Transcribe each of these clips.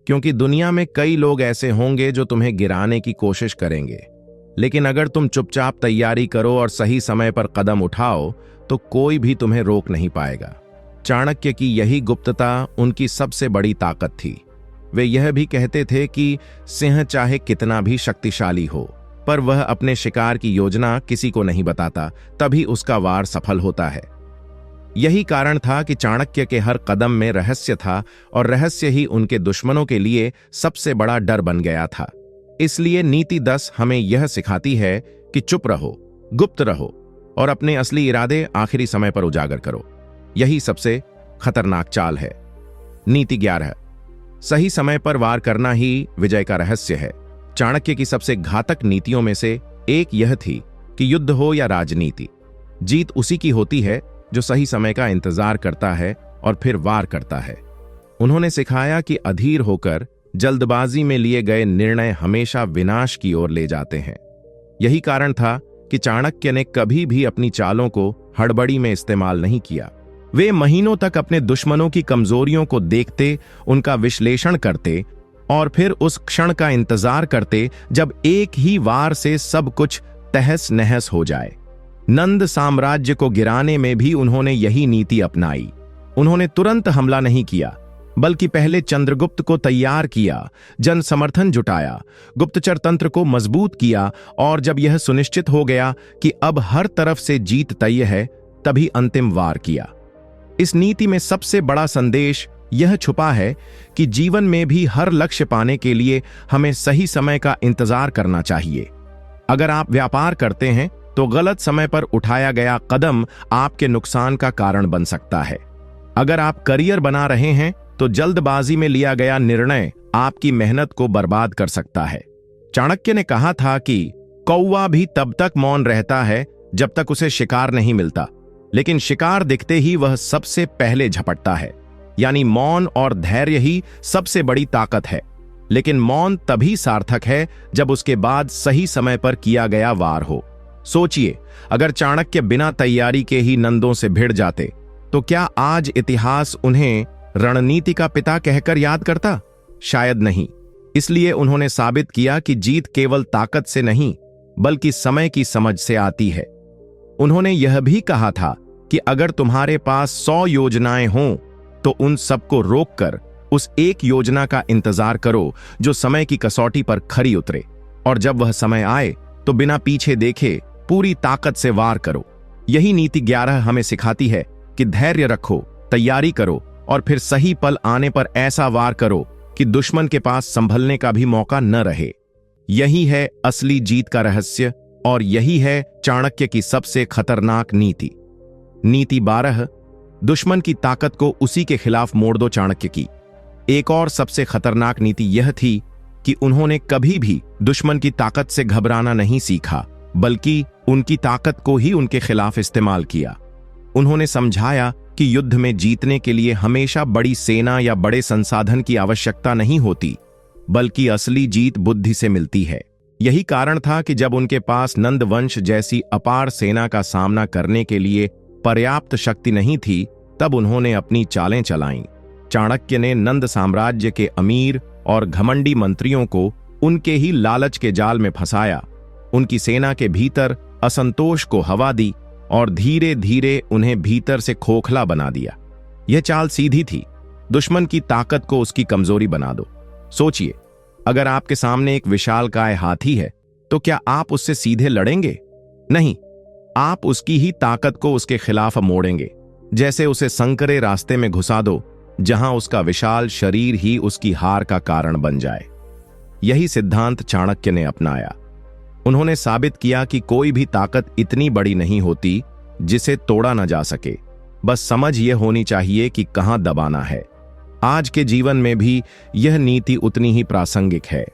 क्योंकि दुनिया में कई लोग ऐसे होंगे जो तुम्हें गिराने की कोशिश करेंगे, लेकिन अगर तुम चुपचाप तैयारी करो और सही समय पर कदम उठाओ तो कोई भी तुम्हें रोक नहीं पाएगा। चाणक्य की यही गुप्तता उनकी सबसे बड़ी ताकत थी। वे यह भी कहते थे कि सिंह चाहे कितना भी शक्तिशाली हो, पर वह अपने शिकार की योजना किसी को नहीं बताता, तभी उसका वार सफल होता है। यही कारण था कि चाणक्य के हर कदम में रहस्य था और रहस्य ही उनके दुश्मनों के लिए सबसे बड़ा डर बन गया था। इसलिए नीति 10 हमें यह सिखाती है कि चुप रहो, गुप्त रहो और अपने असली इरादे आखिरी समय पर उजागर करो। यही सबसे खतरनाक चाल है। नीति 11, सही समय पर वार करना ही विजय का रहस्य है। चाणक्य की सबसे घातक नीतियों में से एक यह थी कि युद्ध हो या राजनीति, जीत उसी की होती है जो सही समय का इंतजार करता है और फिर वार करता है। उन्होंने सिखाया कि अधीर होकर जल्दबाजी में लिए गए निर्णय हमेशा विनाश की ओर ले जाते हैं। यही कारण था कि चाणक्य ने कभी भी अपनी चालों को हड़बड़ी में इस्तेमाल नहीं किया। वे महीनों तक अपने दुश्मनों की कमजोरियों को देखते, उनका विश्लेषण करते और फिर उस क्षण का इंतजार करते जब एक ही वार से सब कुछ तहस नहस हो जाए। नंद साम्राज्य को गिराने में भी उन्होंने यही नीति अपनाई। उन्होंने तुरंत हमला नहीं किया, बल्कि पहले चंद्रगुप्त को तैयार किया, जन समर्थन जुटाया, गुप्तचर तंत्र को मजबूत किया और जब यह सुनिश्चित हो गया कि अब हर तरफ से जीत तय है, तभी अंतिम वार किया। इस नीति में सबसे बड़ा संदेश यह छुपा है कि जीवन में भी हर लक्ष्य पाने के लिए हमें सही समय का इंतजार करना चाहिए। अगर आप व्यापार करते हैं तो गलत समय पर उठाया गया कदम आपके नुकसान का कारण बन सकता है। अगर आप करियर बना रहे हैं तो जल्दबाजी में लिया गया निर्णय आपकी मेहनत को बर्बाद कर सकता है। चाणक्य ने कहा था कि कौवा भी तब तक मौन रहता है जब तक उसे शिकार नहीं मिलता, लेकिन शिकार दिखते ही वह सबसे पहले झपटता है। यानी मौन और धैर्य ही सबसे बड़ी ताकत है, लेकिन मौन तभी सार्थक है जब उसके बाद सही समय पर किया गया वार हो। सोचिए, अगर चाणक्य बिना तैयारी के ही नंदों से भिड़ जाते तो क्या आज इतिहास उन्हें रणनीति का पिता कहकर याद करता? शायद नहीं। इसलिए उन्होंने साबित किया कि जीत केवल ताकत से नहीं, बल्कि समय की समझ से आती है। उन्होंने यह भी कहा था कि अगर तुम्हारे पास 100 योजनाएं हों तो उन सबको रोककर उस एक योजना का इंतजार करो जो समय की कसौटी पर खरी उतरे, और जब वह समय आए तो बिना पीछे देखे पूरी ताकत से वार करो। यही नीति 11 हमें सिखाती है कि धैर्य रखो, तैयारी करो और फिर सही पल आने पर ऐसा वार करो कि दुश्मन के पास संभलने का भी मौका न रहे। यही है असली जीत का रहस्य और यही है चाणक्य की सबसे खतरनाक नीति। नीति 12, दुश्मन की ताकत को उसी के खिलाफ मोड़ दो। चाणक्य की एक और सबसे खतरनाक नीति यह थी कि उन्होंने कभी भी दुश्मन की ताकत से घबराना नहीं सीखा, बल्कि उनकी ताकत को ही उनके खिलाफ इस्तेमाल किया। उन्होंने समझाया कि युद्ध में जीतने के लिए हमेशा बड़ी सेना या बड़े संसाधन की आवश्यकता नहीं होती, बल्कि असली जीत बुद्धि से मिलती है। यही कारण था कि जब उनके पास नंद वंश जैसी अपार सेना का सामना करने के लिए पर्याप्त शक्ति नहीं थी, तब उन्होंने अपनी चालें चलाईं। चाणक्य ने नंद साम्राज्य के अमीर और घमंडी मंत्रियों को उनके ही लालच के जाल में फंसाया, उनकी सेना के भीतर असंतोष को हवा दी और धीरे धीरे उन्हें भीतर से खोखला बना दिया। यह चाल सीधी थी, दुश्मन की ताकत को उसकी कमजोरी बना दो। सोचिए, अगर आपके सामने एक विशालकाय हाथी है तो क्या आप उससे सीधे लड़ेंगे? नहीं, आप उसकी ही ताकत को उसके खिलाफ मोड़ेंगे। जैसे उसे संकरे रास्ते में घुसा दो जहां उसका विशाल शरीर ही उसकी हार का कारण बन जाए। यही सिद्धांत चाणक्य ने अपनाया। उन्होंने साबित किया कि कोई भी ताकत इतनी बड़ी नहीं होती जिसे तोड़ा न जा सके, बस समझ यह होनी चाहिए कि कहां दबाना है। आज के जीवन में भी यह नीति उतनी ही प्रासंगिक है।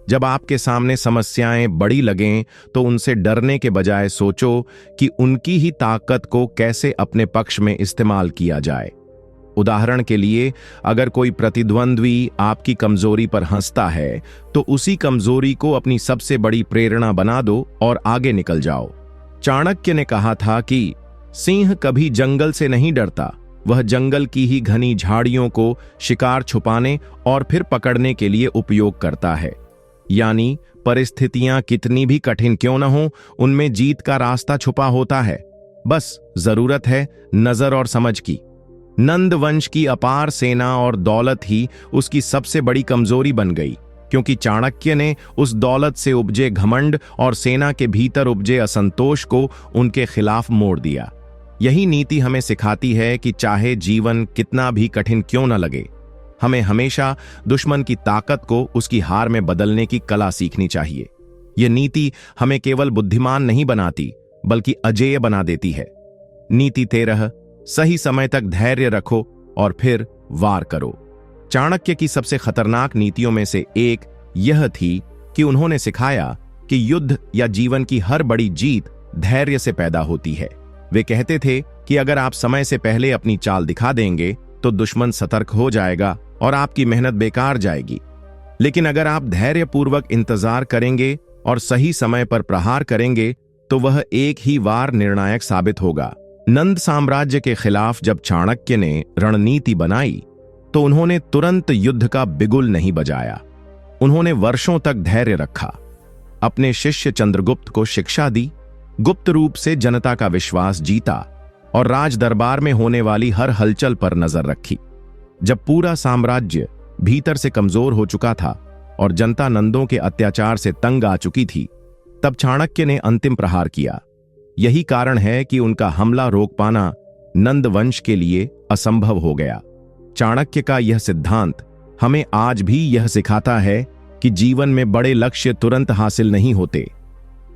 जब आपके सामने समस्याएं बड़ी लगें तो उनसे डरने के बजाय सोचो कि उनकी ही ताकत को कैसे अपने पक्ष में इस्तेमाल किया जाए। उदाहरण के लिए, अगर कोई प्रतिद्वंद्वी आपकी कमजोरी पर हंसता है तो उसी कमजोरी को अपनी सबसे बड़ी प्रेरणा बना दो और आगे निकल जाओ। चाणक्य ने कहा था कि सिंह कभी जंगल से नहीं डरता, वह जंगल की ही घनी झाड़ियों को शिकार छुपाने और फिर पकड़ने के लिए उपयोग करता है। यानी परिस्थितियां कितनी भी कठिन क्यों न हो, उनमें जीत का रास्ता छुपा होता है। बस जरूरत है नजर और समझ की। नंद वंश की अपार सेना और दौलत ही उसकी सबसे बड़ी कमजोरी बन गई, क्योंकि चाणक्य ने उस दौलत से उपजे घमंड और सेना के भीतर उपजे असंतोष को उनके खिलाफ मोड़ दिया। यही नीति हमें सिखाती है कि चाहे जीवन कितना भी कठिन क्यों न लगे, हमें हमेशा दुश्मन की ताकत को उसकी हार में बदलने की कला सीखनी चाहिए। यह नीति हमें केवल बुद्धिमान नहीं बनाती, बल्कि अजेय बना देती है। नीति 13, सही समय तक धैर्य रखो और फिर वार करो। चाणक्य की सबसे खतरनाक नीतियों में से एक यह थी कि उन्होंने सिखाया कि युद्ध या जीवन की हर बड़ी जीत धैर्य से पैदा होती है। वे कहते थे कि अगर आप समय से पहले अपनी चाल दिखा देंगे तो दुश्मन सतर्क हो जाएगा और आपकी मेहनत बेकार जाएगी। लेकिन अगर आप धैर्यपूर्वक इंतजार करेंगे और सही समय पर प्रहार करेंगे तो वह एक ही वार निर्णायक साबित होगा। नंद साम्राज्य के खिलाफ जब चाणक्य ने रणनीति बनाई तो उन्होंने तुरंत युद्ध का बिगुल नहीं बजाया। उन्होंने वर्षों तक धैर्य रखा, अपने शिष्य चंद्रगुप्त को शिक्षा दी, गुप्त रूप से जनता का विश्वास जीता और राज दरबार में होने वाली हर हलचल पर नजर रखी। जब पूरा साम्राज्य भीतर से कमजोर हो चुका था और जनता नंदों के अत्याचार से तंग आ चुकी थी, तब चाणक्य ने अंतिम प्रहार किया। यही कारण है कि उनका हमला रोक पाना नंद वंश के लिए असंभव हो गया। चाणक्य का यह सिद्धांत हमें आज भी यह सिखाता है कि जीवन में बड़े लक्ष्य तुरंत हासिल नहीं होते।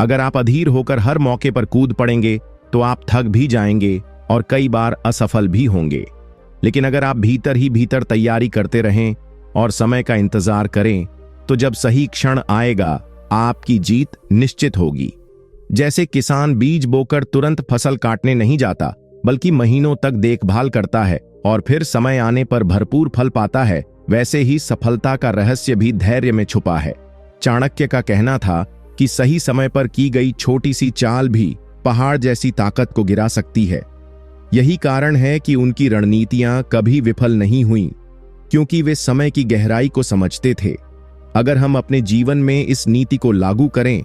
अगर आप अधीर होकर हर मौके पर कूद पड़ेंगे तो आप थक भी जाएंगे और कई बार असफल भी होंगे। लेकिन अगर आप भीतर ही भीतर तैयारी करते रहें और समय का इंतजार करें तो जब सही क्षण आएगा आपकी जीत निश्चित होगी। जैसे किसान बीज बोकर तुरंत फसल काटने नहीं जाता, बल्कि महीनों तक देखभाल करता है और फिर समय आने पर भरपूर फल पाता है, वैसे ही सफलता का रहस्य भी धैर्य में छुपा है। चाणक्य का कहना था कि सही समय पर की गई छोटी सी चाल भी पहाड़ जैसी ताकत को गिरा सकती है। यही कारण है कि उनकी रणनीतियां कभी विफल नहीं हुईं, क्योंकि वे समय की गहराई को समझते थे। अगर हम अपने जीवन में इस नीति को लागू करें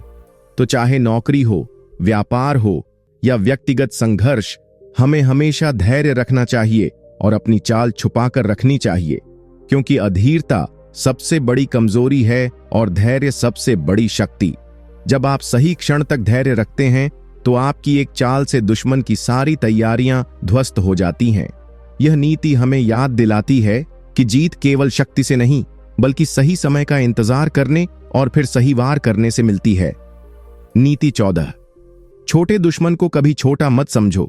तो चाहे नौकरी हो, व्यापार हो या व्यक्तिगत संघर्ष, हमें हमेशा धैर्य रखना चाहिए और अपनी चाल छुपाकर रखनी चाहिए, क्योंकि अधीरता सबसे बड़ी कमजोरी है और धैर्य सबसे बड़ी शक्ति। जब आप सही क्षण तक धैर्य रखते हैं तो आपकी एक चाल से दुश्मन की सारी तैयारियां ध्वस्त हो जाती हैं। यह नीति हमें याद दिलाती है कि जीत केवल शक्ति से नहीं, बल्कि सही समय का इंतजार करने और फिर सही वार करने से मिलती है। नीति 14, छोटे दुश्मन को कभी छोटा मत समझो।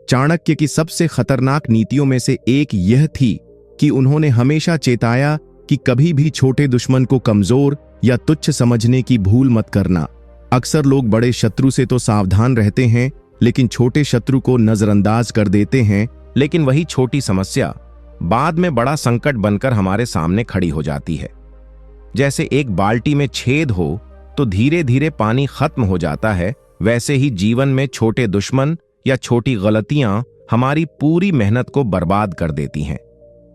चाणक्य की सबसे खतरनाक नीतियों में से एक यह थी कि उन्होंने हमेशा चेताया कि कभी भी छोटे दुश्मन को कमजोर या तुच्छ समझने की भूल मत करना। अक्सर लोग बड़े शत्रु से तो सावधान रहते हैं, लेकिन छोटे शत्रु को नजरअंदाज कर देते हैं। लेकिन वही छोटी समस्या बाद में बड़ा संकट बनकर हमारे सामने खड़ी हो जाती है। जैसे एक बाल्टी में छेद हो तो धीरे धीरे पानी खत्म हो जाता है, वैसे ही जीवन में छोटे दुश्मन या छोटी गलतियां हमारी पूरी मेहनत को बर्बाद कर देती हैं।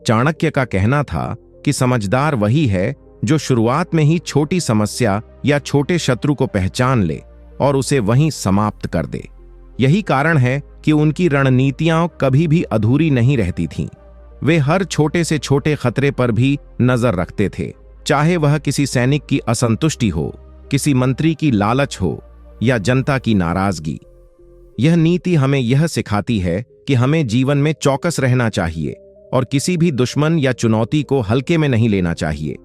चाणक्य का कहना था कि समझदार वही है जो शुरुआत में ही छोटी समस्या या छोटे शत्रु को पहचान ले और उसे वहीं समाप्त कर दे। यही कारण है कि उनकी रणनीतियां कभी भी अधूरी नहीं रहती थीं। वे हर छोटे से छोटे खतरे पर भी नजर रखते थे, चाहे वह किसी सैनिक की असंतुष्टि हो, किसी मंत्री की लालच हो या जनता की नाराजगी। यह नीति हमें यह सिखाती है कि हमें जीवन में चौकस रहना चाहिए और किसी भी दुश्मन या चुनौती को हल्के में नहीं लेना चाहिए।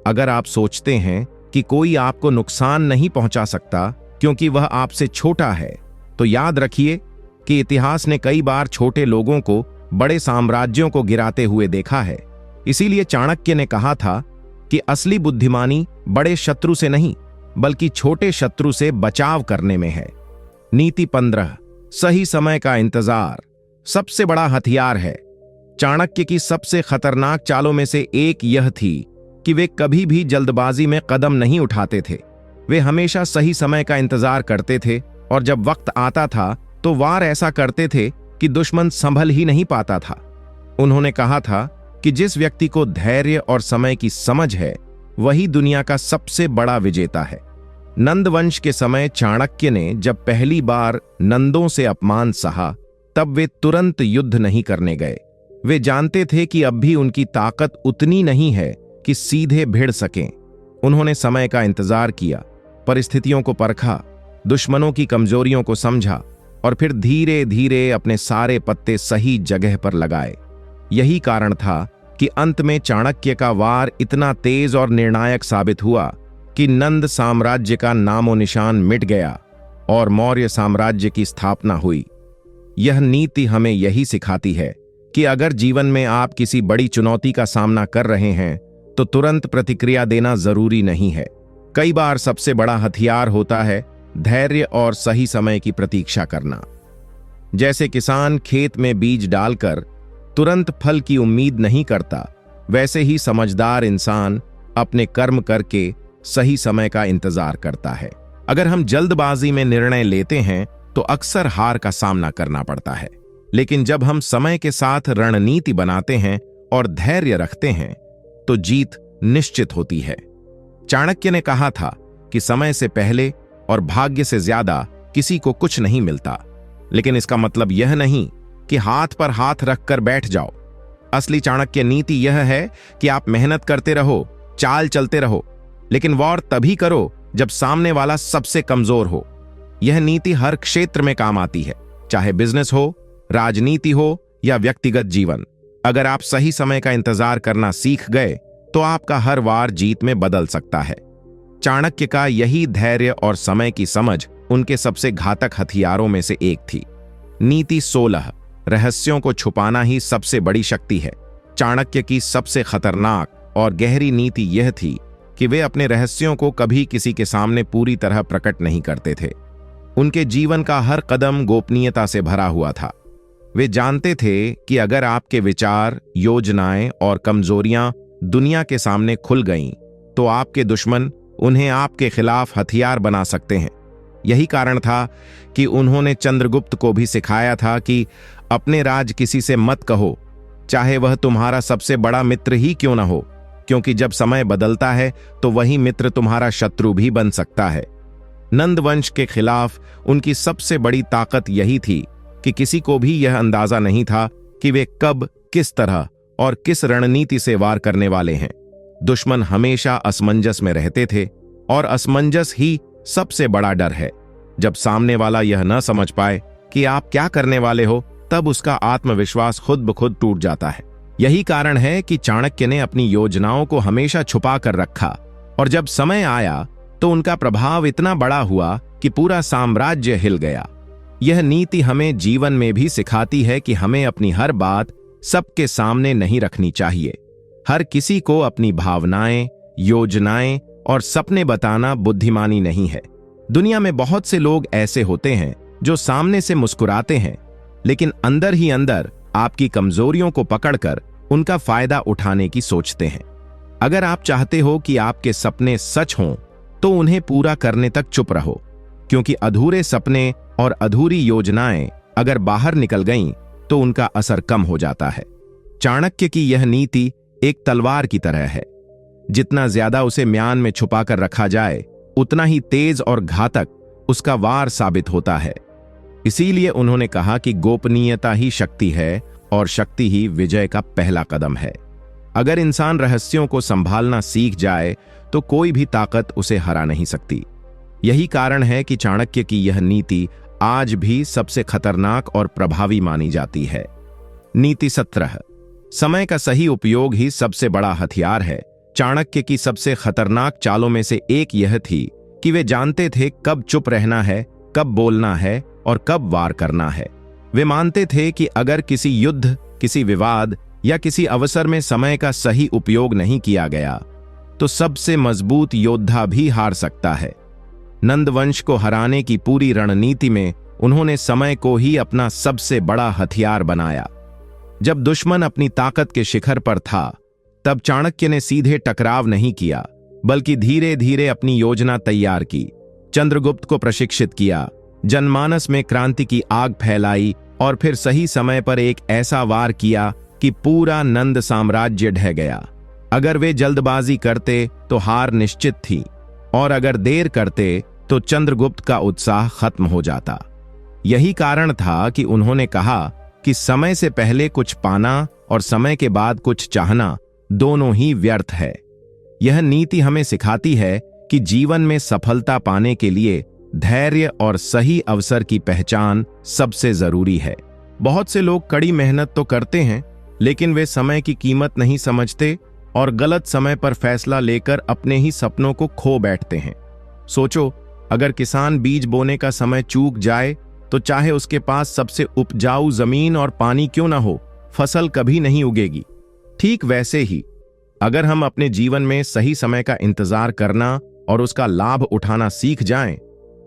अगर आप सोचते हैं कि कोई आपको नुकसान नहीं पहुंचा सकता क्योंकि वह आपसे छोटा है, तो याद रखिए कि इतिहास ने कई बार छोटे लोगों को बड़े साम्राज्यों को गिराते हुए देखा है। इसीलिए चाणक्य ने कहा था कि असली बुद्धिमानी बड़े शत्रु से नहीं, बल्कि छोटे शत्रु से बचाव करने में है। नीति 15, सही समय का इंतजार सबसे बड़ा हथियार है। चाणक्य की सबसे खतरनाक चालों में से एक यह थी कि वे कभी भी जल्दबाजी में कदम नहीं उठाते थे। वे हमेशा सही समय का इंतजार करते थे और जब वक्त आता था तो वार ऐसा करते थे कि दुश्मन संभल ही नहीं पाता था। उन्होंने कहा था कि जिस व्यक्ति को धैर्य और समय की समझ है वही दुनिया का सबसे बड़ा विजेता है। नंद वंश के समय चाणक्य ने जब पहली बार नंदों से अपमान सहा तब वे तुरंत युद्ध नहीं करने गए। वे जानते थे कि अब भी उनकी ताकत उतनी नहीं है कि सीधे भिड़ सकें। उन्होंने समय का इंतजार किया, परिस्थितियों को परखा, दुश्मनों की कमजोरियों को समझा और फिर धीरे धीरे अपने सारे पत्ते सही जगह पर लगाए। यही कारण था कि अंत में चाणक्य का वार इतना तेज और निर्णायक साबित हुआ कि नंद साम्राज्य का नामो निशान मिट गया और मौर्य साम्राज्य की स्थापना हुई। यह नीति हमें यही सिखाती है कि अगर जीवन में आप किसी बड़ी चुनौती का सामना कर रहे हैं तो तुरंत प्रतिक्रिया देना जरूरी नहीं है। कई बार सबसे बड़ा हथियार होता है धैर्य और सही समय की प्रतीक्षा करना। जैसे किसान खेत में बीज डालकर तुरंत फल की उम्मीद नहीं करता, वैसे ही समझदार इंसान अपने कर्म करके सही समय का इंतजार करता है। अगर हम जल्दबाजी में निर्णय लेते हैं तो अक्सर हार का सामना करना पड़ता है, लेकिन जब हम समय के साथ रणनीति बनाते हैं और धैर्य रखते हैं तो जीत निश्चित होती है। चाणक्य ने कहा था कि समय से पहले और भाग्य से ज्यादा किसी को कुछ नहीं मिलता, लेकिन इसका मतलब यह नहीं कि हाथ पर हाथ रखकर बैठ जाओ। असली चाणक्य नीति यह है कि आप मेहनत करते रहो, चाल चलते रहो, लेकिन वॉर तभी करो जब सामने वाला सबसे कमजोर हो। यह नीति हर क्षेत्र में काम आती है, चाहे बिजनेस हो, राजनीति हो या व्यक्तिगत जीवन। अगर आप सही समय का इंतजार करना सीख गए तो आपका हर वार जीत में बदल सकता है। चाणक्य का यही धैर्य और समय की समझ उनके सबसे घातक हथियारों में से एक थी। नीति 16, रहस्यों को छुपाना ही सबसे बड़ी शक्ति है। चाणक्य की सबसे खतरनाक और गहरी नीति यह थी कि वे अपने रहस्यों को कभी किसी के सामने पूरी तरह प्रकट नहीं करते थे। उनके जीवन का हर कदम गोपनीयता से भरा हुआ था। वे जानते थे कि अगर आपके विचार, योजनाएं और कमजोरियां दुनिया के सामने खुल गईं, तो आपके दुश्मन उन्हें आपके खिलाफ हथियार बना सकते हैं। यही कारण था कि उन्होंने चंद्रगुप्त को भी सिखाया था कि अपने राज किसी से मत कहो, चाहे वह तुम्हारा सबसे बड़ा मित्र ही क्यों न हो, क्योंकि जब समय बदलता है तो वही मित्र तुम्हारा शत्रु भी बन सकता है। नंद वंश के खिलाफ उनकी सबसे बड़ी ताकत यही थी कि किसी को भी यह अंदाजा नहीं था कि वे कब, किस तरह और किस रणनीति से वार करने वाले हैं। दुश्मन हमेशा असमंजस में रहते थे और असमंजस ही सबसे बड़ा डर है। जब सामने वाला यह न समझ पाए कि आप क्या करने वाले हो, तब उसका आत्मविश्वास खुद ब खुद टूट जाता है। यही कारण है कि चाणक्य ने अपनी योजनाओं को हमेशा छुपा कर रखा और जब समय आया तो उनका प्रभाव इतना बड़ा हुआ कि पूरा साम्राज्य हिल गया। यह नीति हमें जीवन में भी सिखाती है कि हमें अपनी हर बात सबके सामने नहीं रखनी चाहिए। हर किसी को अपनी भावनाएं, योजनाएं और सपने बताना बुद्धिमानी नहीं है। दुनिया में बहुत से लोग ऐसे होते हैं जो सामने से मुस्कुराते हैं, लेकिन अंदर ही अंदर आपकी कमजोरियों को पकड़कर उनका फायदा उठाने की सोचते हैं। अगर आप चाहते हो कि आपके सपने सच हों, तो उन्हें पूरा करने तक चुप रहो, क्योंकि अधूरे सपने और अधूरी योजनाएं अगर बाहर निकल गईं तो उनका असर कम हो जाता है। चाणक्य की यह नीति एक तलवार की तरह है। जितना ज्यादा उसे म्यान में छुपाकर रखा जाए, उतना ही तेज और घातक उसका वार साबित होता है। इसीलिए उन्होंने कहा कि गोपनीयता ही शक्ति है और शक्ति ही विजय का पहला कदम है। अगर इंसान रहस्यों को संभालना सीख जाए तो कोई भी ताकत उसे हरा नहीं सकती। यही कारण है कि चाणक्य की यह नीति आज भी सबसे खतरनाक और प्रभावी मानी जाती है। नीति 17, समय का सही उपयोग ही सबसे बड़ा हथियार है। चाणक्य की सबसे खतरनाक चालों में से एक यह थी कि वे जानते थे कब चुप रहना है, कब बोलना है और कब वार करना है। वे मानते थे कि अगर किसी युद्ध, किसी विवाद या किसी अवसर में समय का सही उपयोग नहीं किया गया तो सबसे मजबूत योद्धा भी हार सकता है। नंद वंश को हराने की पूरी रणनीति में उन्होंने समय को ही अपना सबसे बड़ा हथियार बनाया। जब दुश्मन अपनी ताकत के शिखर पर था, तब चाणक्य ने सीधे टकराव नहीं किया, बल्कि धीरे धीरे अपनी योजना तैयार की। चंद्रगुप्त को प्रशिक्षित किया, जनमानस में क्रांति की आग फैलाई और फिर सही समय पर एक ऐसा वार किया कि पूरा नंद साम्राज्य ढह गया। अगर वे जल्दबाजी करते तो हार निश्चित थी, और अगर देर करते तो चंद्रगुप्त का उत्साह खत्म हो जाता। यही कारण था कि उन्होंने कहा कि समय से पहले कुछ पाना और समय के बाद कुछ चाहना दोनों ही व्यर्थ है। यह नीति हमें सिखाती है कि जीवन में सफलता पाने के लिए धैर्य और सही अवसर की पहचान सबसे जरूरी है। बहुत से लोग कड़ी मेहनत तो करते हैं, लेकिन वे समय की कीमत नहीं समझते और गलत समय पर फैसला लेकर अपने ही सपनों को खो बैठते हैं। सोचो, अगर किसान बीज बोने का समय चूक जाए तो चाहे उसके पास सबसे उपजाऊ जमीन और पानी क्यों ना हो, फसल कभी नहीं उगेगी। ठीक वैसे ही अगर हम अपने जीवन में सही समय का इंतजार करना और उसका लाभ उठाना सीख जाएं,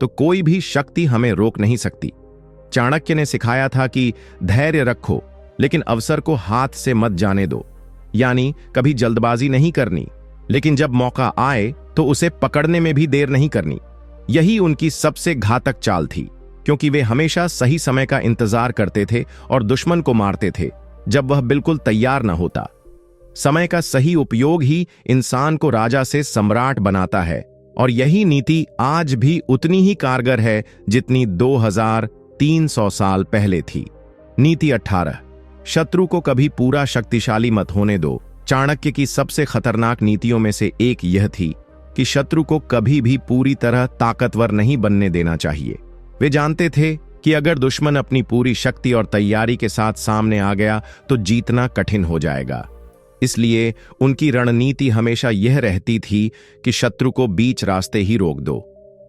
तो कोई भी शक्ति हमें रोक नहीं सकती। चाणक्य ने सिखाया था कि धैर्य रखो, लेकिन अवसर को हाथ से मत जाने दो। यानी कभी जल्दबाजी नहीं करनी, लेकिन जब मौका आए तो उसे पकड़ने में भी देर नहीं करनी। यही उनकी सबसे घातक चाल थी, क्योंकि वे हमेशा सही समय का इंतजार करते थे और दुश्मन को मारते थे जब वह बिल्कुल तैयार न होता। समय का सही उपयोग ही इंसान को राजा से सम्राट बनाता है, और यही नीति आज भी उतनी ही कारगर है जितनी 2300 साल पहले थी। नीति 18, शत्रु को कभी पूरा शक्तिशाली मत होने दो। चाणक्य की सबसे खतरनाक नीतियों में से एक यह थी कि शत्रु को कभी भी पूरी तरह ताकतवर नहीं बनने देना चाहिए। वे जानते थे कि अगर दुश्मन अपनी पूरी शक्ति और तैयारी के साथ सामने आ गया तो जीतना कठिन हो जाएगा। इसलिए उनकी रणनीति हमेशा यह रहती थी कि शत्रु को बीच रास्ते ही रोक दो,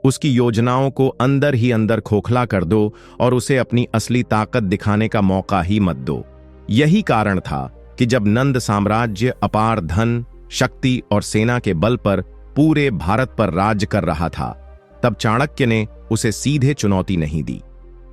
उसकी योजनाओं को अंदर ही अंदर खोखला कर दो और उसे अपनी असली ताकत दिखाने का मौका ही मत दो। यही कारण था कि जब नंद साम्राज्य अपार धन, शक्ति और सेना के बल पर पूरे भारत पर राज्य कर रहा था, तब चाणक्य ने उसे सीधे चुनौती नहीं दी।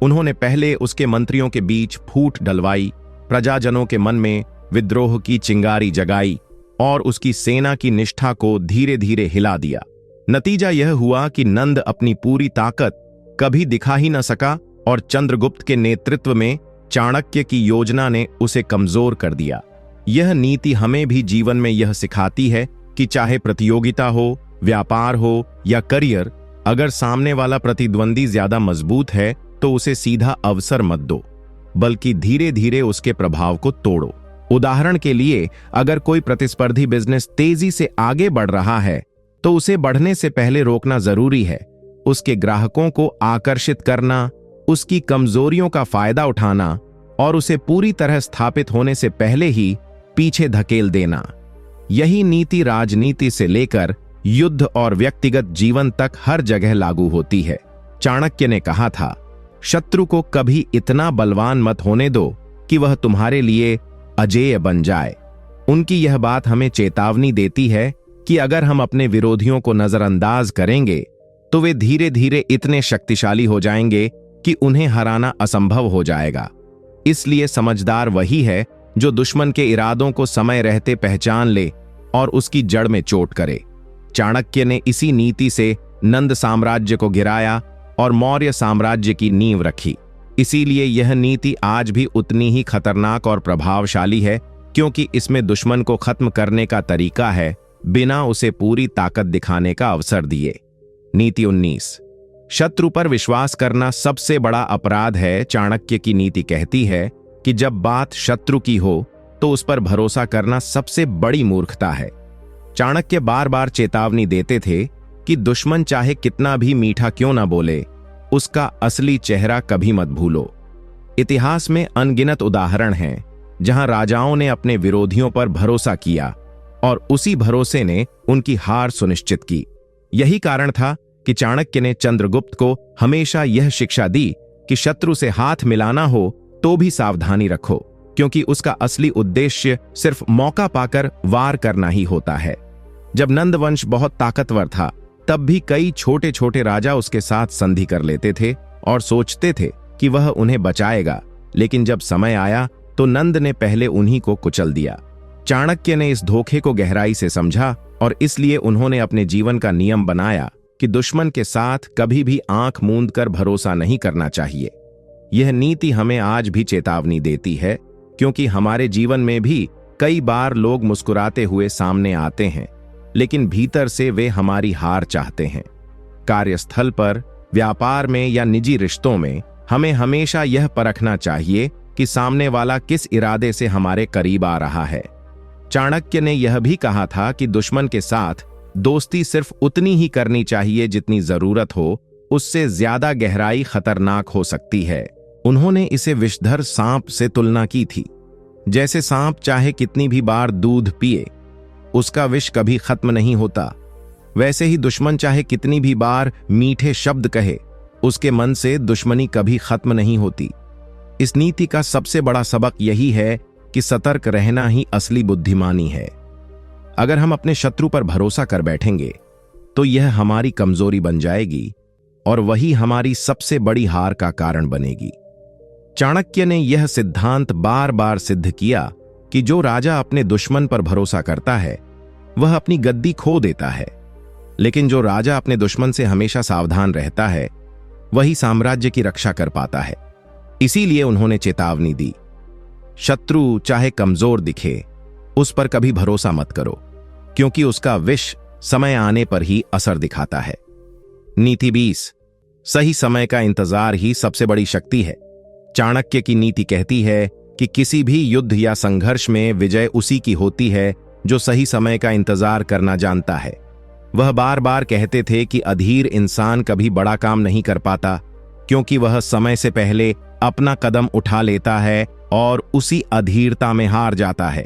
उन्होंने पहले उसके मंत्रियों के बीच फूट डलवाई, प्रजाजनों के मन में विद्रोह की चिंगारी जगाई और उसकी सेना की निष्ठा को धीरे धीरे हिला दिया। नतीजा यह हुआ कि नंद अपनी पूरी ताकत कभी दिखा ही न सका और चंद्रगुप्त के नेतृत्व में चाणक्य की योजना ने उसे कमजोर कर दिया। यह नीति हमें भी जीवन में यह सिखाती है कि चाहे प्रतियोगिता हो, व्यापार हो या करियर, अगर सामने वाला प्रतिद्वंदी ज्यादा मजबूत है तो उसे सीधा अवसर मत दो, बल्कि धीरे धीरे उसके प्रभाव को तोड़ो। उदाहरण के लिए, अगर कोई प्रतिस्पर्धी बिजनेस तेजी से आगे बढ़ रहा है तो उसे बढ़ने से पहले रोकना जरूरी है। उसके ग्राहकों को आकर्षित करना, उसकी कमजोरियों का फायदा उठाना और उसे पूरी तरह स्थापित होने से पहले ही पीछे धकेल देना। यही नीति राजनीति से लेकर युद्ध और व्यक्तिगत जीवन तक हर जगह लागू होती है। चाणक्य ने कहा था, शत्रु को कभी इतना बलवान मत होने दो कि वह तुम्हारे लिए अजेय बन जाए। उनकी यह बात हमें चेतावनी देती है कि अगर हम अपने विरोधियों को नजरअंदाज करेंगे तो वे धीरे धीरे इतने शक्तिशाली हो जाएंगे कि उन्हें हराना असंभव हो जाएगा। इसलिए समझदार वही है जो दुश्मन के इरादों को समय रहते पहचान ले और उसकी जड़ में चोट करे। चाणक्य ने इसी नीति से नंद साम्राज्य को गिराया और मौर्य साम्राज्य की नींव रखी। इसीलिए यह नीति आज भी उतनी ही खतरनाक और प्रभावशाली है, क्योंकि इसमें दुश्मन को खत्म करने का तरीका है बिना उसे पूरी ताकत दिखाने का अवसर दिए। नीति 19, शत्रु पर विश्वास करना सबसे बड़ा अपराध है। चाणक्य की नीति कहती है कि जब बात शत्रु की हो तो उस पर भरोसा करना सबसे बड़ी मूर्खता है। चाणक्य बार बार चेतावनी देते थे कि दुश्मन चाहे कितना भी मीठा क्यों ना बोले, उसका असली चेहरा कभी मत भूलो। इतिहास में अनगिनत उदाहरण हैं जहां राजाओं ने अपने विरोधियों पर भरोसा किया और उसी भरोसे ने उनकी हार सुनिश्चित की। यही कारण था कि चाणक्य ने चंद्रगुप्त को हमेशा यह शिक्षा दी कि शत्रु से हाथ मिलाना हो तो भी सावधानी रखो, क्योंकि उसका असली उद्देश्य सिर्फ मौका पाकर वार करना ही होता है। जब नंद वंश बहुत ताकतवर था, तब भी कई छोटे छोटे राजा उसके साथ संधि कर लेते थे और सोचते थे कि वह उन्हें बचाएगा, लेकिन जब समय आया तो नंद ने पहले उन्हीं को कुचल दिया। चाणक्य ने इस धोखे को गहराई से समझा और इसलिए उन्होंने अपने जीवन का नियम बनाया कि दुश्मन के साथ कभी भी आंख मूंद कर भरोसा नहीं करना चाहिए। यह नीति हमें आज भी चेतावनी देती है क्योंकि हमारे जीवन में भी कई बार लोग मुस्कुराते हुए सामने आते हैं, लेकिन भीतर से वे हमारी हार चाहते हैं। कार्यस्थल पर, व्यापार में या निजी रिश्तों में हमें हमेशा यह परखना चाहिए कि सामने वाला किस इरादे से हमारे करीब आ रहा है। चाणक्य ने यह भी कहा था कि दुश्मन के साथ दोस्ती सिर्फ उतनी ही करनी चाहिए जितनी जरूरत हो, उससे ज्यादा गहराई खतरनाक हो सकती है। उन्होंने इसे विषधर सांप से तुलना की थी। जैसे सांप चाहे कितनी भी बार दूध पिए, उसका विष कभी खत्म नहीं होता, वैसे ही दुश्मन चाहे कितनी भी बार मीठे शब्द कहे, उसके मन से दुश्मनी कभी खत्म नहीं होती। इस नीति का सबसे बड़ा सबक यही है कि सतर्क रहना ही असली बुद्धिमानी है। अगर हम अपने शत्रु पर भरोसा कर बैठेंगे तो यह हमारी कमजोरी बन जाएगी और वही हमारी सबसे बड़ी हार का कारण बनेगी। चाणक्य ने यह सिद्धांत बार बार सिद्ध किया कि जो राजा अपने दुश्मन पर भरोसा करता है वह अपनी गद्दी खो देता है, लेकिन जो राजा अपने दुश्मन से हमेशा सावधान रहता है वही साम्राज्य की रक्षा कर पाता है। इसीलिए उन्होंने चेतावनी दी, शत्रु चाहे कमजोर दिखे, उस पर कभी भरोसा मत करो, क्योंकि उसका विष समय आने पर ही असर दिखाता है। नीति 20, सही समय का इंतजार ही सबसे बड़ी शक्ति है। चाणक्य की नीति कहती है कि किसी भी युद्ध या संघर्ष में विजय उसी की होती है जो सही समय का इंतजार करना जानता है। वह बार बार कहते थे कि अधीर इंसान कभी बड़ा काम नहीं कर पाता, क्योंकि वह समय से पहले अपना कदम उठा लेता है और उसी अधीरता में हार जाता है।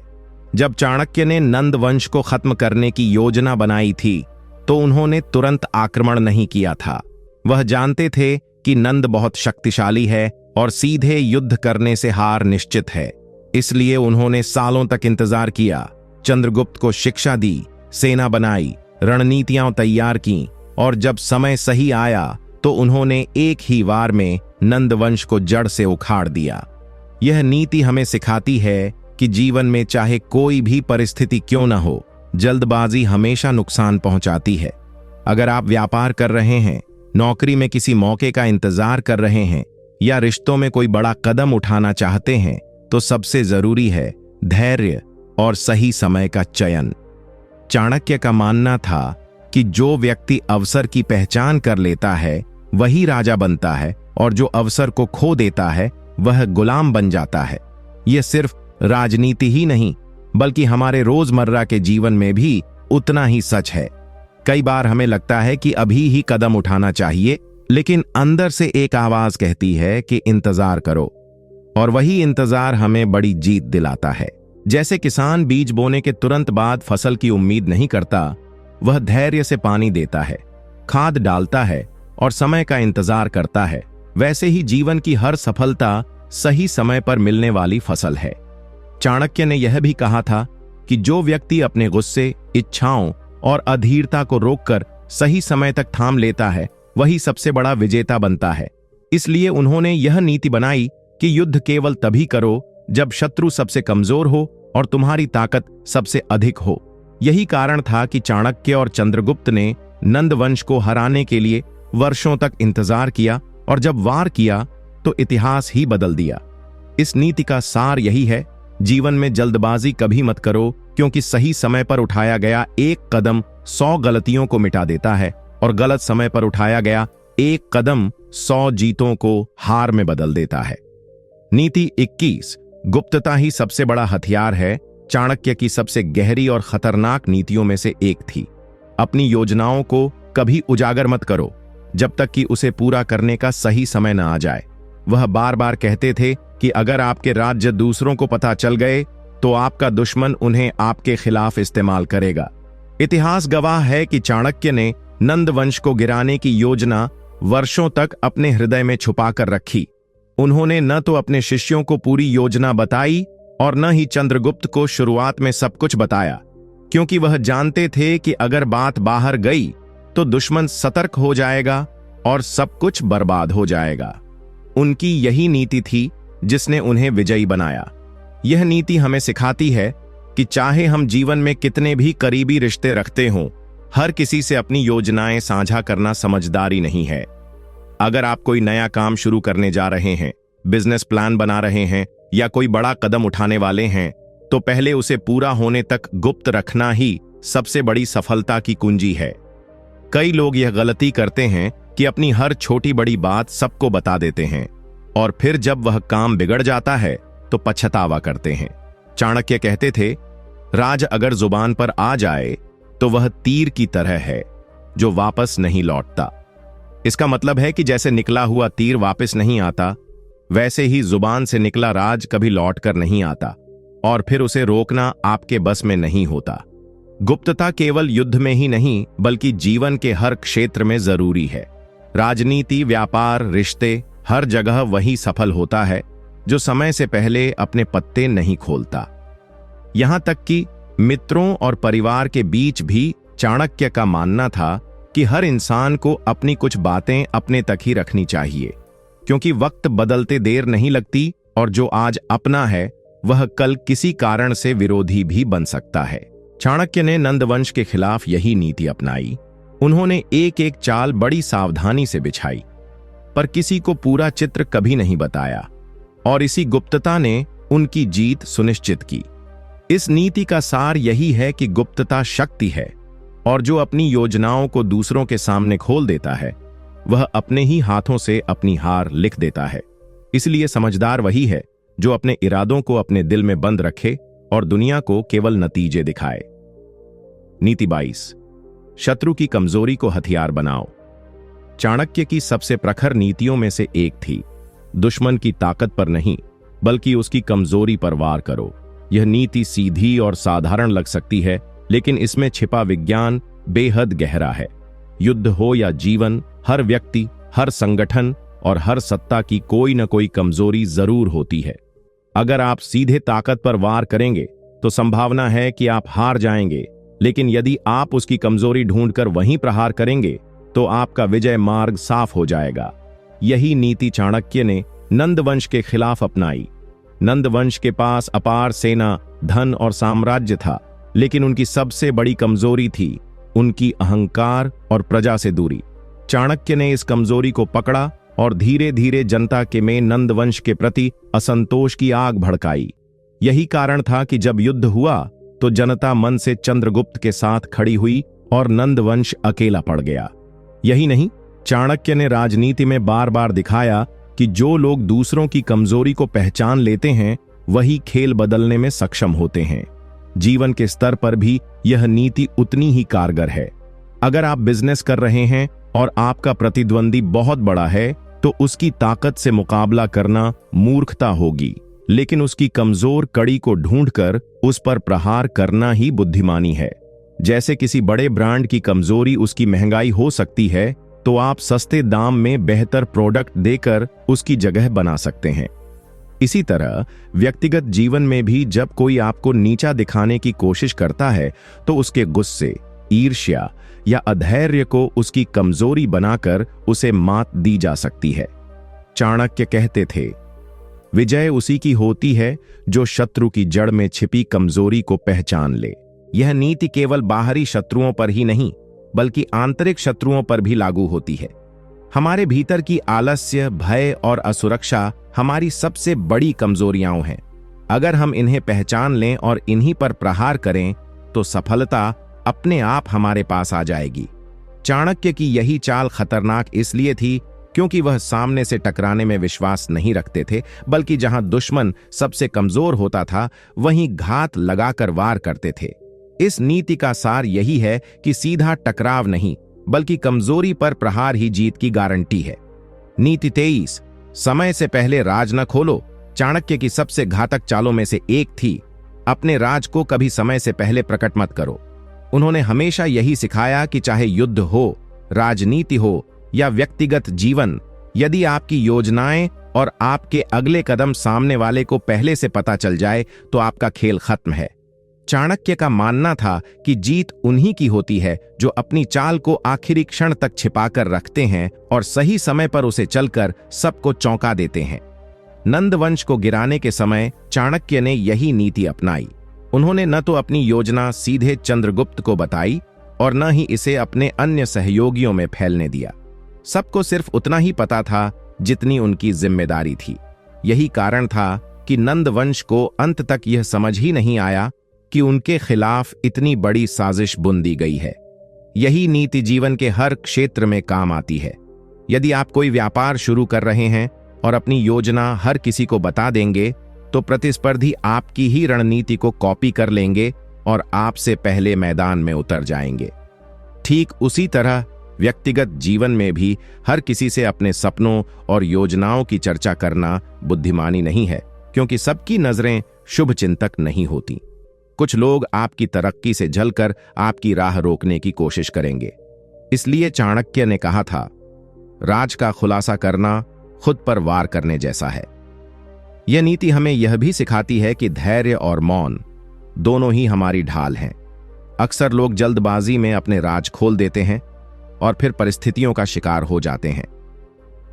जब चाणक्य ने नंद वंश को खत्म करने की योजना बनाई थी तो उन्होंने तुरंत आक्रमण नहीं किया था। वह जानते थे कि नंद बहुत शक्तिशाली है और सीधे युद्ध करने से हार निश्चित है। इसलिए उन्होंने सालों तक इंतजार किया, चंद्रगुप्त को शिक्षा दी, सेना बनाई, रणनीतियां तैयार की और जब समय सही आया तो उन्होंने एक ही वार में नंद वंश को जड़ से उखाड़ दिया। यह नीति हमें सिखाती है कि जीवन में चाहे कोई भी परिस्थिति क्यों न हो, जल्दबाजी हमेशा नुकसान पहुंचाती है। अगर आप व्यापार कर रहे हैं, नौकरी में किसी मौके का इंतजार कर रहे हैं या रिश्तों में कोई बड़ा कदम उठाना चाहते हैं, तो सबसे जरूरी है धैर्य और सही समय का चयन। चाणक्य का मानना था कि जो व्यक्ति अवसर की पहचान कर लेता है वही राजा बनता है और जो अवसर को खो देता है वह गुलाम बन जाता है। यह सिर्फ राजनीति ही नहीं बल्कि हमारे रोजमर्रा के जीवन में भी उतना ही सच है। कई बार हमें लगता है कि अभी ही कदम उठाना चाहिए, लेकिन अंदर से एक आवाज कहती है कि इंतजार करो, और वही इंतजार हमें बड़ी जीत दिलाता है। जैसे किसान बीज बोने के तुरंत बाद फसल की उम्मीद नहीं करता, वह धैर्य से पानी देता है, खाद डालता है और समय का इंतजार करता है, वैसे ही जीवन की हर सफलता सही समय पर मिलने वाली फसल है। चाणक्य ने यह भी कहा था कि जो व्यक्ति अपने गुस्से, इच्छाओं और अधीरता को रोककर सही समय तक थाम लेता है वही सबसे बड़ा विजेता बनता है। इसलिए उन्होंने यह नीति बनाई कि युद्ध केवल तभी करो जब शत्रु सबसे कमजोर हो और तुम्हारी ताकत सबसे अधिक हो। यही कारण था कि चाणक्य और चंद्रगुप्त ने नंद वंश को हराने के लिए वर्षों तक इंतजार किया और जब वार किया तो इतिहास ही बदल दिया। इस नीति का सार यही है, जीवन में जल्दबाजी कभी मत करो, क्योंकि सही समय पर उठाया गया एक कदम 100 गलतियों को मिटा देता है और गलत समय पर उठाया गया एक कदम 100 जीतों को हार में बदल देता है। नीति 21, गुप्तता ही सबसे बड़ा हथियार है, चाणक्य की सबसे गहरी और खतरनाक नीतियों में से एक थी। अपनी योजनाओं को कभी उजागर मत करो जब तक कि उसे पूरा करने का सही समय न आ जाए। वह बार बार कहते थे कि अगर आपके राज्य दूसरों को पता चल गए तो आपका दुश्मन उन्हें आपके खिलाफ इस्तेमाल करेगा। इतिहास गवाह है कि चाणक्य ने नंद वंश को गिराने की योजना वर्षों तक अपने हृदय में छुपा कर रखी। उन्होंने न तो अपने शिष्यों को पूरी योजना बताई और न ही चंद्रगुप्त को शुरुआत में सब कुछ बताया, क्योंकि वह जानते थे कि अगर बात बाहर गई तो दुश्मन सतर्क हो जाएगा और सब कुछ बर्बाद हो जाएगा। उनकी यही नीति थी जिसने उन्हें विजयी बनाया। यह नीति हमें सिखाती है कि चाहे हम जीवन में कितने भी करीबी रिश्ते रखते हों, हर किसी से अपनी योजनाएं साझा करना समझदारी नहीं है। अगर आप कोई नया काम शुरू करने जा रहे हैं, बिजनेस प्लान बना रहे हैं या कोई बड़ा कदम उठाने वाले हैं तो पहले उसे पूरा होने तक गुप्त रखना ही सबसे बड़ी सफलता की कुंजी है। कई लोग यह गलती करते हैं कि अपनी हर छोटी बड़ी बात सबको बता देते हैं और फिर जब वह काम बिगड़ जाता है तो पछतावा करते हैं। चाणक्य कहते थे, राज अगर जुबान पर आ जाए तो वह तीर की तरह है जो वापस नहीं लौटता। इसका मतलब है कि जैसे निकला हुआ तीर वापस नहीं आता, वैसे ही जुबान से निकला राज कभी लौट कर नहीं आता और फिर उसे रोकना आपके बस में नहीं होता। गुप्तता केवल युद्ध में ही नहीं बल्कि जीवन के हर क्षेत्र में जरूरी है। राजनीति, व्यापार, रिश्ते, हर जगह वही सफल होता है जो समय से पहले अपने पत्ते नहीं खोलता। यहां तक कि मित्रों और परिवार के बीच भी चाणक्य का मानना था कि हर इंसान को अपनी कुछ बातें अपने तक ही रखनी चाहिए, क्योंकि वक्त बदलते देर नहीं लगती और जो आज अपना है वह कल किसी कारण से विरोधी भी बन सकता है। चाणक्य ने नंदवंश के खिलाफ यही नीति अपनाई। उन्होंने एक एक चाल बड़ी सावधानी से बिछाई, पर किसी को पूरा चित्र कभी नहीं बताया और इसी गुप्तता ने उनकी जीत सुनिश्चित की। इस नीति का सार यही है कि गुप्तता शक्ति है और जो अपनी योजनाओं को दूसरों के सामने खोल देता है वह अपने ही हाथों से अपनी हार लिख देता है। इसलिए समझदार वही है जो अपने इरादों को अपने दिल में बंद रखे और दुनिया को केवल नतीजे दिखाए। नीति 22, शत्रु की कमजोरी को हथियार बनाओ। चाणक्य की सबसे प्रखर नीतियों में से एक थी, दुश्मन की ताकत पर नहीं बल्कि उसकी कमजोरी पर वार करो। यह नीति सीधी और साधारण लग सकती है, लेकिन इसमें छिपा विज्ञान बेहद गहरा है। युद्ध हो या जीवन, हर व्यक्ति, हर संगठन और हर सत्ता की कोई न कोई कमजोरी जरूर होती है। अगर आप सीधे ताकत पर वार करेंगे तो संभावना है कि आप हार जाएंगे, लेकिन यदि आप उसकी कमजोरी ढूंढकर वहीं प्रहार करेंगे तो आपका विजय मार्ग साफ हो जाएगा। यही नीति चाणक्य ने नंदवंश के खिलाफ अपनाई। नंदवंश के पास अपार सेना, धन और साम्राज्य था, लेकिन उनकी सबसे बड़ी कमजोरी थी उनकी अहंकार और प्रजा से दूरी। चाणक्य ने इस कमजोरी को पकड़ा और धीरे धीरे जनता के में नंदवंश के प्रति असंतोष की आग भड़काई। यही कारण था कि जब युद्ध हुआ तो जनता मन से चंद्रगुप्त के साथ खड़ी हुई और नंदवंश अकेला पड़ गया। यही नहीं, चाणक्य ने राजनीति में बार बार दिखाया कि जो लोग दूसरों की कमजोरी को पहचान लेते हैं वही खेल बदलने में सक्षम होते हैं। जीवन के स्तर पर भी यह नीति उतनी ही कारगर है। अगर आप बिजनेस कर रहे हैं और आपका प्रतिद्वंदी बहुत बड़ा है तो उसकी ताकत से मुकाबला करना मूर्खता होगी, लेकिन उसकी कमजोर कड़ी को ढूंढकर उस पर प्रहार करना ही बुद्धिमानी है। जैसे किसी बड़े ब्रांड की कमजोरी उसकी महंगाई हो सकती है, तो आप सस्ते दाम में बेहतर प्रोडक्ट देकर उसकी जगह बना सकते हैं। इसी तरह व्यक्तिगत जीवन में भी जब कोई आपको नीचा दिखाने की कोशिश करता है तो उसके गुस्से, ईर्ष्या या अधैर्य को उसकी कमजोरी बनाकर उसे मात दी जा सकती है। चाणक्य कहते थे, विजय उसी की होती है जो शत्रु की जड़ में छिपी कमजोरी को पहचान ले। यह नीति केवल बाहरी शत्रुओं पर ही नहीं बल्कि आंतरिक शत्रुओं पर भी लागू होती है। हमारे भीतर की आलस्य, भय और असुरक्षा हमारी सबसे बड़ी कमजोरियां हैं। अगर हम इन्हें पहचान लें और इन्हीं पर प्रहार करें तो सफलता अपने आप हमारे पास आ जाएगी। चाणक्य की यही चाल खतरनाक इसलिए थी क्योंकि वह सामने से टकराने में विश्वास नहीं रखते थे, बल्कि जहां दुश्मन सबसे कमजोर होता था वहीं घात लगाकर वार करते थे। इस नीति का सार यही है कि सीधा टकराव नहीं बल्कि कमजोरी पर प्रहार ही जीत की गारंटी है। नीति 23, समय से पहले राज न खोलो। चाणक्य की सबसे घातक चालों में से एक थी, अपने राज को कभी समय से पहले प्रकट मत करो। उन्होंने हमेशा यही सिखाया कि चाहे युद्ध हो, राजनीति हो या व्यक्तिगत जीवन, यदि आपकी योजनाएं और आपके अगले कदम सामने वाले को पहले से पता चल जाए तो आपका खेल खत्म है। चाणक्य का मानना था कि जीत उन्हीं की होती है जो अपनी चाल को आखिरी क्षण तक छिपाकर रखते हैं और सही समय पर उसे चलकर सबको चौंका देते हैं। नंदवंश को गिराने के समय चाणक्य ने यही नीति अपनाई। उन्होंने न तो अपनी योजना सीधे चंद्रगुप्त को बताई और न ही इसे अपने अन्य सहयोगियों में फैलने दिया। सबको सिर्फ उतना ही पता था जितनी उनकी जिम्मेदारी थी। यही कारण था कि नंद वंश को अंत तक यह समझ ही नहीं आया कि उनके खिलाफ इतनी बड़ी साजिश बुन दी गई है। यही नीति जीवन के हर क्षेत्र में काम आती है। यदि आप कोई व्यापार शुरू कर रहे हैं और अपनी योजना हर किसी को बता देंगे तो प्रतिस्पर्धी आपकी ही रणनीति को कॉपी कर लेंगे और आपसे पहले मैदान में उतर जाएंगे। ठीक उसी तरह व्यक्तिगत जीवन में भी हर किसी से अपने सपनों और योजनाओं की चर्चा करना बुद्धिमानी नहीं है, क्योंकि सबकी नजरें शुभ चिंतक नहीं होती। कुछ लोग आपकी तरक्की से जलकर आपकी राह रोकने की कोशिश करेंगे। इसलिए चाणक्य ने कहा था, राज का खुलासा करना खुद पर वार करने जैसा है। यह नीति हमें यह भी सिखाती है कि धैर्य और मौन दोनों ही हमारी ढाल हैं। अक्सर लोग जल्दबाजी में अपने राज खोल देते हैं और फिर परिस्थितियों का शिकार हो जाते हैं,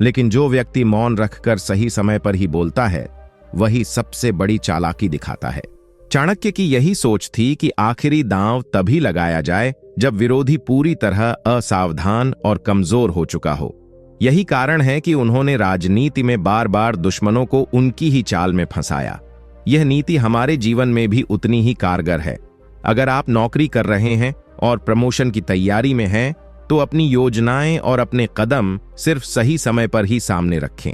लेकिन जो व्यक्ति मौन रखकर सही समय पर ही बोलता है वही सबसे बड़ी चालाकी दिखाता है। चाणक्य की यही सोच थी कि आखिरी दांव तभी लगाया जाए जब विरोधी पूरी तरह असावधान और कमजोर हो चुका हो। यही कारण है कि उन्होंने राजनीति में बार बार दुश्मनों को उनकी ही चाल में फंसाया। यह नीति हमारे जीवन में भी उतनी ही कारगर है। अगर आप नौकरी कर रहे हैं और प्रमोशन की तैयारी में हैं, तो अपनी योजनाएं और अपने कदम सिर्फ सही समय पर ही सामने रखें।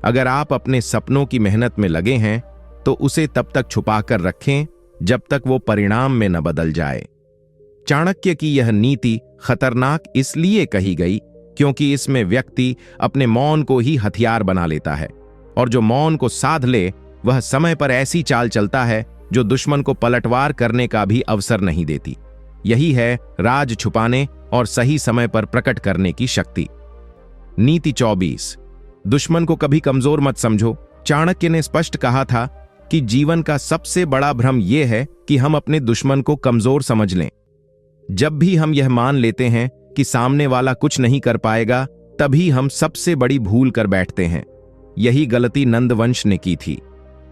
अगर आप अपने सपनों की मेहनत में लगे हैं तो उसे तब तक छुपाकर रखें जब तक वो परिणाम में न बदल जाए। चाणक्य की यह नीति खतरनाक इसलिए कही गई क्योंकि इसमें व्यक्ति अपने मौन को ही हथियार बना लेता है, और जो मौन को साध ले वह समय पर ऐसी चाल चलता है जो दुश्मन को पलटवार करने का भी अवसर नहीं देती। यही है राज छुपाने और सही समय पर प्रकट करने की शक्ति। नीति 24, दुश्मन को कभी कमजोर मत समझो। चाणक्य ने स्पष्ट कहा था कि जीवन का सबसे बड़ा भ्रम यह है कि हम अपने दुश्मन को कमजोर समझ लें। जब भी हम यह मान लेते हैं कि सामने वाला कुछ नहीं कर पाएगा, तभी हम सबसे बड़ी भूल कर बैठते हैं। यही गलती नंदवंश ने की थी।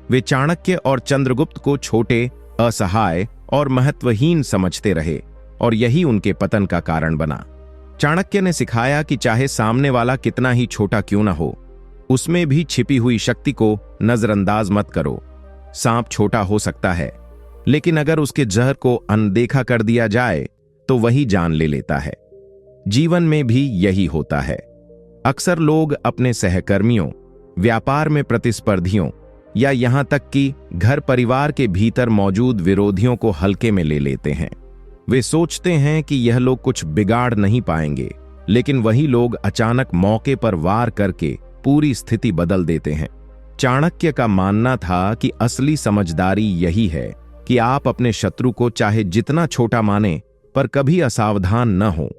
वे चाणक्य और चंद्रगुप्त को छोटे, असहाय और महत्वहीन समझते रहे, और यही उनके पतन का कारण बना। चाणक्य ने सिखाया कि चाहे सामने वाला कितना ही छोटा क्यों न हो, उसमें भी छिपी हुई शक्ति को नजरअंदाज मत करो। सांप छोटा हो सकता है, लेकिन अगर उसके जहर को अनदेखा कर दिया जाए तो वही जान ले लेता है। जीवन में भी यही होता है। अक्सर लोग अपने सहकर्मियों, व्यापार में प्रतिस्पर्धियों या यहां तक कि घर परिवार के भीतर मौजूद विरोधियों को हल्के में ले लेते हैं। वे सोचते हैं कि यह लोग कुछ बिगाड़ नहीं पाएंगे, लेकिन वही लोग अचानक मौके पर वार करके पूरी स्थिति बदल देते हैं। चाणक्य का मानना था कि असली समझदारी यही है कि आप अपने शत्रु को चाहे जितना छोटा माने, पर कभी असावधान न हो।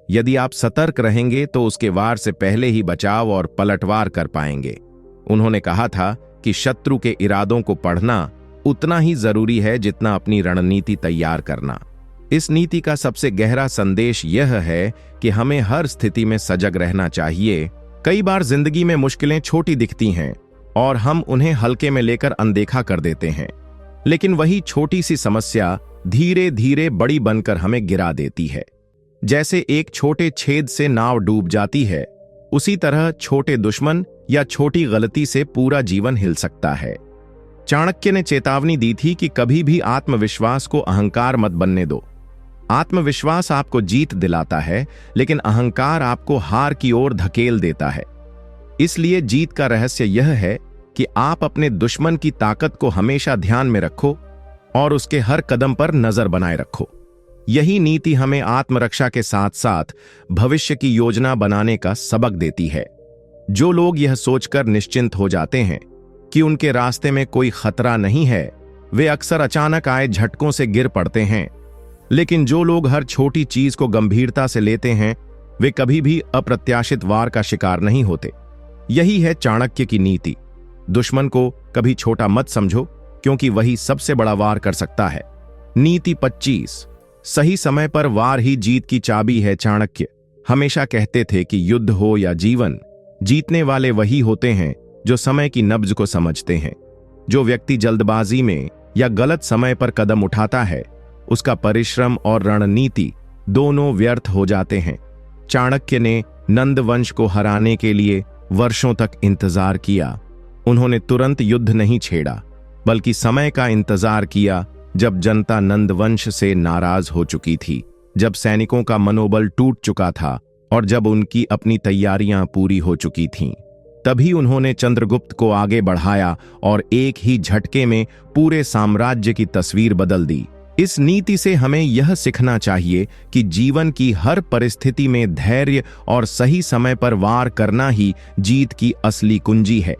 यदि आप सतर्क रहेंगे तो उसके वार से पहले ही बचाव और पलटवार कर पाएंगे। उन्होंने कहा था कि शत्रु के इरादों को पढ़ना उतना ही जरूरी है जितना अपनी रणनीति तैयार करना। इस नीति का सबसे गहरा संदेश यह है कि हमें हर स्थिति में सजग रहना चाहिए। कई बार जिंदगी में मुश्किलें छोटी दिखती हैं और हम उन्हें हल्के में लेकर अनदेखा कर देते हैं, लेकिन वही छोटी सी समस्या धीरे धीरे बड़ी बनकर हमें गिरा देती है। जैसे एक छोटे छेद से नाव डूब जाती है, उसी तरह छोटे दुश्मन या छोटी गलती से पूरा जीवन हिल सकता है। चाणक्य ने चेतावनी दी थी कि कभी भी आत्मविश्वास को अहंकार मत बनने दो। आत्मविश्वास आपको जीत दिलाता है, लेकिन अहंकार आपको हार की ओर धकेल देता है। इसलिए जीत का रहस्य यह है कि आप अपने दुश्मन की ताकत को हमेशा ध्यान में रखो और उसके हर कदम पर नजर बनाए रखो। यही नीति हमें आत्मरक्षा के साथ साथ भविष्य की योजना बनाने का सबक देती है। जो लोग यह सोचकर निश्चिंत हो जाते हैं कि उनके रास्ते में कोई खतरा नहीं है, वे अक्सर अचानक आए झटकों से गिर पड़ते हैं। लेकिन जो लोग हर छोटी चीज को गंभीरता से लेते हैं, वे कभी भी अप्रत्याशित वार का शिकार नहीं होते। यही है चाणक्य की नीति। दुश्मन को कभी छोटा मत समझो, क्योंकि वही सबसे बड़ा वार कर सकता है। नीति 25, सही समय पर वार ही जीत की चाबी है। चाणक्य हमेशा कहते थे कि युद्ध हो या जीवन, जीतने वाले वही होते हैं जो समय की नब्ज को समझते हैं। जो व्यक्ति जल्दबाजी में या गलत समय पर कदम उठाता है, उसका परिश्रम और रणनीति दोनों व्यर्थ हो जाते हैं। चाणक्य ने नंदवंश को हराने के लिए वर्षों तक इंतजार किया। उन्होंने तुरंत युद्ध नहीं छेड़ा, बल्कि समय का इंतजार किया जब जनता नंदवंश से नाराज हो चुकी थी, जब सैनिकों का मनोबल टूट चुका था और जब उनकी अपनी तैयारियां पूरी हो चुकी थीं। तभी उन्होंने चंद्रगुप्त को आगे बढ़ाया और एक ही झटके में पूरे साम्राज्य की तस्वीर बदल दी। इस नीति से हमें यह सीखना चाहिए कि जीवन की हर परिस्थिति में धैर्य और सही समय पर वार करना ही जीत की असली कुंजी है।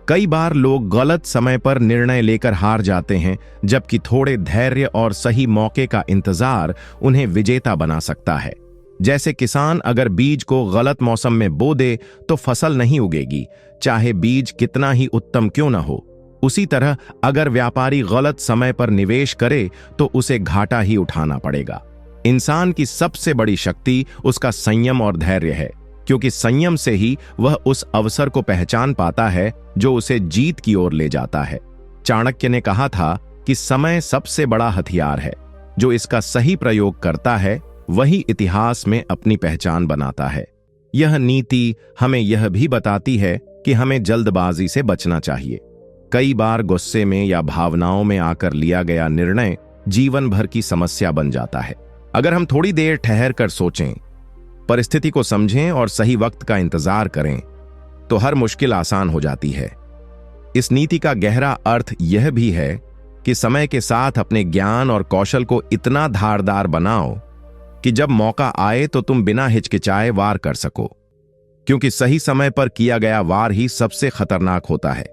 कई बार लोग गलत समय पर निर्णय लेकर हार जाते हैं, जबकि थोड़े धैर्य और सही मौके का इंतजार उन्हें विजेता बना सकता है। जैसे किसान अगर बीज को गलत मौसम में बो दे तो फसल नहीं उगेगी, चाहे बीज कितना ही उत्तम क्यों न हो। उसी तरह अगर व्यापारी गलत समय पर निवेश करे तो उसे घाटा ही उठाना पड़ेगा। इंसान की सबसे बड़ी शक्ति उसका संयम और धैर्य है, क्योंकि संयम से ही वह उस अवसर को पहचान पाता है जो उसे जीत की ओर ले जाता है। चाणक्य ने कहा था कि समय सबसे बड़ा हथियार है, जो इसका सही प्रयोग करता है वही इतिहास में अपनी पहचान बनाता है। यह नीति हमें यह भी बताती है कि हमें जल्दबाजी से बचना चाहिए। कई बार गुस्से में या भावनाओं में आकर लिया गया निर्णय जीवन भर की समस्या बन जाता है। अगर हम थोड़ी देर ठहर कर सोचें, परिस्थिति को समझें और सही वक्त का इंतजार करें, तो हर मुश्किल आसान हो जाती है। इस नीति का गहरा अर्थ यह भी है कि समय के साथ अपने ज्ञान और कौशल को इतना धारदार बनाओ कि जब मौका आए तो तुम बिना हिचकिचाए वार कर सको, क्योंकि सही समय पर किया गया वार ही सबसे खतरनाक होता है।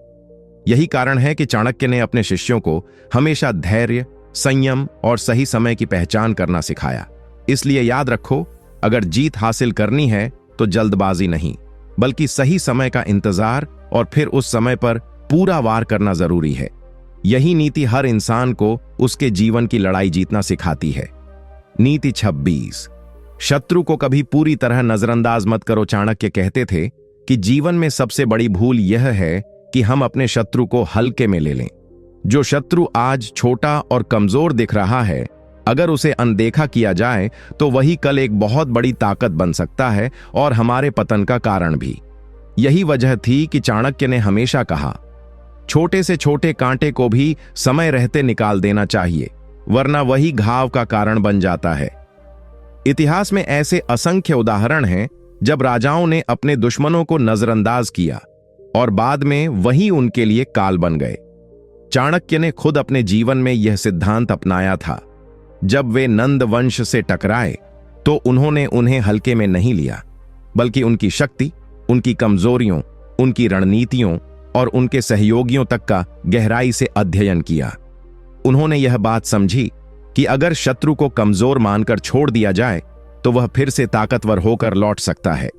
यही कारण है कि चाणक्य ने अपने शिष्यों को हमेशा धैर्य, संयम और सही समय की पहचान करना सिखाया। इसलिए याद रखो, अगर जीत हासिल करनी है तो जल्दबाजी नहीं, बल्कि सही समय का इंतजार और फिर उस समय पर पूरा वार करना जरूरी है। यही नीति हर इंसान को उसके जीवन की लड़ाई जीतना सिखाती है। नीति 26, शत्रु को कभी पूरी तरह नजरअंदाज मत करो। चाणक्य कहते थे कि जीवन में सबसे बड़ी भूल यह है कि हम अपने शत्रु को हल्के में ले लें। जो शत्रु आज छोटा और कमजोर दिख रहा है, अगर उसे अनदेखा किया जाए तो वही कल एक बहुत बड़ी ताकत बन सकता है और हमारे पतन का कारण भी। यही वजह थी कि चाणक्य ने हमेशा कहा, छोटे से छोटे कांटे को भी समय रहते निकाल देना चाहिए, वरना वही घाव का कारण बन जाता है। इतिहास में ऐसे असंख्य उदाहरण हैं जब राजाओं ने अपने दुश्मनों को नजरअंदाज किया और बाद में वही उनके लिए काल बन गए। चाणक्य ने खुद अपने जीवन में यह सिद्धांत अपनाया था। जब वे नंद वंश से टकराए तो उन्होंने उन्हें हल्के में नहीं लिया, बल्कि उनकी शक्ति, उनकी कमजोरियों, उनकी रणनीतियों और उनके सहयोगियों तक का गहराई से अध्ययन किया। उन्होंने यह बात समझी कि अगर शत्रु को कमजोर मानकर छोड़ दिया जाए तो वह फिर से ताकतवर होकर लौट सकता है।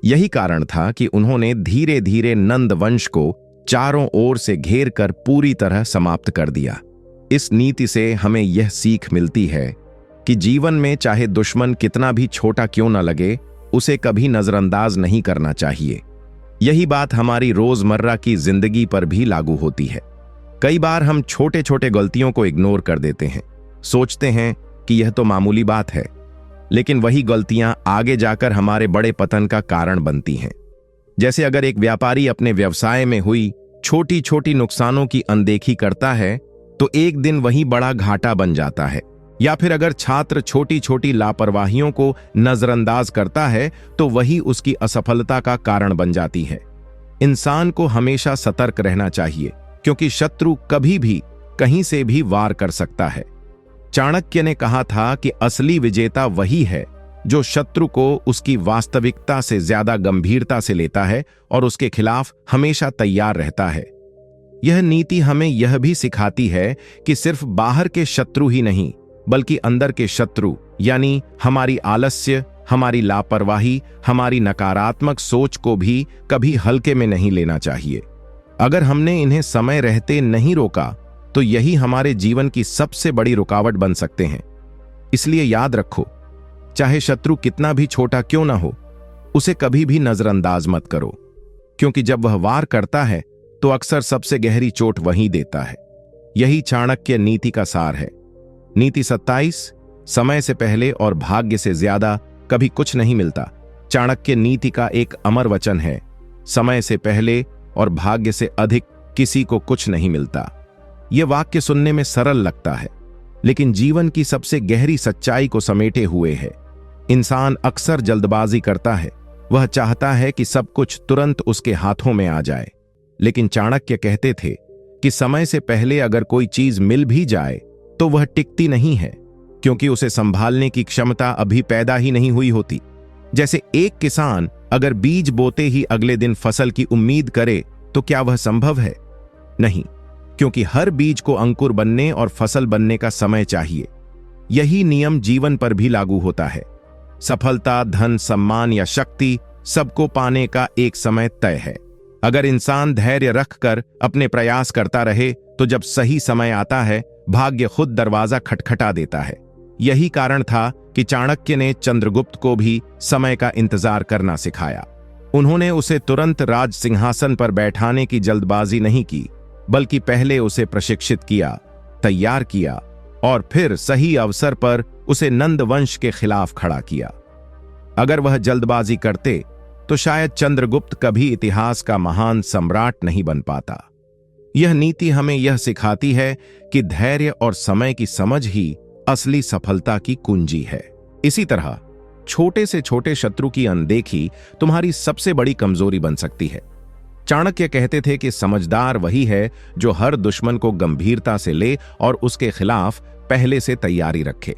यही कारण था कि उन्होंने धीरे धीरे नंद वंश को चारों ओर से घेर कर पूरी तरह समाप्त कर दिया। इस नीति से हमें यह सीख मिलती है कि जीवन में चाहे दुश्मन कितना भी छोटा क्यों न लगे, उसे कभी नजरअंदाज नहीं करना चाहिए। यही बात हमारी रोजमर्रा की जिंदगी पर भी लागू होती है। कई बार हम छोटे छोटे गलतियों को इग्नोर कर देते हैं, सोचते हैं कि यह तो मामूली बात है, लेकिन वही गलतियां आगे जाकर हमारे बड़े पतन का कारण बनती हैं। जैसे अगर एक व्यापारी अपने व्यवसाय में हुई छोटी छोटी नुकसानों की अनदेखी करता है तो एक दिन वही बड़ा घाटा बन जाता है, या फिर अगर छात्र छोटी छोटी लापरवाहियों को नजरअंदाज करता है तो वही उसकी असफलता का कारण बन जाती है। इंसान को हमेशा सतर्क रहना चाहिए, क्योंकि शत्रु कभी भी कहीं से भी वार कर सकता है। चाणक्य ने कहा था कि असली विजेता वही है जो शत्रु को उसकी वास्तविकता से ज्यादा गंभीरता से लेता है और उसके खिलाफ हमेशा तैयार रहता है। यह नीति हमें यह भी सिखाती है कि सिर्फ बाहर के शत्रु ही नहीं, बल्कि अंदर के शत्रु यानी हमारी आलस्य, हमारी लापरवाही, हमारी नकारात्मक सोच को भी कभी हल्के में नहीं लेना चाहिए। अगर हमने इन्हें समय रहते नहीं रोका तो यही हमारे जीवन की सबसे बड़ी रुकावट बन सकते हैं। इसलिए याद रखो, चाहे शत्रु कितना भी छोटा क्यों ना हो, उसे कभी भी नजरअंदाज मत करो, क्योंकि जब वह वार करता है तो अक्सर सबसे गहरी चोट वही देता है। यही चाणक्य नीति का सार है। नीति 27, समय से पहले और भाग्य से ज्यादा कभी कुछ नहीं मिलता। चाणक्य नीति का एक अमर वचन है, समय से पहले और भाग्य से अधिक किसी को कुछ नहीं मिलता। ये वाक्य सुनने में सरल लगता है, लेकिन जीवन की सबसे गहरी सच्चाई को समेटे हुए है। इंसान अक्सर जल्दबाजी करता है। वह चाहता है कि सब कुछ तुरंत उसके हाथों में आ जाए। लेकिन चाणक्य कहते थे कि समय से पहले अगर कोई चीज मिल भी जाए तो वह टिकती नहीं है, क्योंकि उसे संभालने की क्षमता अभी पैदा ही नहीं हुई होती। जैसे एक किसान अगर बीज बोते ही अगले दिन फसल की उम्मीद करे तो क्या वह संभव है? नहीं, क्योंकि हर बीज को अंकुर बनने और फसल बनने का समय चाहिए। यही नियम जीवन पर भी लागू होता है। सफलता, धन, सम्मान या शक्ति सबको पाने का एक समय तय है। अगर इंसान धैर्य रखकर अपने प्रयास करता रहे तो जब सही समय आता है, भाग्य खुद दरवाजा खटखटा देता है। यही कारण था कि चाणक्य ने चंद्रगुप्त को भी समय का इंतजार करना सिखाया। उन्होंने उसे तुरंत राज सिंहासन पर बैठाने की जल्दबाजी नहीं की, बल्कि पहले उसे प्रशिक्षित किया, तैयार किया और फिर सही अवसर पर उसे नंद वंश के खिलाफ खड़ा किया। अगर वह जल्दबाजी करते तो शायद चंद्रगुप्त कभी इतिहास का महान सम्राट नहीं बन पाता। यह नीति हमें यह सिखाती है कि धैर्य और समय की समझ ही असली सफलता की कुंजी है। इसी तरह छोटे से छोटे शत्रु की अनदेखी तुम्हारी सबसे बड़ी कमजोरी बन सकती है। चाणक्य कहते थे कि समझदार वही है जो हर दुश्मन को गंभीरता से ले और उसके खिलाफ पहले से तैयारी रखे।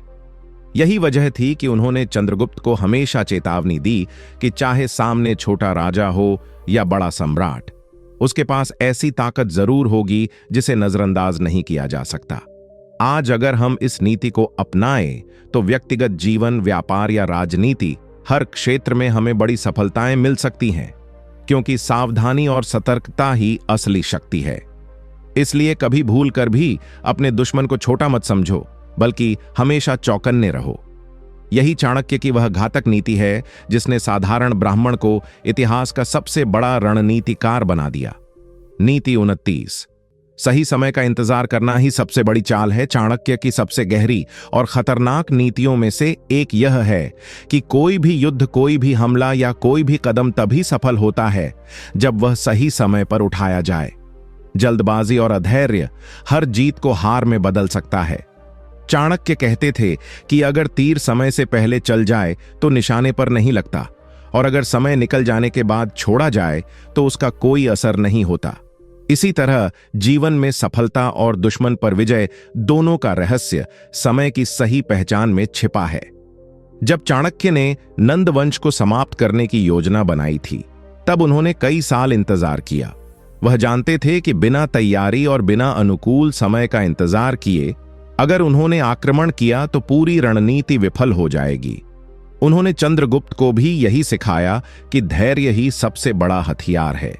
यही वजह थी कि उन्होंने चंद्रगुप्त को हमेशा चेतावनी दी कि चाहे सामने छोटा राजा हो या बड़ा सम्राट, उसके पास ऐसी ताकत जरूर होगी जिसे नजरअंदाज नहीं किया जा सकता। आज अगर हम इस नीति को अपनाएं तो व्यक्तिगत जीवन, व्यापार या राजनीति, हर क्षेत्र में हमें बड़ी सफलताएं मिल सकती हैं, क्योंकि सावधानी और सतर्कता ही असली शक्ति है। इसलिए कभी भूल कर भी अपने दुश्मन को छोटा मत समझो, बल्कि हमेशा चौकन्ने रहो। यही चाणक्य की वह घातक नीति है जिसने साधारण ब्राह्मण को इतिहास का सबसे बड़ा रणनीतिकार बना दिया। नीति 29, सही समय का इंतजार करना ही सबसे बड़ी चाल है। चाणक्य की सबसे गहरी और खतरनाक नीतियों में से एक यह है कि कोई भी युद्ध, कोई भी हमला या कोई भी कदम तभी सफल होता है जब वह सही समय पर उठाया जाए। जल्दबाजी और अधैर्य हर जीत को हार में बदल सकता है। चाणक्य कहते थे कि अगर तीर समय से पहले चल जाए तो निशाने पर नहीं लगता, और अगर समय निकल जाने के बाद छोड़ा जाए तो उसका कोई असर नहीं होता। इसी तरह जीवन में सफलता और दुश्मन पर विजय दोनों का रहस्य समय की सही पहचान में छिपा है। जब चाणक्य ने नंद वंश को समाप्त करने की योजना बनाई थी, तब उन्होंने कई साल इंतजार किया। वह जानते थे कि बिना तैयारी और बिना अनुकूल समय का इंतजार किए अगर उन्होंने आक्रमण किया तो पूरी रणनीति विफल हो जाएगी। उन्होंने चंद्रगुप्त को भी यही सिखाया कि धैर्य ही सबसे बड़ा हथियार है।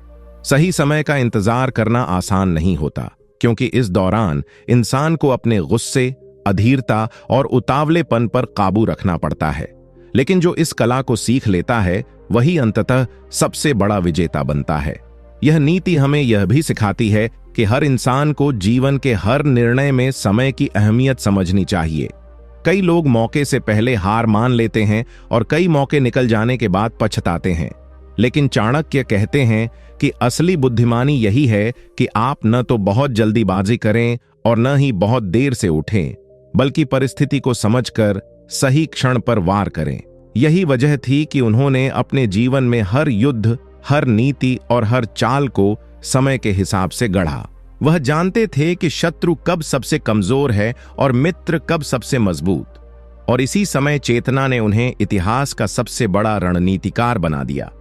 सही समय का इंतजार करना आसान नहीं होता, क्योंकि इस दौरान इंसान को अपने गुस्से, अधीरता और उतावलेपन पर काबू रखना पड़ता है। लेकिन जो इस कला को सीख लेता है वही अंततः सबसे बड़ा विजेता बनता है। यह नीति हमें यह भी सिखाती है कि हर इंसान को जीवन के हर निर्णय में समय की अहमियत समझनी चाहिए। कई लोग मौके से पहले हार मान लेते हैं और कई मौके निकल जाने के बाद पछताते हैं। लेकिन चाणक्य कहते हैं कि असली बुद्धिमानी यही है कि आप न तो बहुत जल्दीबाजी करें और न ही बहुत देर से उठें, बल्कि परिस्थिति को समझकर सही क्षण पर वार करें। यही वजह थी कि उन्होंने अपने जीवन में हर युद्ध, हर नीति और हर चाल को समय के हिसाब से गढ़ा। वह जानते थे कि शत्रु कब सबसे कमजोर है और मित्र कब सबसे मजबूत, और इसी समय चेतना ने उन्हें इतिहास का सबसे बड़ा रणनीतिकार बना दिया।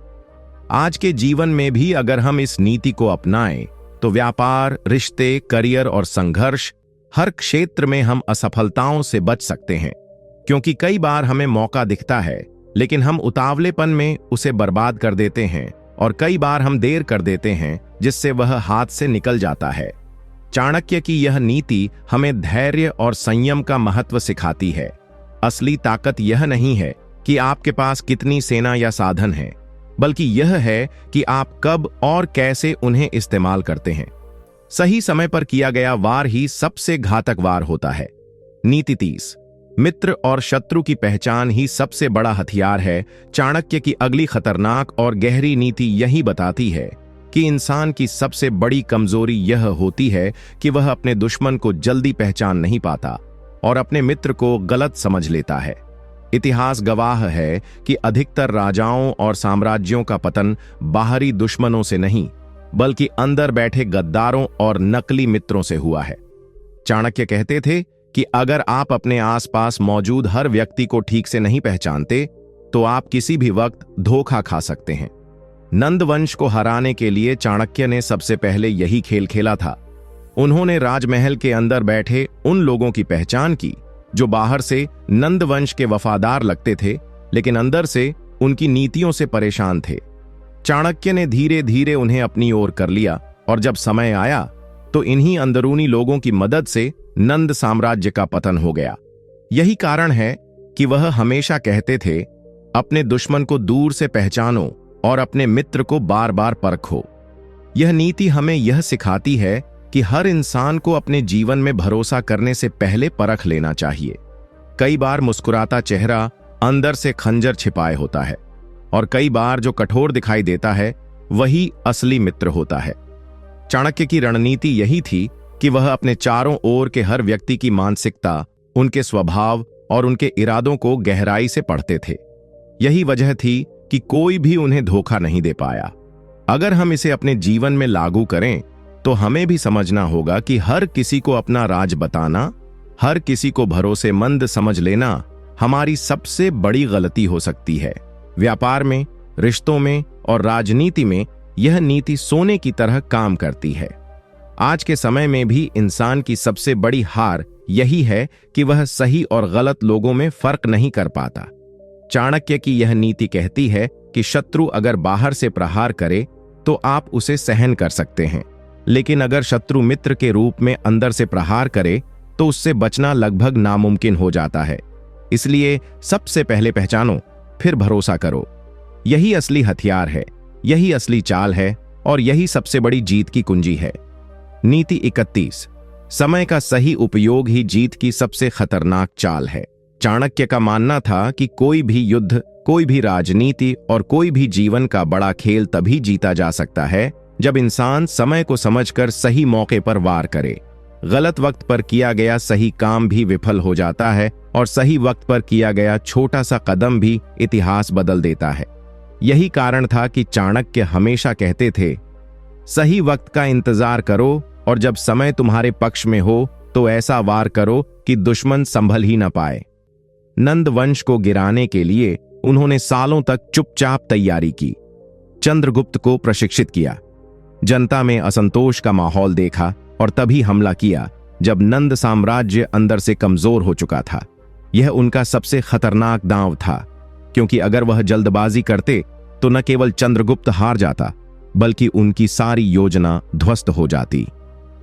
आज के जीवन में भी अगर हम इस नीति को अपनाएं तो व्यापार, रिश्ते, करियर और संघर्ष, हर क्षेत्र में हम असफलताओं से बच सकते हैं। क्योंकि कई बार हमें मौका दिखता है, लेकिन हम उतावलेपन में उसे बर्बाद कर देते हैं, और कई बार हम देर कर देते हैं जिससे वह हाथ से निकल जाता है। चाणक्य की यह नीति हमें धैर्य और संयम का महत्व सिखाती है। असली ताकत यह नहीं है कि आपके पास कितनी सेना या साधन है, बल्कि यह है कि आप कब और कैसे उन्हें इस्तेमाल करते हैं। सही समय पर किया गया वार ही सबसे घातक वार होता है। नीति 30, मित्र और शत्रु की पहचान ही सबसे बड़ा हथियार है। चाणक्य की अगली खतरनाक और गहरी नीति यही बताती है कि इंसान की सबसे बड़ी कमजोरी यह होती है कि वह अपने दुश्मन को जल्दी पहचान नहीं पाता और अपने मित्र को गलत समझ लेता है। इतिहास गवाह है कि अधिकतर राजाओं और साम्राज्यों का पतन बाहरी दुश्मनों से नहीं, बल्कि अंदर बैठे गद्दारों और नकली मित्रों से हुआ है। चाणक्य कहते थे कि अगर आप अपने आसपास मौजूद हर व्यक्ति को ठीक से नहीं पहचानते तो आप किसी भी वक्त धोखा खा सकते हैं। नंद वंश को हराने के लिए चाणक्य ने सबसे पहले यही खेल खेला था। उन्होंने राजमहल के अंदर बैठे उन लोगों की पहचान की जो बाहर से नंद वंश के वफादार लगते थे, लेकिन अंदर से उनकी नीतियों से परेशान थे। चाणक्य ने धीरे धीरे उन्हें अपनी ओर कर लिया और जब समय आया तो इन्हीं अंदरूनी लोगों की मदद से नंद साम्राज्य का पतन हो गया। यही कारण है कि वह हमेशा कहते थे, अपने दुश्मन को दूर से पहचानो और अपने मित्र को बार बार परखो। यह नीति हमें यह सिखाती है कि हर इंसान को अपने जीवन में भरोसा करने से पहले परख लेना चाहिए। कई बार मुस्कुराता चेहरा अंदर से खंजर छिपाए होता है और कई बार जो कठोर दिखाई देता है वही असली मित्र होता है। चाणक्य की रणनीति यही थी कि वह अपने चारों ओर के हर व्यक्ति की मानसिकता, उनके स्वभाव और उनके इरादों को गहराई से पढ़ते थे। यही वजह थी कि कोई भी उन्हें धोखा नहीं दे पाया। अगर हम इसे अपने जीवन में लागू करें तो हमें भी समझना होगा कि हर किसी को अपना राज बताना, हर किसी को भरोसेमंद समझ लेना हमारी सबसे बड़ी गलती हो सकती है। व्यापार में, रिश्तों में और राजनीति में यह नीति सोने की तरह काम करती है। आज के समय में भी इंसान की सबसे बड़ी हार यही है कि वह सही और गलत लोगों में फर्क नहीं कर पाता। चाणक्य की यह नीति कहती है कि शत्रु अगर बाहर से प्रहार करे तो आप उसे सहन कर सकते हैं, लेकिन अगर शत्रु मित्र के रूप में अंदर से प्रहार करे तो उससे बचना लगभग नामुमकिन हो जाता है। इसलिए सबसे पहले पहचानो, फिर भरोसा करो। यही असली हथियार है, यही असली चाल है और यही सबसे बड़ी जीत की कुंजी है। नीति 31। समय का सही उपयोग ही जीत की सबसे खतरनाक चाल है। चाणक्य का मानना था कि कोई भी युद्ध, कोई भी राजनीति और कोई भी जीवन का बड़ा खेल तभी जीता जा सकता है जब इंसान समय को समझकर सही मौके पर वार करे। गलत वक्त पर किया गया सही काम भी विफल हो जाता है और सही वक्त पर किया गया छोटा सा कदम भी इतिहास बदल देता है। यही कारण था कि चाणक्य हमेशा कहते थे, सही वक्त का इंतजार करो और जब समय तुम्हारे पक्ष में हो तो ऐसा वार करो कि दुश्मन संभल ही न पाए। नंद वंश को गिराने के लिए उन्होंने सालों तक चुपचाप तैयारी की, चंद्रगुप्त को प्रशिक्षित किया, जनता में असंतोष का माहौल देखा और तभी हमला किया जब नंद साम्राज्य अंदर से कमजोर हो चुका था। यह उनका सबसे खतरनाक दांव था, क्योंकि अगर वह जल्दबाजी करते तो न केवल चंद्रगुप्त हार जाता बल्कि उनकी सारी योजना ध्वस्त हो जाती।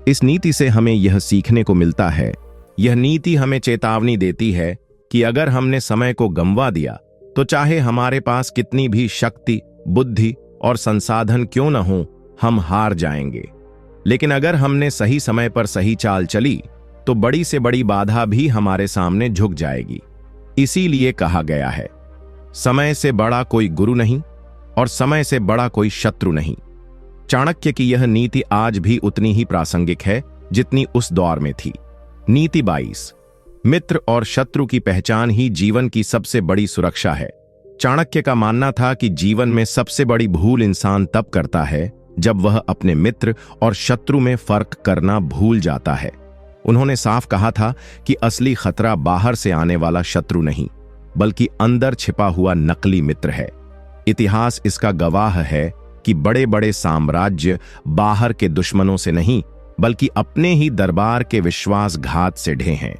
इस नीति से हमें यह सीखने को मिलता है, यह नीति हमें चेतावनी देती है कि अगर हमने समय को गंवा दिया तो चाहे हमारे पास कितनी भी शक्ति, बुद्धि और संसाधन क्यों न हो, हम हार जाएंगे। लेकिन अगर हमने सही समय पर सही चाल चली तो बड़ी से बड़ी बाधा भी हमारे सामने झुक जाएगी। इसीलिए कहा गया है, समय से बड़ा कोई गुरु नहीं और समय से बड़ा कोई शत्रु नहीं। चाणक्य की यह नीति आज भी उतनी ही प्रासंगिक है जितनी उस दौर में थी। नीति 22। मित्र और शत्रु की पहचान ही जीवन की सबसे बड़ी सुरक्षा है। चाणक्य का मानना था कि जीवन में सबसे बड़ी भूल इंसान तब करता है जब वह अपने मित्र और शत्रु में फर्क करना भूल जाता है। उन्होंने साफ कहा था कि असली खतरा बाहर से आने वाला शत्रु नहीं, बल्कि अंदर छिपा हुआ नकली मित्र है। इतिहास इसका गवाह है कि बड़े बड़े साम्राज्य बाहर के दुश्मनों से नहीं, बल्कि अपने ही दरबार के विश्वासघात से ढे हैं।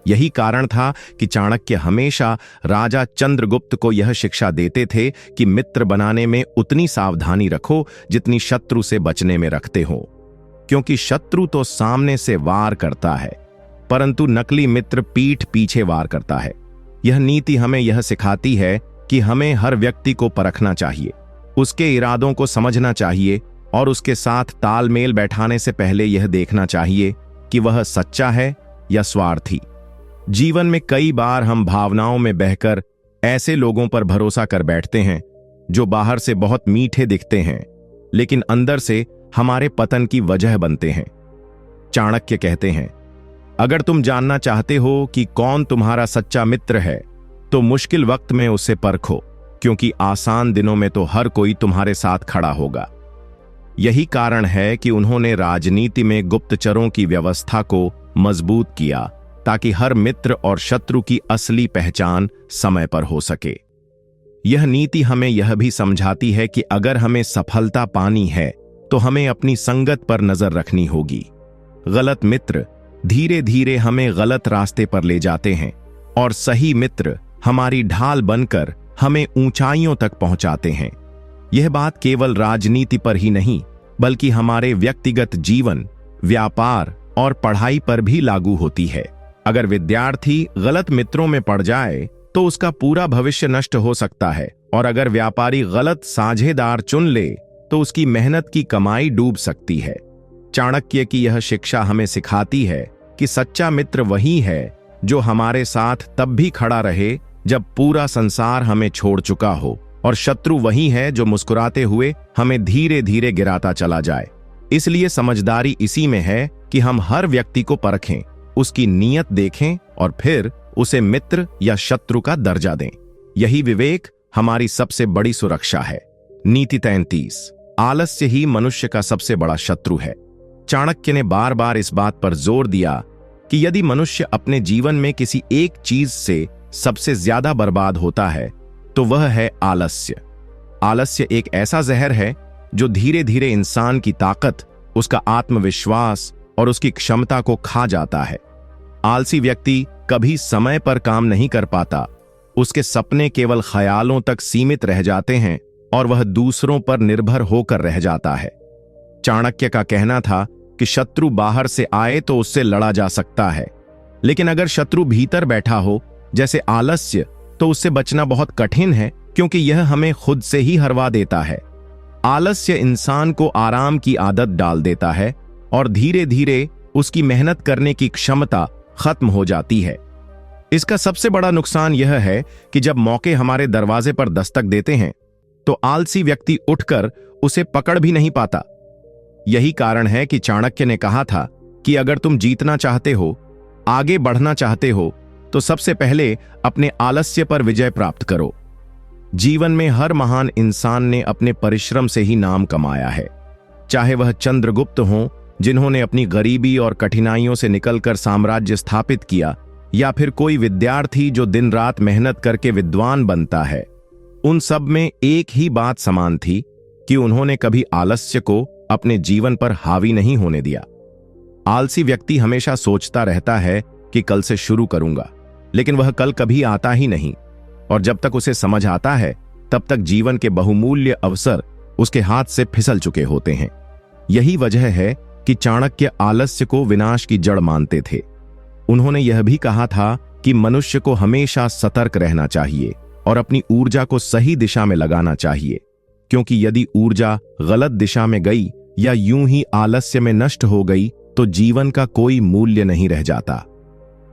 यही कारण था कि चाणक्य हमेशा राजा चंद्रगुप्त को यह शिक्षा देते थे कि मित्र बनाने में उतनी सावधानी रखो जितनी शत्रु से बचने में रखते हो, क्योंकि शत्रु तो सामने से वार करता है, परंतु नकली मित्र पीठ पीछे वार करता है। यह नीति हमें यह सिखाती है कि हमें हर व्यक्ति को परखना चाहिए, उसके इरादों को समझना चाहिए और उसके साथ तालमेल बैठाने से पहले यह देखना चाहिए कि वह सच्चा है या स्वार्थी। जीवन में कई बार हम भावनाओं में बहकर ऐसे लोगों पर भरोसा कर बैठते हैं जो बाहर से बहुत मीठे दिखते हैं, लेकिन अंदर से हमारे पतन की वजह बनते हैं। चाणक्य कहते हैं, अगर तुम जानना चाहते हो कि कौन तुम्हारा सच्चा मित्र है तो मुश्किल वक्त में उसे परखो, क्योंकि आसान दिनों में तो हर कोई तुम्हारे साथ खड़ा होगा। यही कारण है कि उन्होंने राजनीति में गुप्तचरों की व्यवस्था को मजबूत किया, ताकि हर मित्र और शत्रु की असली पहचान समय पर हो सके। यह नीति हमें यह भी समझाती है कि अगर हमें सफलता पानी है तो हमें अपनी संगत पर नजर रखनी होगी। गलत मित्र धीरे धीरे हमें गलत रास्ते पर ले जाते हैं और सही मित्र हमारी ढाल बनकर हमें ऊंचाइयों तक पहुंचाते हैं। यह बात केवल राजनीति पर ही नहीं, बल्कि हमारे व्यक्तिगत जीवन, व्यापार और पढ़ाई पर भी लागू होती है। अगर विद्यार्थी गलत मित्रों में पड़ जाए तो उसका पूरा भविष्य नष्ट हो सकता है, और अगर व्यापारी गलत साझेदार चुन ले तो उसकी मेहनत की कमाई डूब सकती है। चाणक्य की यह शिक्षा हमें सिखाती है कि सच्चा मित्र वही है जो हमारे साथ तब भी खड़ा रहे जब पूरा संसार हमें छोड़ चुका हो, और शत्रु वही है जो मुस्कुराते हुए हमें धीरे धीरे गिराता चला जाए। इसलिए समझदारी इसी में है कि हम हर व्यक्ति को परखें, उसकी नीयत देखें और फिर उसे मित्र या शत्रु का दर्जा दें। यही विवेक हमारी सबसे बड़ी सुरक्षा है। नीति 33। आलस्य ही मनुष्य का सबसे बड़ा शत्रु है। चाणक्य ने बार बार इस बात पर जोर दिया कि यदि मनुष्य अपने जीवन में किसी एक चीज से सबसे ज्यादा बर्बाद होता है तो वह है आलस्य। आलस्य एक ऐसा जहर है जो धीरे धीरे इंसान की ताकत, उसका आत्मविश्वास और उसकी क्षमता को खा जाता है। आलसी व्यक्ति कभी समय पर काम नहीं कर पाता, उसके सपने केवल ख्यालों तक सीमित रह जाते हैं और वह दूसरों पर निर्भर होकर रह जाता है। चाणक्य का कहना था कि शत्रु बाहर से आए तो उससे लड़ा जा सकता है, लेकिन अगर शत्रु भीतर बैठा हो जैसे आलस्य, तो उससे बचना बहुत कठिन है, क्योंकि यह हमें खुद से ही हरवा देता है। आलस्य इंसान को आराम की आदत डाल देता है और धीरे धीरे उसकी मेहनत करने की क्षमता खत्म हो जाती है। इसका सबसे बड़ा नुकसान यह है कि जब मौके हमारे दरवाजे पर दस्तक देते हैं तो आलसी व्यक्ति उठकर उसे पकड़ भी नहीं पाता। यही कारण है कि चाणक्य ने कहा था कि अगर तुम जीतना चाहते हो, आगे बढ़ना चाहते हो, तो सबसे पहले अपने आलस्य पर विजय प्राप्त करो। जीवन में हर महान इंसान ने अपने परिश्रम से ही नाम कमाया है, चाहे वह चंद्रगुप्त हों, जिन्होंने अपनी गरीबी और कठिनाइयों से निकलकर साम्राज्य स्थापित किया, या फिर कोई विद्यार्थी जो दिन रात मेहनत करके विद्वान बनता है। उन सब में एक ही बात समान थी कि उन्होंने कभी आलस्य को अपने जीवन पर हावी नहीं होने दिया। आलसी व्यक्ति हमेशा सोचता रहता है कि कल से शुरू करूंगा, लेकिन वह कल कभी आता ही नहीं, और जब तक उसे समझ आता है तब तक जीवन के बहुमूल्य अवसर उसके हाथ से फिसल चुके होते हैं। यही वजह है कि चाणक्य आलस्य को विनाश की जड़ मानते थे। उन्होंने यह भी कहा था कि मनुष्य को हमेशा सतर्क रहना चाहिए और अपनी ऊर्जा को सही दिशा में लगाना चाहिए, क्योंकि यदि ऊर्जा गलत दिशा में गई या यूं ही आलस्य में नष्ट हो गई तो जीवन का कोई मूल्य नहीं रह जाता।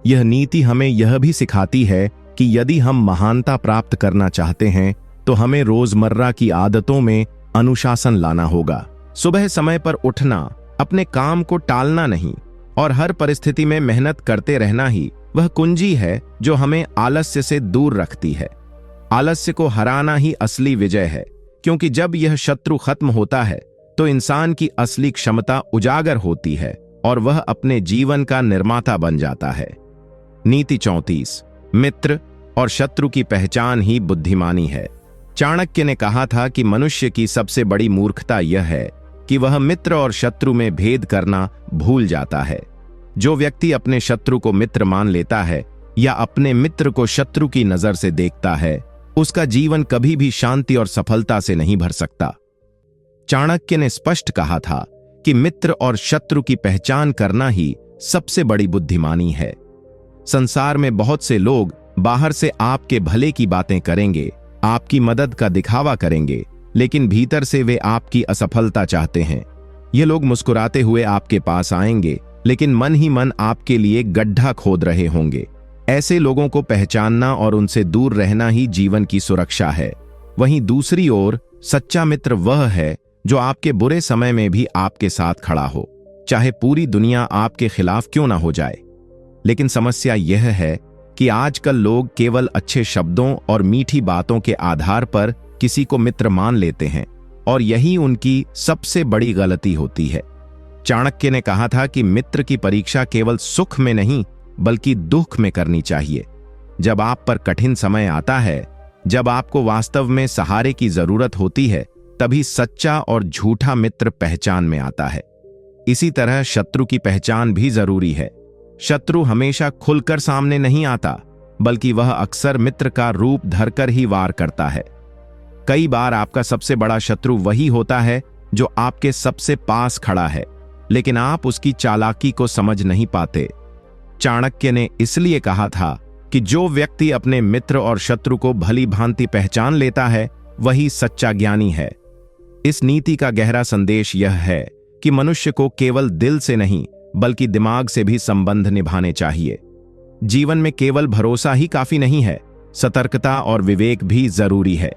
यह नीति हमें यह भी सिखाती है कि यदि हम महानता प्राप्त करना चाहते हैं तो हमें रोजमर्रा की आदतों में अनुशासन लाना होगा। सुबह समय पर उठना, अपने काम को टालना नहीं और हर परिस्थिति में मेहनत करते रहना ही वह कुंजी है जो हमें आलस्य से दूर रखती है। आलस्य को हराना ही असली विजय है, क्योंकि जब यह शत्रु खत्म होता है तो इंसान की असली क्षमता उजागर होती है और वह अपने जीवन का निर्माता बन जाता है। नीति 34। मित्र और शत्रु की पहचान ही बुद्धिमानी है। चाणक्य ने कहा था कि मनुष्य की सबसे बड़ी मूर्खता यह है कि वह मित्र और शत्रु में भेद करना भूल जाता है। जो व्यक्ति अपने शत्रु को मित्र मान लेता है या अपने मित्र को शत्रु की नजर से देखता है, उसका जीवन कभी भी शांति और सफलता से नहीं भर सकता। चाणक्य ने स्पष्ट कहा था कि मित्र और शत्रु की पहचान करना ही सबसे बड़ी बुद्धिमानी है। संसार में बहुत से लोग बाहर से आपके भले की बातें करेंगे, आपकी मदद का दिखावा करेंगे, लेकिन भीतर से वे आपकी असफलता चाहते हैं। ये लोग मुस्कुराते हुए आपके पास आएंगे, लेकिन मन ही मन आपके लिए गड्ढा खोद रहे होंगे। ऐसे लोगों को पहचानना और उनसे दूर रहना ही जीवन की सुरक्षा है। वहीं दूसरी ओर सच्चा मित्र वह है जो आपके बुरे समय में भी आपके साथ खड़ा हो, चाहे पूरी दुनिया आपके खिलाफ क्यों ना हो जाए। लेकिन समस्या यह है कि आजकल लोग केवल अच्छे शब्दों और मीठी बातों के आधार पर किसी को मित्र मान लेते हैं, और यही उनकी सबसे बड़ी गलती होती है। चाणक्य ने कहा था कि मित्र की परीक्षा केवल सुख में नहीं बल्कि दुख में करनी चाहिए। जब आप पर कठिन समय आता है, जब आपको वास्तव में सहारे की जरूरत होती है, तभी सच्चा और झूठा मित्र पहचान में आता है। इसी तरह शत्रु की पहचान भी जरूरी है। शत्रु हमेशा खुलकर सामने नहीं आता, बल्कि वह अक्सर मित्र का रूप धरकर ही वार करता है। कई बार आपका सबसे बड़ा शत्रु वही होता है जो आपके सबसे पास खड़ा है, लेकिन आप उसकी चालाकी को समझ नहीं पाते। चाणक्य ने इसलिए कहा था कि जो व्यक्ति अपने मित्र और शत्रु को भली भांति पहचान लेता है, वही सच्चा ज्ञानी है। इस नीति का गहरा संदेश यह है कि मनुष्य को केवल दिल से नहीं बल्कि दिमाग से भी संबंध निभाने चाहिए। जीवन में केवल भरोसा ही काफी नहीं है, सतर्कता और विवेक भी जरूरी है।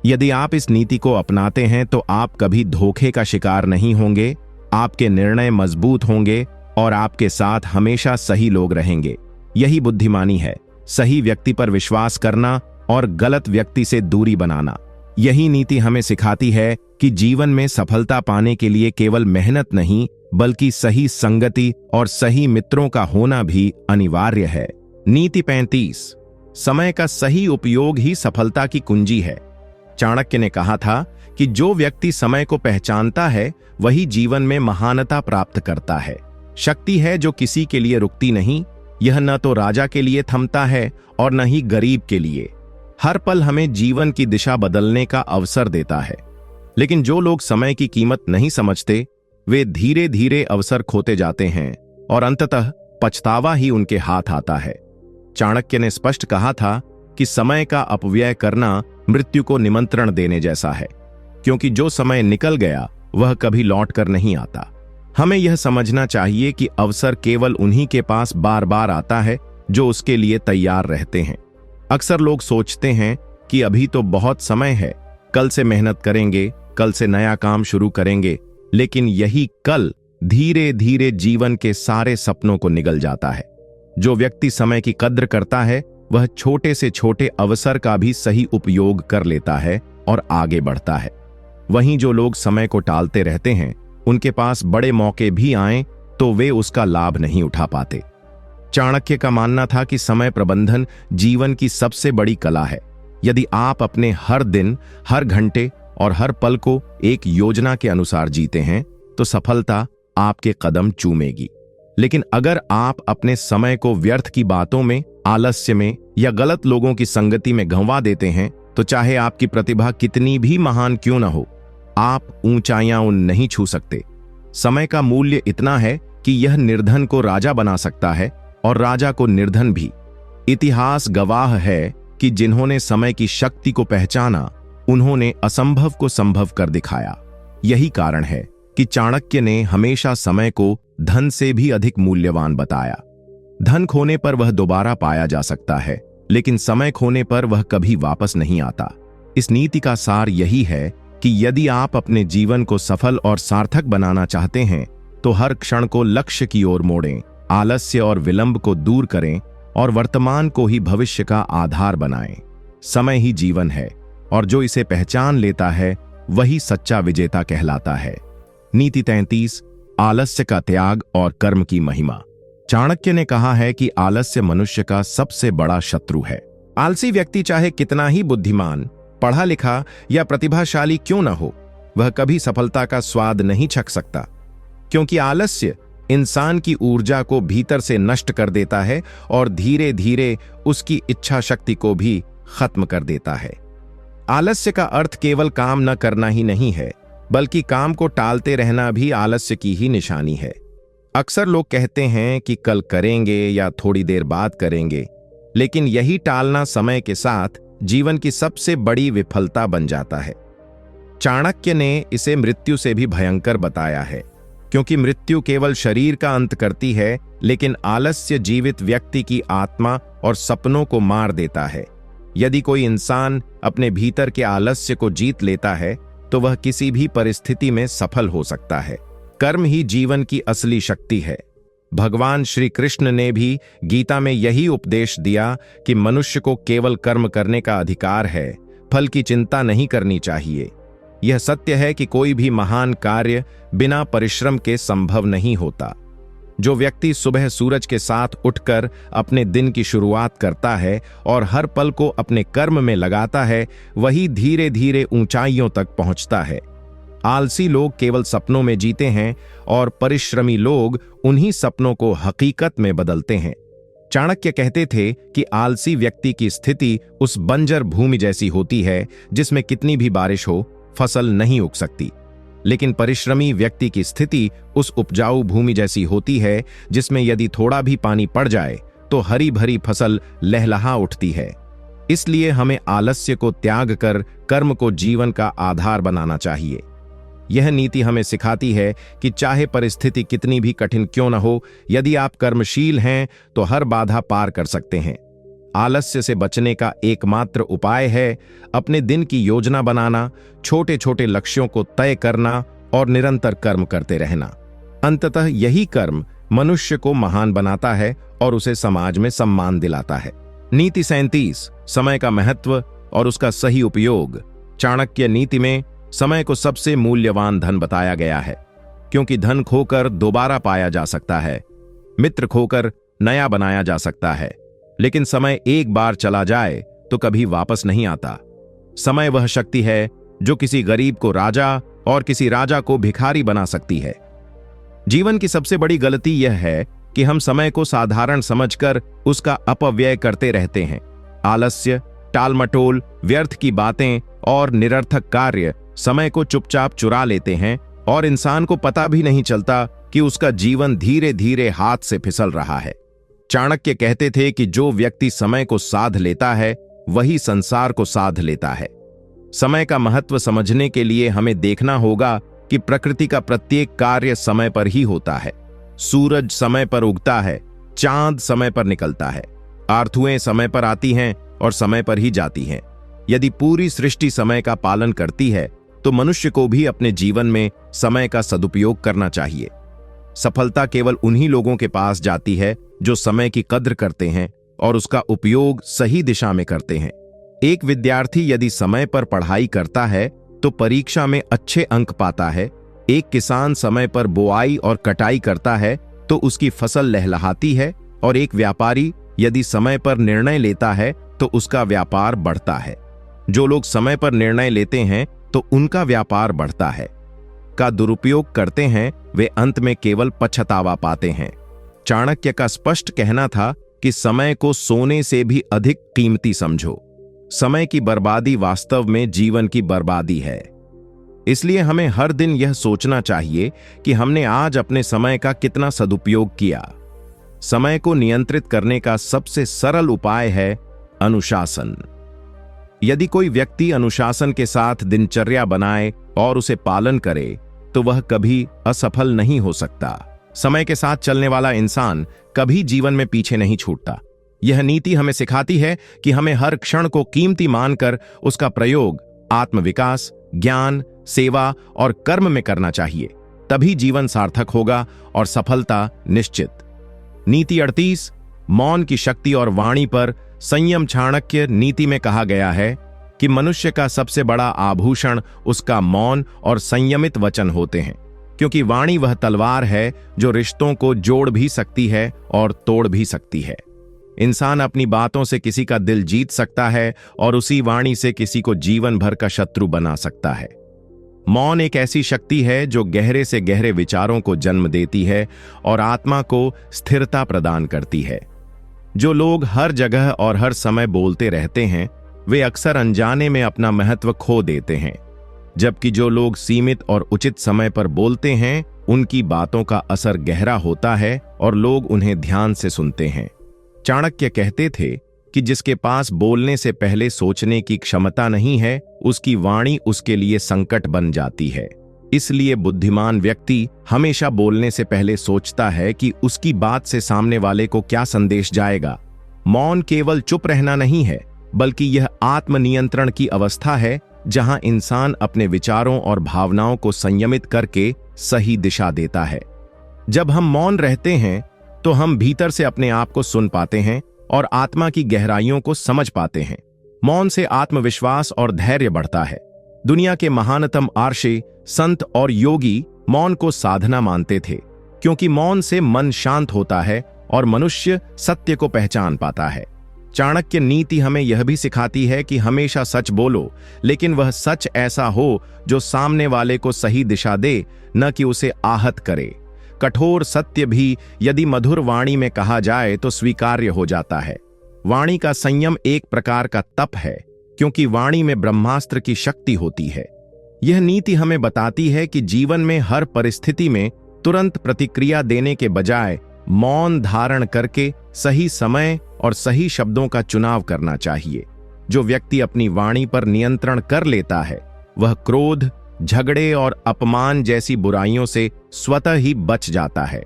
यदि आप इस नीति को अपनाते हैं तो आप कभी धोखे का शिकार नहीं होंगे, आपके निर्णय मजबूत होंगे और आपके साथ हमेशा सही लोग रहेंगे। यही बुद्धिमानी है, सही व्यक्ति पर विश्वास करना और गलत व्यक्ति से दूरी बनाना। यही नीति हमें सिखाती है कि जीवन में सफलता पाने के लिए केवल मेहनत नहीं बल्कि सही संगति और सही मित्रों का होना भी अनिवार्य है। नीति 35, समय का सही उपयोग ही सफलता की कुंजी है। चाणक्य ने कहा था कि जो व्यक्ति समय को पहचानता है वही जीवन में महानता प्राप्त करता है। शक्ति है जो किसी के लिए रुकती नहीं, यह न तो राजा के लिए थमता है और न ही गरीब के लिए। हर पल हमें जीवन की दिशा बदलने का अवसर देता है, लेकिन जो लोग समय की कीमत नहीं समझते, वे धीरे धीरे अवसर खोते जाते हैं और अंततः पछतावा ही उनके हाथ आता है। चाणक्य ने स्पष्ट कहा था कि समय का अपव्यय करना मृत्यु को निमंत्रण देने जैसा है, क्योंकि जो समय निकल गया वह कभी लौट कर नहीं आता। हमें यह समझना चाहिए कि अवसर केवल उन्हीं के पास बार बार आता है जो उसके लिए तैयार रहते हैं। अक्सर लोग सोचते हैं कि अभी तो बहुत समय है, कल से मेहनत करेंगे, कल से नया काम शुरू करेंगे, लेकिन यही कल धीरे धीरे जीवन के सारे सपनों को निगल जाता है। जो व्यक्ति समय की कद्र करता है वह छोटे से छोटे अवसर का भी सही उपयोग कर लेता है और आगे बढ़ता है। वहीं जो लोग समय को टालते रहते हैं, उनके पास बड़े मौके भी आएं तो वे उसका लाभ नहीं उठा पाते। चाणक्य का मानना था कि समय प्रबंधन जीवन की सबसे बड़ी कला है। यदि आप अपने हर दिन, हर घंटे और हर पल को एक योजना के अनुसार जीते हैं तो सफलता आपके कदम चूमेगी। लेकिन अगर आप अपने समय को व्यर्थ की बातों में, आलस्य में या गलत लोगों की संगति में गंवा देते हैं तो चाहे आपकी प्रतिभा कितनी भी महान क्यों न हो, आप ऊंचाइयां नहीं छू सकते। समय का मूल्य इतना है कि यह निर्धन को राजा बना सकता है और राजा को निर्धन भी। इतिहास गवाह है कि जिन्होंने समय की शक्ति को पहचाना, उन्होंने असंभव को संभव कर दिखाया। यही कारण है कि चाणक्य ने हमेशा समय को धन से भी अधिक मूल्यवान बताया। धन खोने पर वह दोबारा पाया जा सकता है, लेकिन समय खोने पर वह कभी वापस नहीं आता। इस नीति का सार यही है कि यदि आप अपने जीवन को सफल और सार्थक बनाना चाहते हैं तो हर क्षण को लक्ष्य की ओर मोड़ें, आलस्य और विलंब को दूर करें और वर्तमान को ही भविष्य का आधार बनाएं। समय ही जीवन है और जो इसे पहचान लेता है वही सच्चा विजेता कहलाता है। नीति 33, आलस्य का त्याग और कर्म की महिमा। चाणक्य ने कहा है कि आलस्य मनुष्य का सबसे बड़ा शत्रु है। आलसी व्यक्ति चाहे कितना ही बुद्धिमान, पढ़ा लिखा या प्रतिभाशाली क्यों न हो, वह कभी सफलता का स्वाद नहीं चख सकता, क्योंकि आलस्य इंसान की ऊर्जा को भीतर से नष्ट कर देता है और धीरे धीरे उसकी इच्छा शक्ति को भी खत्म कर देता है। आलस्य का अर्थ केवल काम न करना ही नहीं है, बल्कि काम को टालते रहना भी आलस्य की ही निशानी है। अक्सर लोग कहते हैं कि कल करेंगे या थोड़ी देर बाद करेंगे, लेकिन यही टालना समय के साथ जीवन की सबसे बड़ी विफलता बन जाता है। चाणक्य ने इसे मृत्यु से भी भयंकर बताया है, क्योंकि मृत्यु केवल शरीर का अंत करती है, लेकिन आलस्य जीवित व्यक्ति की आत्मा और सपनों को मार देता है। यदि कोई इंसान अपने भीतर के आलस्य को जीत लेता है तो वह किसी भी परिस्थिति में सफल हो सकता है। कर्म ही जीवन की असली शक्ति है। भगवान श्री कृष्ण ने भी गीता में यही उपदेश दिया कि मनुष्य को केवल कर्म करने का अधिकार है, फल की चिंता नहीं करनी चाहिए। यह सत्य है कि कोई भी महान कार्य बिना परिश्रम के संभव नहीं होता। जो व्यक्ति सुबह सूरज के साथ उठकर अपने दिन की शुरुआत करता है और हर पल को अपने कर्म में लगाता है, वही धीरे धीरे ऊंचाइयों तक पहुंचता है। आलसी लोग केवल सपनों में जीते हैं और परिश्रमी लोग उन्हीं सपनों को हकीकत में बदलते हैं। चाणक्य कहते थे कि आलसी व्यक्ति की स्थिति उस बंजर भूमि जैसी होती है जिसमें कितनी भी बारिश हो, फसल नहीं उग सकती। लेकिन परिश्रमी व्यक्ति की स्थिति उस उपजाऊ भूमि जैसी होती है जिसमें यदि थोड़ा भी पानी पड़ जाए तो हरी भरी फसल लहलहा उठती है। इसलिए हमें आलस्य को त्याग कर कर्म को जीवन का आधार बनाना चाहिए। यह नीति हमें सिखाती है कि चाहे परिस्थिति कितनी भी कठिन क्यों न हो, यदि आप कर्मशील हैं तो हर बाधा पार कर सकते हैं। आलस्य से बचने का एकमात्र उपाय है अपने दिन की योजना बनाना, छोटे छोटे लक्ष्यों को तय करना और निरंतर कर्म करते रहना। अंततः यही कर्म मनुष्य को महान बनाता है और उसे समाज में सम्मान दिलाता है। नीति 37, समय का महत्व और उसका सही उपयोग। चाणक्य नीति में समय को सबसे मूल्यवान धन बताया गया है, क्योंकि धन खोकर दोबारा पाया जा सकता है, मित्र खोकर नया बनाया जा सकता है, लेकिन समय एक बार चला जाए तो कभी वापस नहीं आता। समय वह शक्ति है जो किसी गरीब को राजा और किसी राजा को भिखारी बना सकती है। जीवन की सबसे बड़ी गलती यह है कि हम समय को साधारण समझकर उसका अपव्यय करते रहते हैं। आलस्य, टालमटोल, व्यर्थ की बातें और निरर्थक कार्य समय को चुपचाप चुरा लेते हैं और इंसान को पता भी नहीं चलता कि उसका जीवन धीरे धीरे हाथ से फिसल रहा है। चाणक्य कहते थे कि जो व्यक्ति समय को साध लेता है वही संसार को साध लेता है। समय का महत्व समझने के लिए हमें देखना होगा कि प्रकृति का प्रत्येक कार्य समय पर ही होता है। सूरज समय पर उगता है, चांद समय पर निकलता है, आर्थुएं समय पर आती हैं और समय पर ही जाती हैं। यदि पूरी सृष्टि समय का पालन करती है तो मनुष्य को भी अपने जीवन में समय का सदुपयोग करना चाहिए। सफलता केवल उन्हीं लोगों के पास जाती है जो समय की कद्र करते हैं और उसका उपयोग सही दिशा में करते हैं। एक विद्यार्थी यदि समय पर पढ़ाई करता है तो परीक्षा में अच्छे अंक पाता है। एक किसान समय पर बुआई और कटाई करता है तो उसकी फसल लहलहाती है, और एक व्यापारी यदि समय पर निर्णय लेता है तो उसका व्यापार बढ़ता है। जो लोग समय पर निर्णय लेते हैं तो उनका व्यापार बढ़ता है, का दुरुपयोग करते हैं वे अंत में केवल पछतावा पाते हैं। चाणक्य का स्पष्ट कहना था कि समय को सोने से भी अधिक कीमती समझो। समय की बर्बादी वास्तव में जीवन की बर्बादी है। इसलिए हमें हर दिन यह सोचना चाहिए कि हमने आज अपने समय का कितना सदुपयोग किया। समय को नियंत्रित करने का सबसे सरल उपाय है अनुशासन। यदि कोई व्यक्ति अनुशासन के साथ दिनचर्या बनाए और उसे पालन करे तो वह कभी असफल नहीं हो सकता। समय के साथ चलने वाला इंसान कभी जीवन में पीछे नहीं छूटता। यह नीति हमें सिखाती है कि हमें हर क्षण को कीमती मानकर उसका प्रयोग आत्मविकास, ज्ञान, सेवा और कर्म में करना चाहिए। तभी जीवन सार्थक होगा और सफलता निश्चित। नीति 38, मौन की शक्ति और वाणी पर संयम। चाणक्य नीति में कहा गया है कि मनुष्य का सबसे बड़ा आभूषण उसका मौन और संयमित वचन होते हैं, क्योंकि वाणी वह तलवार है जो रिश्तों को जोड़ भी सकती है और तोड़ भी सकती है। इंसान अपनी बातों से किसी का दिल जीत सकता है और उसी वाणी से किसी को जीवन भर का शत्रु बना सकता है। मौन एक ऐसी शक्ति है जो गहरे से गहरे विचारों को जन्म देती है और आत्मा को स्थिरता प्रदान करती है। जो लोग हर जगह और हर समय बोलते रहते हैं वे अक्सर अनजाने में अपना महत्व खो देते हैं, जबकि जो लोग सीमित और उचित समय पर बोलते हैं उनकी बातों का असर गहरा होता है और लोग उन्हें ध्यान से सुनते हैं। चाणक्य कहते थे कि जिसके पास बोलने से पहले सोचने की क्षमता नहीं है उसकी वाणी उसके लिए संकट बन जाती है। इसलिए बुद्धिमान व्यक्ति हमेशा बोलने से पहले सोचता है कि उसकी बात से सामने वाले को क्या संदेश जाएगा। मौन केवल चुप रहना नहीं है, बल्कि यह आत्मनियंत्रण की अवस्था है जहां इंसान अपने विचारों और भावनाओं को संयमित करके सही दिशा देता है। जब हम मौन रहते हैं तो हम भीतर से अपने आप को सुन पाते हैं और आत्मा की गहराइयों को समझ पाते हैं। मौन से आत्मविश्वास और धैर्य बढ़ता है। दुनिया के महानतम आर्षे, संत और योगी मौन को साधना मानते थे, क्योंकि मौन से मन शांत होता है और मनुष्य सत्य को पहचान पाता है। चाणक्य नीति हमें यह भी सिखाती है कि हमेशा सच बोलो, लेकिन वह सच ऐसा हो जो सामने वाले को सही दिशा दे, न कि उसे आहत करे। कठोर सत्य भी यदि मधुर वाणी में कहा जाए तो स्वीकार्य हो जाता है। वाणी का संयम एक प्रकार का तप है, क्योंकि वाणी में ब्रह्मास्त्र की शक्ति होती है। यह नीति हमें बताती है कि जीवन में हर परिस्थिति में तुरंत प्रतिक्रिया देने के बजाय मौन धारण करके सही समय और सही शब्दों का चुनाव करना चाहिए। जो व्यक्ति अपनी वाणी पर नियंत्रण कर लेता है, वह क्रोध, झगड़े और अपमान जैसी बुराइयों से स्वतः ही बच जाता है।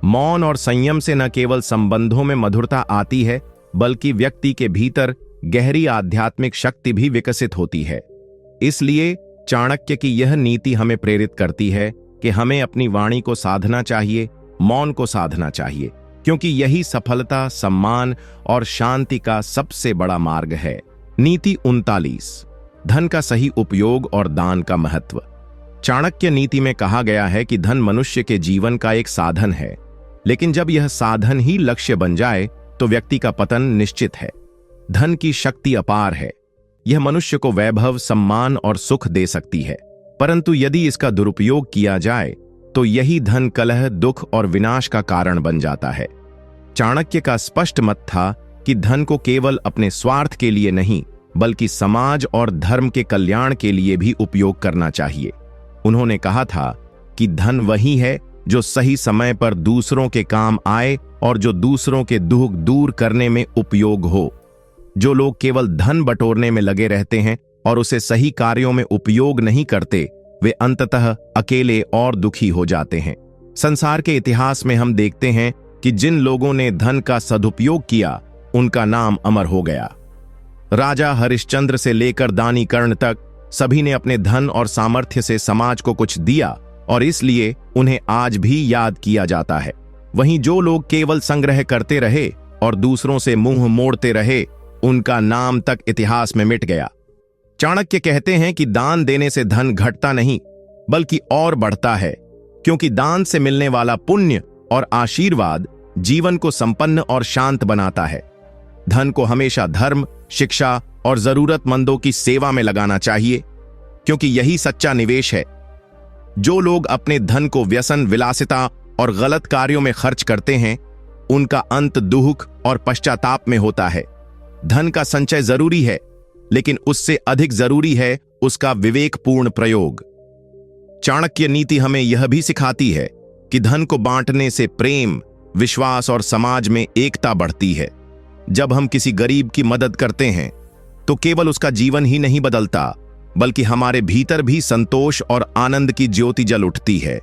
मौन और संयम से न केवल संबंधों में मधुरता आती है, बल्कि व्यक्ति के भीतर गहरी आध्यात्मिक शक्ति भी विकसित होती है। इसलिए चाणक्य की यह नीति हमें प्रेरित करती है कि हमें अपनी वाणी को साधना चाहिए, मौन को साधना चाहिए, क्योंकि यही सफलता, सम्मान और शांति का सबसे बड़ा मार्ग है। नीति 39, धन का सही उपयोग और दान का महत्व। चाणक्य नीति में कहा गया है कि धन मनुष्य के जीवन का एक साधन है, लेकिन जब यह साधन ही लक्ष्य बन जाए तो व्यक्ति का पतन निश्चित है। धन की शक्ति अपार है। यह मनुष्य को वैभव, सम्मान और सुख दे सकती है, परंतु यदि इसका दुरुपयोग किया जाए तो यही धन कलह, दुख और विनाश का कारण बन जाता है। चाणक्य का स्पष्ट मत था कि धन को केवल अपने स्वार्थ के लिए नहीं, बल्कि समाज और धर्म के कल्याण के लिए भी उपयोग करना चाहिए। उन्होंने कहा था कि धन वही है जो सही समय पर दूसरों के काम आए और जो दूसरों के दुख दूर करने में उपयोग हो। जो लोग केवल धन बटोरने में लगे रहते हैं और उसे सही कार्यों में उपयोग नहीं करते, वे अंततः अकेले और दुखी हो जाते हैं। संसार के इतिहास में हम देखते हैं कि जिन लोगों ने धन का सदुपयोग किया, उनका नाम अमर हो गया। राजा हरिश्चंद्र से लेकर दानी कर्ण तक सभी ने अपने धन और सामर्थ्य से समाज को कुछ दिया और इसलिए उन्हें आज भी याद किया जाता है। वहीं जो लोग केवल संग्रह करते रहे और दूसरों से मुंह मोड़ते रहे, उनका नाम तक इतिहास में मिट गया। चाणक्य कहते हैं कि दान देने से धन घटता नहीं, बल्कि और बढ़ता है, क्योंकि दान से मिलने वाला पुण्य और आशीर्वाद जीवन को संपन्न और शांत बनाता है। धन को हमेशा धर्म, शिक्षा और जरूरतमंदों की सेवा में लगाना चाहिए, क्योंकि यही सच्चा निवेश है। जो लोग अपने धन को व्यसन, विलासिता और गलत कार्यों में खर्च करते हैं, उनका अंत दुख और पश्चाताप में होता है। धन का संचय जरूरी है, लेकिन उससे अधिक जरूरी है उसका विवेकपूर्ण प्रयोग। चाणक्य नीति हमें यह भी सिखाती है कि धन को बांटने से प्रेम, विश्वास और समाज में एकता बढ़ती है। जब हम किसी गरीब की मदद करते हैं तो केवल उसका जीवन ही नहीं बदलता, बल्कि हमारे भीतर भी संतोष और आनंद की ज्योति जल उठती है।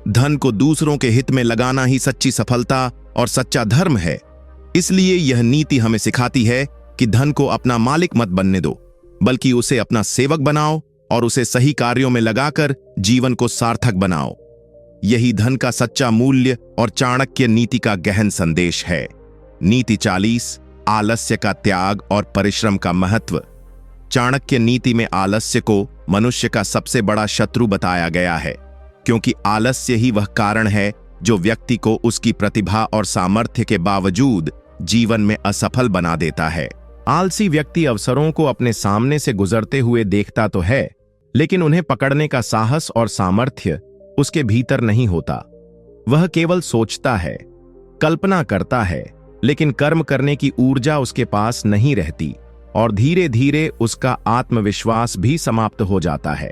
धन को दूसरों के हित में लगाना ही सच्ची सफलता और सच्चा धर्म है। इसलिए यह नीति हमें सिखाती है कि धन को अपना मालिक मत बनने दो, बल्कि उसे अपना सेवक बनाओ और उसे सही कार्यों में लगाकर जीवन को सार्थक बनाओ। यही धन का सच्चा मूल्य और चाणक्य नीति का गहन संदेश है। नीति 40, आलस्य का त्याग और परिश्रम का महत्व। चाणक्य नीति में आलस्य को मनुष्य का सबसे बड़ा शत्रु बताया गया है, क्योंकि आलस्य ही वह कारण है जो व्यक्ति को उसकी प्रतिभा और सामर्थ्य के बावजूद जीवन में असफल बना देता है। आलसी व्यक्ति अवसरों को अपने सामने से गुजरते हुए देखता तो है, लेकिन उन्हें पकड़ने का साहस और सामर्थ्य उसके भीतर नहीं होता। वह केवल सोचता है, कल्पना करता है, लेकिन कर्म करने की ऊर्जा उसके पास नहीं रहती और धीरे धीरे उसका आत्मविश्वास भी समाप्त हो जाता है।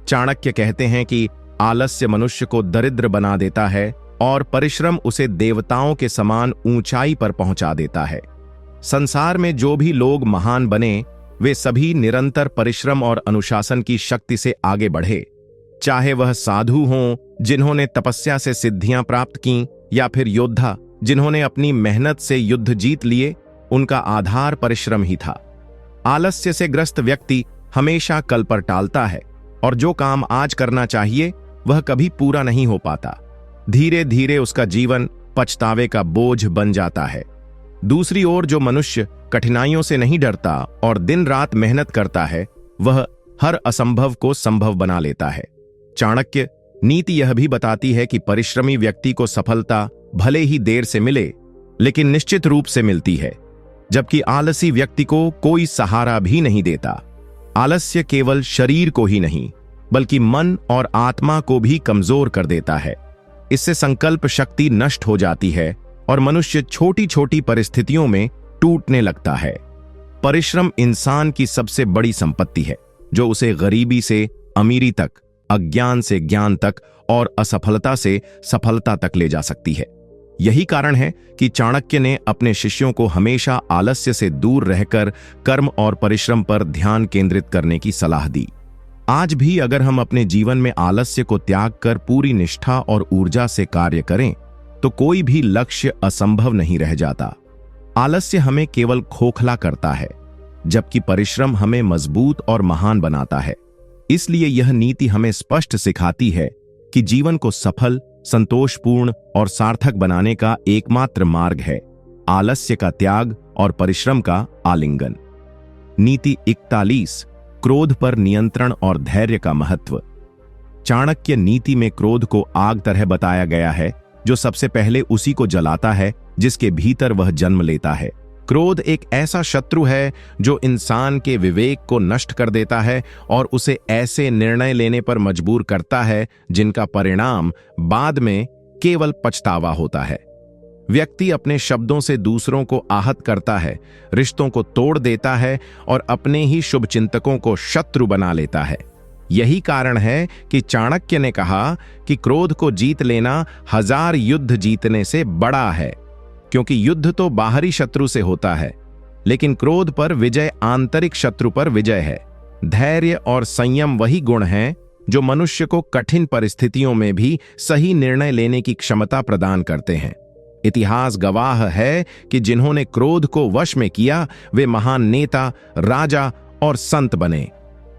चाणक्य कहते हैं कि आलस्य मनुष्य को दरिद्र बना देता है और परिश्रम उसे देवताओं के समान ऊंचाई पर पहुंचा देता है। संसार में जो भी लोग महान बने, वे सभी निरंतर परिश्रम और अनुशासन की शक्ति से आगे बढ़े। चाहे वह साधु हों जिन्होंने तपस्या से सिद्धियां प्राप्त की, या फिर योद्धा जिन्होंने अपनी मेहनत से युद्ध जीत लिए, उनका आधार परिश्रम ही था। आलस्य से ग्रस्त व्यक्ति हमेशा कल पर टालता है और जो काम आज करना चाहिए वह कभी पूरा नहीं हो पाता। धीरे धीरे उसका जीवन पछतावे का बोझ बन जाता है। दूसरी ओर जो मनुष्य कठिनाइयों से नहीं डरता और दिन रात मेहनत करता है, वह हर असंभव को संभव बना लेता है। चाणक्य नीति यह भी बताती है कि परिश्रमी व्यक्ति को सफलता भले ही देर से मिले, लेकिन निश्चित रूप से मिलती है, जबकि आलसी व्यक्ति को कोई सहारा भी नहीं देता। आलस्य केवल शरीर को ही नहीं, बल्कि मन और आत्मा को भी कमजोर कर देता है। इससे संकल्प शक्ति नष्ट हो जाती है और मनुष्य छोटी छोटी परिस्थितियों में टूटने लगता है। परिश्रम इंसान की सबसे बड़ी संपत्ति है, जो उसे गरीबी से अमीरी तक, अज्ञान से ज्ञान तक और असफलता से सफलता तक ले जा सकती है। यही कारण है कि चाणक्य ने अपने शिष्यों को हमेशा आलस्य से दूर रहकर कर्म और परिश्रम पर ध्यान केंद्रित करने की सलाह दी। आज भी अगर हम अपने जीवन में आलस्य को त्याग कर पूरी निष्ठा और ऊर्जा से कार्य करें, तो कोई भी लक्ष्य असंभव नहीं रह जाता। आलस्य हमें केवल खोखला करता है, जबकि परिश्रम हमें मजबूत और महान बनाता है। इसलिए यह नीति हमें स्पष्ट सिखाती है कि जीवन को सफल, संतोषपूर्ण और सार्थक बनाने का एकमात्र मार्ग है आलस्य का त्याग और परिश्रम का आलिंगन। नीति 41, क्रोध पर नियंत्रण और धैर्य का महत्व। चाणक्य नीति में क्रोध को आग तरह बताया गया है, जो सबसे पहले उसी को जलाता है जिसके भीतर वह जन्म लेता है। क्रोध एक ऐसा शत्रु है जो इंसान के विवेक को नष्ट कर देता है और उसे ऐसे निर्णय लेने पर मजबूर करता है जिनका परिणाम बाद में केवल पछतावा होता है। व्यक्ति अपने शब्दों से दूसरों को आहत करता है, रिश्तों को तोड़ देता है और अपने ही शुभचिंतकों को शत्रु बना लेता है। यही कारण है कि चाणक्य ने कहा कि क्रोध को जीत लेना 1000 युद्ध जीतने से बड़ा है, क्योंकि युद्ध तो बाहरी शत्रु से होता है, लेकिन क्रोध पर विजय आंतरिक शत्रु पर विजय है। धैर्य और संयम वही गुण हैं जो मनुष्य को कठिन परिस्थितियों में भी सही निर्णय लेने की क्षमता प्रदान करते हैं। इतिहास गवाह है कि जिन्होंने क्रोध को वश में किया, वे महान नेता, राजा और संत बने।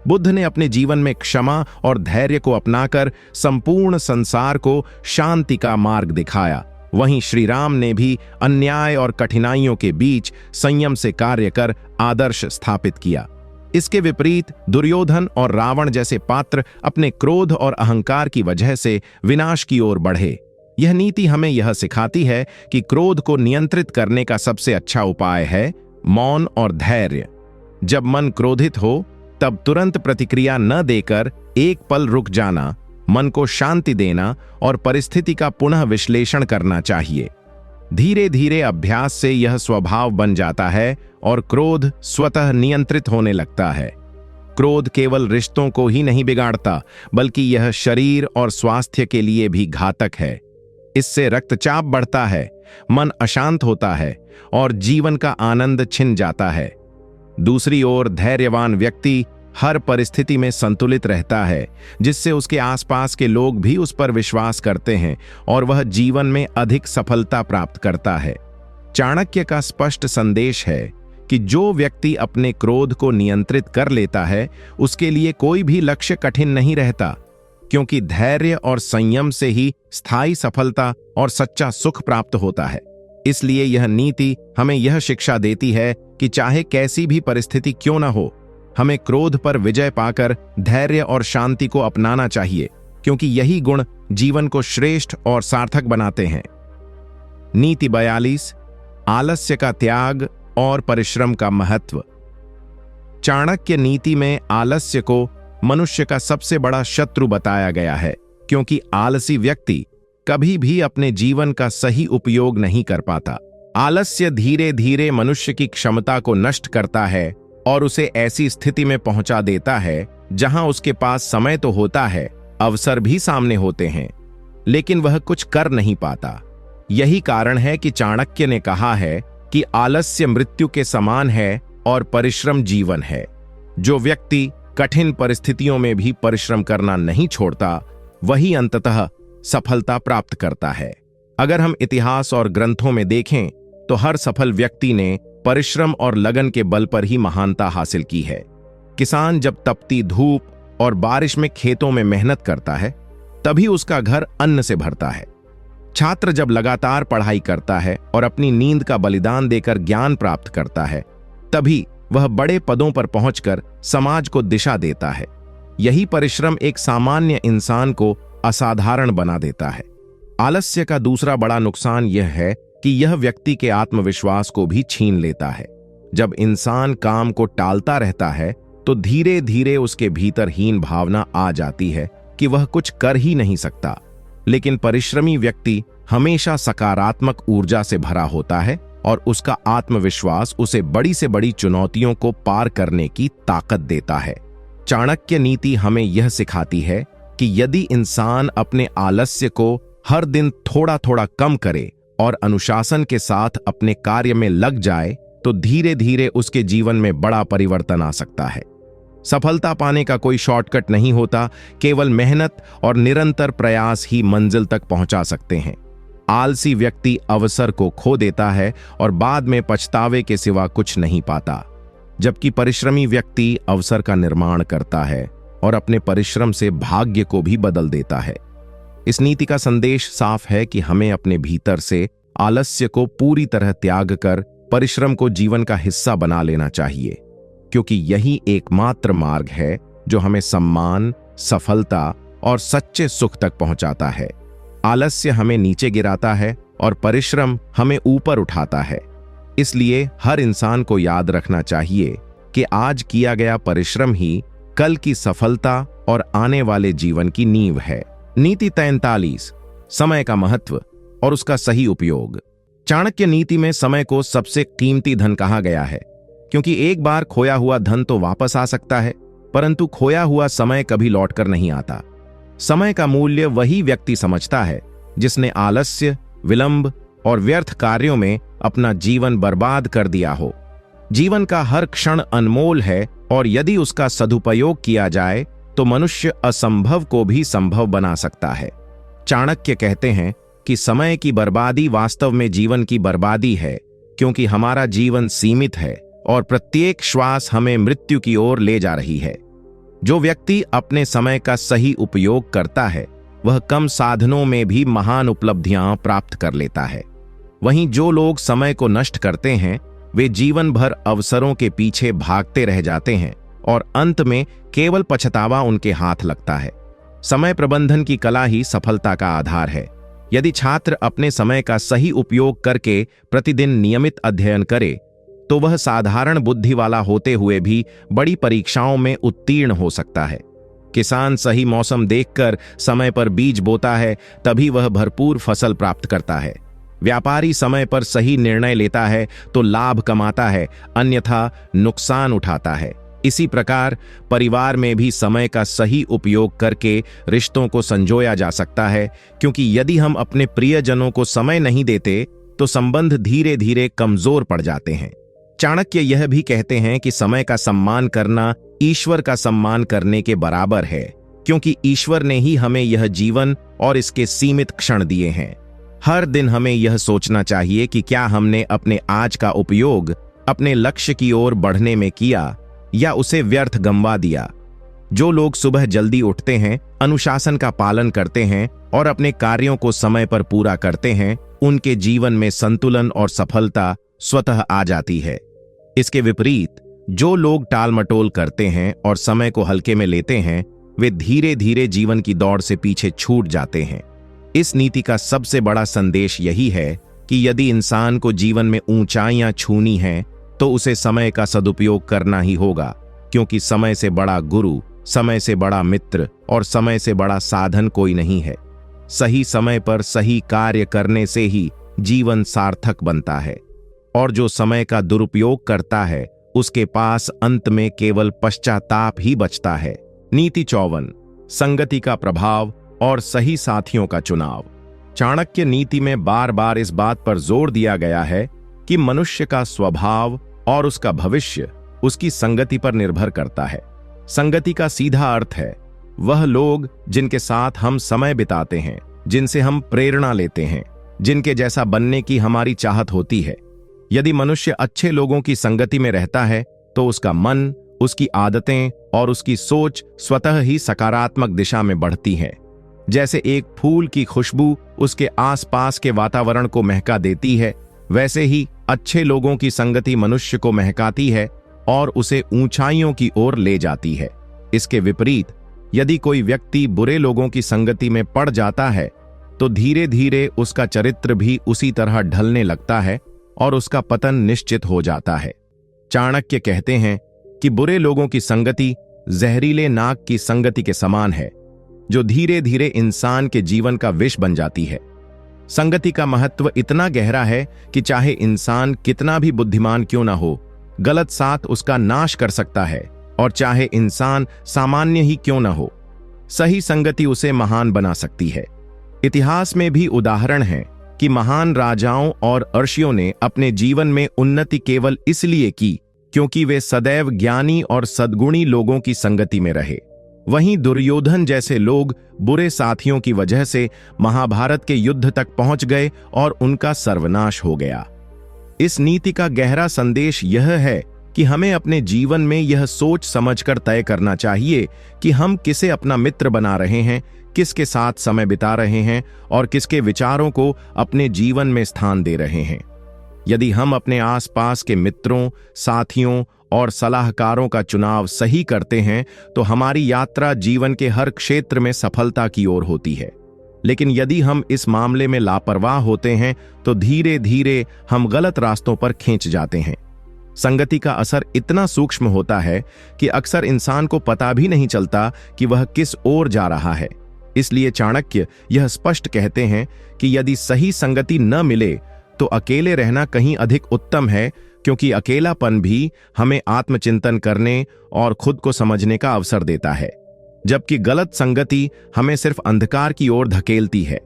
बुद्ध ने अपने जीवन में क्षमा और धैर्य को अपनाकर संपूर्ण संसार को शांति का मार्ग दिखाया। वहीं श्री राम ने भी अन्याय और कठिनाइयों के बीच संयम से कार्य कर आदर्श स्थापित किया। इसके विपरीत दुर्योधन और रावण जैसे पात्र अपने क्रोध और अहंकार की वजह से विनाश की ओर बढ़े। यह नीति हमें यह सिखाती है कि क्रोध को नियंत्रित करने का सबसे अच्छा उपाय है मौन और धैर्य। जब मन क्रोधित हो, तब तुरंत प्रतिक्रिया न देकर एक पल रुक जाना, मन को शांति देना और परिस्थिति का पुनः विश्लेषण करना चाहिए। धीरे धीरे अभ्यास से यह स्वभाव बन जाता है और क्रोध स्वतः नियंत्रित होने लगता है। क्रोध केवल रिश्तों को ही नहीं बिगाड़ता, बल्कि यह शरीर और स्वास्थ्य के लिए भी घातक है। इससे रक्तचाप बढ़ता है, मन अशांत होता है और जीवन का आनंद छिन जाता है। दूसरी ओर धैर्यवान व्यक्ति हर परिस्थिति में संतुलित रहता है, जिससे उसके आसपास के लोग भी उस पर विश्वास करते हैं और वह जीवन में अधिक सफलता प्राप्त करता है। चाणक्य का स्पष्ट संदेश है कि जो व्यक्ति अपने क्रोध को नियंत्रित कर लेता है, उसके लिए कोई भी लक्ष्य कठिन नहीं रहता, क्योंकि धैर्य और संयम से ही स्थायी सफलता और सच्चा सुख प्राप्त होता है। इसलिए यह नीति हमें यह शिक्षा देती है कि चाहे कैसी भी परिस्थिति क्यों न हो, हमें क्रोध पर विजय पाकर धैर्य और शांति को अपनाना चाहिए, क्योंकि यही गुण जीवन को श्रेष्ठ और सार्थक बनाते हैं। नीति 42, आलस्य का त्याग और परिश्रम का महत्व। चाणक्य नीति में आलस्य को मनुष्य का सबसे बड़ा शत्रु बताया गया है, क्योंकि आलसी व्यक्ति कभी भी अपने जीवन का सही उपयोग नहीं कर पाता। आलस्य धीरे धीरे मनुष्य की क्षमता को नष्ट करता है और उसे ऐसी स्थिति में पहुंचा देता है जहां उसके पास समय तो होता है, अवसर भी सामने होते हैं, लेकिन वह कुछ कर नहीं पाता। यही कारण है कि चाणक्य ने कहा है कि आलस्य मृत्यु के समान है और परिश्रम जीवन है। जो व्यक्ति कठिन परिस्थितियों में भी परिश्रम करना नहीं छोड़ता, वही अंततः सफलता प्राप्त करता है। अगर हम इतिहास और ग्रंथों में देखें, तो हर सफल व्यक्ति ने परिश्रम और लगन के बल पर ही महानता हासिल की है। किसान जब तपती धूप और बारिश में खेतों में मेहनत करता है, तभी उसका घर अन्न से भरता है। छात्र जब लगातार पढ़ाई करता है और अपनी नींद का बलिदान देकर ज्ञान प्राप्त करता है, तभी वह बड़े पदों पर पहुंचकर समाज को दिशा देता है। यही परिश्रम एक सामान्य इंसान को असाधारण बना देता है। आलस्य का दूसरा बड़ा नुकसान यह है कि यह व्यक्ति के आत्मविश्वास को भी छीन लेता है। जब इंसान काम को टालता रहता है तो धीरे धीरे उसके भीतर हीन भावना आ जाती है कि वह कुछ कर ही नहीं सकता। लेकिन परिश्रमी व्यक्ति हमेशा सकारात्मक ऊर्जा से भरा होता है और उसका आत्मविश्वास उसे बड़ी से बड़ी चुनौतियों को पार करने की ताकत देता है। चाणक्य नीति हमें यह सिखाती है कि यदि इंसान अपने आलस्य को हर दिन थोड़ा थोड़ा कम करे और अनुशासन के साथ अपने कार्य में लग जाए तो धीरे धीरे उसके जीवन में बड़ा परिवर्तन आ सकता है। सफलता पाने का कोई शॉर्टकट नहीं होता, केवल मेहनत और निरंतर प्रयास ही मंजिल तक पहुंचा सकते हैं। आलसी व्यक्ति अवसर को खो देता है और बाद में पछतावे के सिवा कुछ नहीं पाता, जबकि परिश्रमी व्यक्ति अवसर का निर्माण करता है और अपने परिश्रम से भाग्य को भी बदल देता है। इस नीति का संदेश साफ है कि हमें अपने भीतर से आलस्य को पूरी तरह त्याग कर परिश्रम को जीवन का हिस्सा बना लेना चाहिए, क्योंकि यही एकमात्र मार्ग है जो हमें सम्मान, सफलता और सच्चे सुख तक पहुंचाता है। आलस्य हमें नीचे गिराता है और परिश्रम हमें ऊपर उठाता है। इसलिए हर इंसान को याद रखना चाहिए कि आज किया गया परिश्रम ही कल की सफलता और आने वाले जीवन की नींव है। नीति 43, समय का महत्व और उसका सही उपयोग। चाणक्य नीति में समय को सबसे कीमती धन कहा गया है, क्योंकि एक बार खोया हुआ धन तो वापस आ सकता है, परंतु खोया हुआ समय कभी लौटकर नहीं आता। समय का मूल्य वही व्यक्ति समझता है जिसने आलस्य, विलंब और व्यर्थ कार्यों में अपना जीवन बर्बाद कर दिया हो। जीवन का हर क्षण अनमोल है और यदि उसका सदुपयोग किया जाए तो मनुष्य असंभव को भी संभव बना सकता है। चाणक्य कहते हैं कि समय की बर्बादी वास्तव में जीवन की बर्बादी है, क्योंकि हमारा जीवन सीमित है और प्रत्येक श्वास हमें मृत्यु की ओर ले जा रही है। जो व्यक्ति अपने समय का सही उपयोग करता है वह कम साधनों में भी महान उपलब्धियां प्राप्त कर लेता है। वहीं जो लोग समय को नष्ट करते हैं वे जीवन भर अवसरों के पीछे भागते रह जाते हैं और अंत में केवल पछतावा उनके हाथ लगता है। समय प्रबंधन की कला ही सफलता का आधार है। यदि छात्र अपने समय का सही उपयोग करके प्रतिदिन नियमित अध्ययन करे तो वह साधारण बुद्धि वाला होते हुए भी बड़ी परीक्षाओं में उत्तीर्ण हो सकता है। किसान सही मौसम देखकर समय पर बीज बोता है, तभी वह भरपूर फसल प्राप्त करता है। व्यापारी समय पर सही निर्णय लेता है तो लाभ कमाता है, अन्यथा नुकसान उठाता है। इसी प्रकार परिवार में भी समय का सही उपयोग करके रिश्तों को संजोया जा सकता है, क्योंकि यदि हम अपने प्रियजनों को समय नहीं देते तो संबंध धीरे धीरे कमजोर पड़ जाते हैं। चाणक्य यह भी कहते हैं कि समय का सम्मान करना ईश्वर का सम्मान करने के बराबर है, क्योंकि ईश्वर ने ही हमें यह जीवन और इसके सीमित क्षण दिए हैं। हर दिन हमें यह सोचना चाहिए कि क्या हमने अपने आज का उपयोग अपने लक्ष्य की ओर बढ़ने में किया या उसे व्यर्थ गंवा दिया। जो लोग सुबह जल्दी उठते हैं, अनुशासन का पालन करते हैं और अपने कार्यों को समय पर पूरा करते हैं, उनके जीवन में संतुलन और सफलता स्वतः आ जाती है। इसके विपरीत जो लोग टालमटोल करते हैं और समय को हल्के में लेते हैं, वे धीरे धीरे जीवन की दौड़ से पीछे छूट जाते हैं। इस नीति का सबसे बड़ा संदेश यही है कि यदि इंसान को जीवन में ऊंचाइयां छूनी हैं तो उसे समय का सदुपयोग करना ही होगा, क्योंकि समय से बड़ा गुरु, समय से बड़ा मित्र और समय से बड़ा साधन कोई नहीं है। सही समय पर सही कार्य करने से ही जीवन सार्थक बनता है, और जो समय का दुरुपयोग करता है उसके पास अंत में केवल पश्चाताप ही बचता है। नीति 54, संगति का प्रभाव और सही साथियों का चुनाव। चाणक्य नीति में बार बार इस बात पर जोर दिया गया है कि मनुष्य का स्वभाव और उसका भविष्य उसकी संगति पर निर्भर करता है। संगति का सीधा अर्थ है वह लोग जिनके साथ हम समय बिताते हैं, जिनसे हम प्रेरणा लेते हैं, जिनके जैसा बनने की हमारी चाहत होती है। यदि मनुष्य अच्छे लोगों की संगति में रहता है तो उसका मन, उसकी आदतें और उसकी सोच स्वतः ही सकारात्मक दिशा में बढ़ती हैं। जैसे एक फूल की खुशबू उसके आसपास के वातावरण को महका देती है, वैसे ही अच्छे लोगों की संगति मनुष्य को महकाती है और उसे ऊंचाइयों की ओर ले जाती है। इसके विपरीत यदि कोई व्यक्ति बुरे लोगों की संगति में पड़ जाता है तो धीरे धीरे उसका चरित्र भी उसी तरह ढलने लगता है और उसका पतन निश्चित हो जाता है। चाणक्य कहते हैं कि बुरे लोगों की संगति जहरीले नाग की संगति के समान है, जो धीरे धीरे इंसान के जीवन का विष बन जाती है। संगति का महत्व इतना गहरा है कि चाहे इंसान कितना भी बुद्धिमान क्यों ना हो, गलत साथ उसका नाश कर सकता है, और चाहे इंसान सामान्य ही क्यों ना हो, सही संगति उसे महान बना सकती है। इतिहास में भी उदाहरण हैं कि महान राजाओं और ऋषियों ने अपने जीवन में उन्नति केवल इसलिए की क्योंकि वे सदैव ज्ञानी और सद्गुणी लोगों की संगति में रहे। वहीं दुर्योधन जैसे लोग बुरे साथियों की वजह से महाभारत के युद्ध तक पहुंच गए और उनका सर्वनाश हो गया। इस नीति का गहरा संदेश यह है कि हमें अपने जीवन में यह सोच समझकर तय करना चाहिए कि हम किसे अपना मित्र बना रहे हैं, किसके साथ समय बिता रहे हैं और किसके विचारों को अपने जीवन में स्थान दे रहे हैं। यदि हम अपने आसपास के मित्रों, साथियों और सलाहकारों का चुनाव सही करते हैं तो हमारी यात्रा जीवन के हर क्षेत्र में सफलता की ओर होती है। लेकिन यदि हम इस मामले में लापरवाह होते हैं तो धीरे धीरे हम गलत रास्तों पर खींच जाते हैं। संगति का असर इतना सूक्ष्म होता है कि अक्सर इंसान को पता भी नहीं चलता कि वह किस ओर जा रहा है। इसलिए चाणक्य यह स्पष्ट कहते हैं कि यदि सही संगति न मिले तो अकेले रहना कहीं अधिक उत्तम है, क्योंकि अकेलापन भी हमें आत्मचिंतन करने और खुद को समझने का अवसर देता है, जबकि गलत संगति हमें सिर्फ अंधकार की ओर धकेलती है।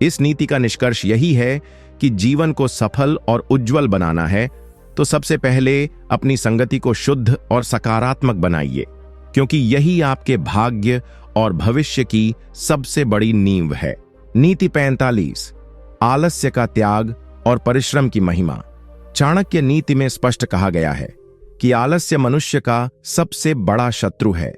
इस नीति का निष्कर्ष यही है कि जीवन को सफल और उज्जवल बनाना है तो सबसे पहले अपनी संगति को शुद्ध और सकारात्मक बनाइए, क्योंकि यही आपके भाग्य और भविष्य की सबसे बड़ी नींव है। नीति 45, आलस्य का त्याग और परिश्रम की महिमा। चाणक्य नीति में स्पष्ट कहा गया है कि आलस्य मनुष्य का सबसे बड़ा शत्रु है,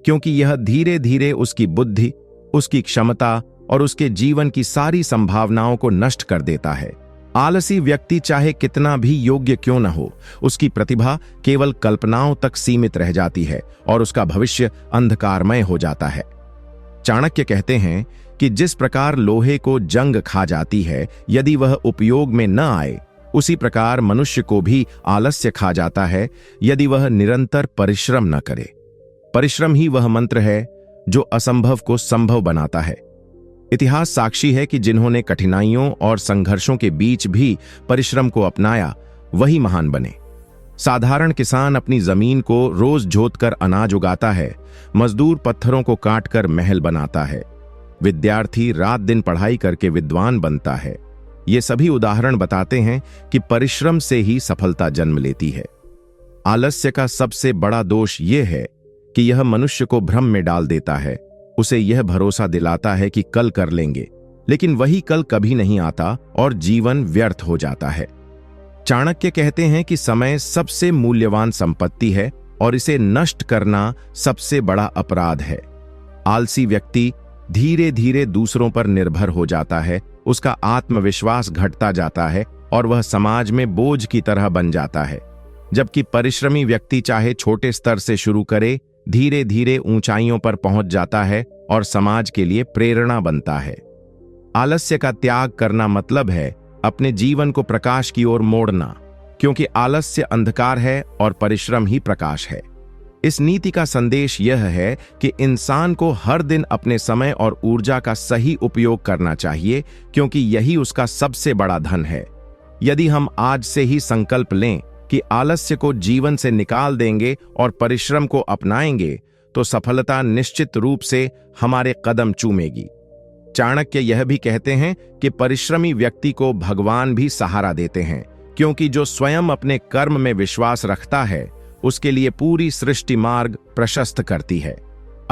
क्योंकि यह धीरे धीरे उसकी बुद्धि, उसकी क्षमता और उसके जीवन की सारी संभावनाओं को नष्ट कर देता है। आलसी व्यक्ति चाहे कितना भी योग्य क्यों न हो, उसकी प्रतिभा केवल कल्पनाओं तक सीमित रह जाती है और उसका भविष्य अंधकारमय हो जाता है। चाणक्य कहते हैं कि जिस प्रकार लोहे को जंग खा जाती है यदि वह उपयोग में न आए, उसी प्रकार मनुष्य को भी आलस्य खा जाता है यदि वह निरंतर परिश्रम न करे। परिश्रम ही वह मंत्र है जो असंभव को संभव बनाता है। इतिहास साक्षी है कि जिन्होंने कठिनाइयों और संघर्षों के बीच भी परिश्रम को अपनाया, वही महान बने। साधारण किसान अपनी जमीन को रोज जोतकर अनाज उगाता है, मजदूर पत्थरों को काटकर महल बनाता है, विद्यार्थी रात दिन पढ़ाई करके विद्वान बनता है। ये सभी उदाहरण बताते हैं कि परिश्रम से ही सफलता जन्म लेती है। आलस्य का सबसे बड़ा दोष यह है कि यह मनुष्य को भ्रम में डाल देता है। उसे यह भरोसा दिलाता है कि कल कर लेंगे, लेकिन वही कल कभी नहीं आता और जीवन व्यर्थ हो जाता है। चाणक्य कहते हैं कि समय सबसे मूल्यवान संपत्ति है और इसे नष्ट करना सबसे बड़ा अपराध है। आलसी व्यक्ति धीरे धीरे दूसरों पर निर्भर हो जाता है, उसका आत्मविश्वास घटता जाता है और वह समाज में बोझ की तरह बन जाता है। जबकि परिश्रमी व्यक्ति चाहे छोटे स्तर से शुरू करे, धीरे धीरे ऊंचाइयों पर पहुंच जाता है और समाज के लिए प्रेरणा बनता है। आलस्य का त्याग करना मतलब है अपने जीवन को प्रकाश की ओर मोड़ना, क्योंकि आलस्य अंधकार है और परिश्रम ही प्रकाश है। इस नीति का संदेश यह है कि इंसान को हर दिन अपने समय और ऊर्जा का सही उपयोग करना चाहिए, क्योंकि यही उसका सबसे बड़ा धन है। यदि हम आज से ही संकल्प लें कि आलस्य को जीवन से निकाल देंगे और परिश्रम को अपनाएंगे, तो सफलता निश्चित रूप से हमारे कदम चूमेगी। चाणक्य यह भी कहते हैं कि परिश्रमी व्यक्ति को भगवान भी सहारा देते हैं, क्योंकि जो स्वयं अपने कर्म में विश्वास रखता है उसके लिए पूरी सृष्टि मार्ग प्रशस्त करती है।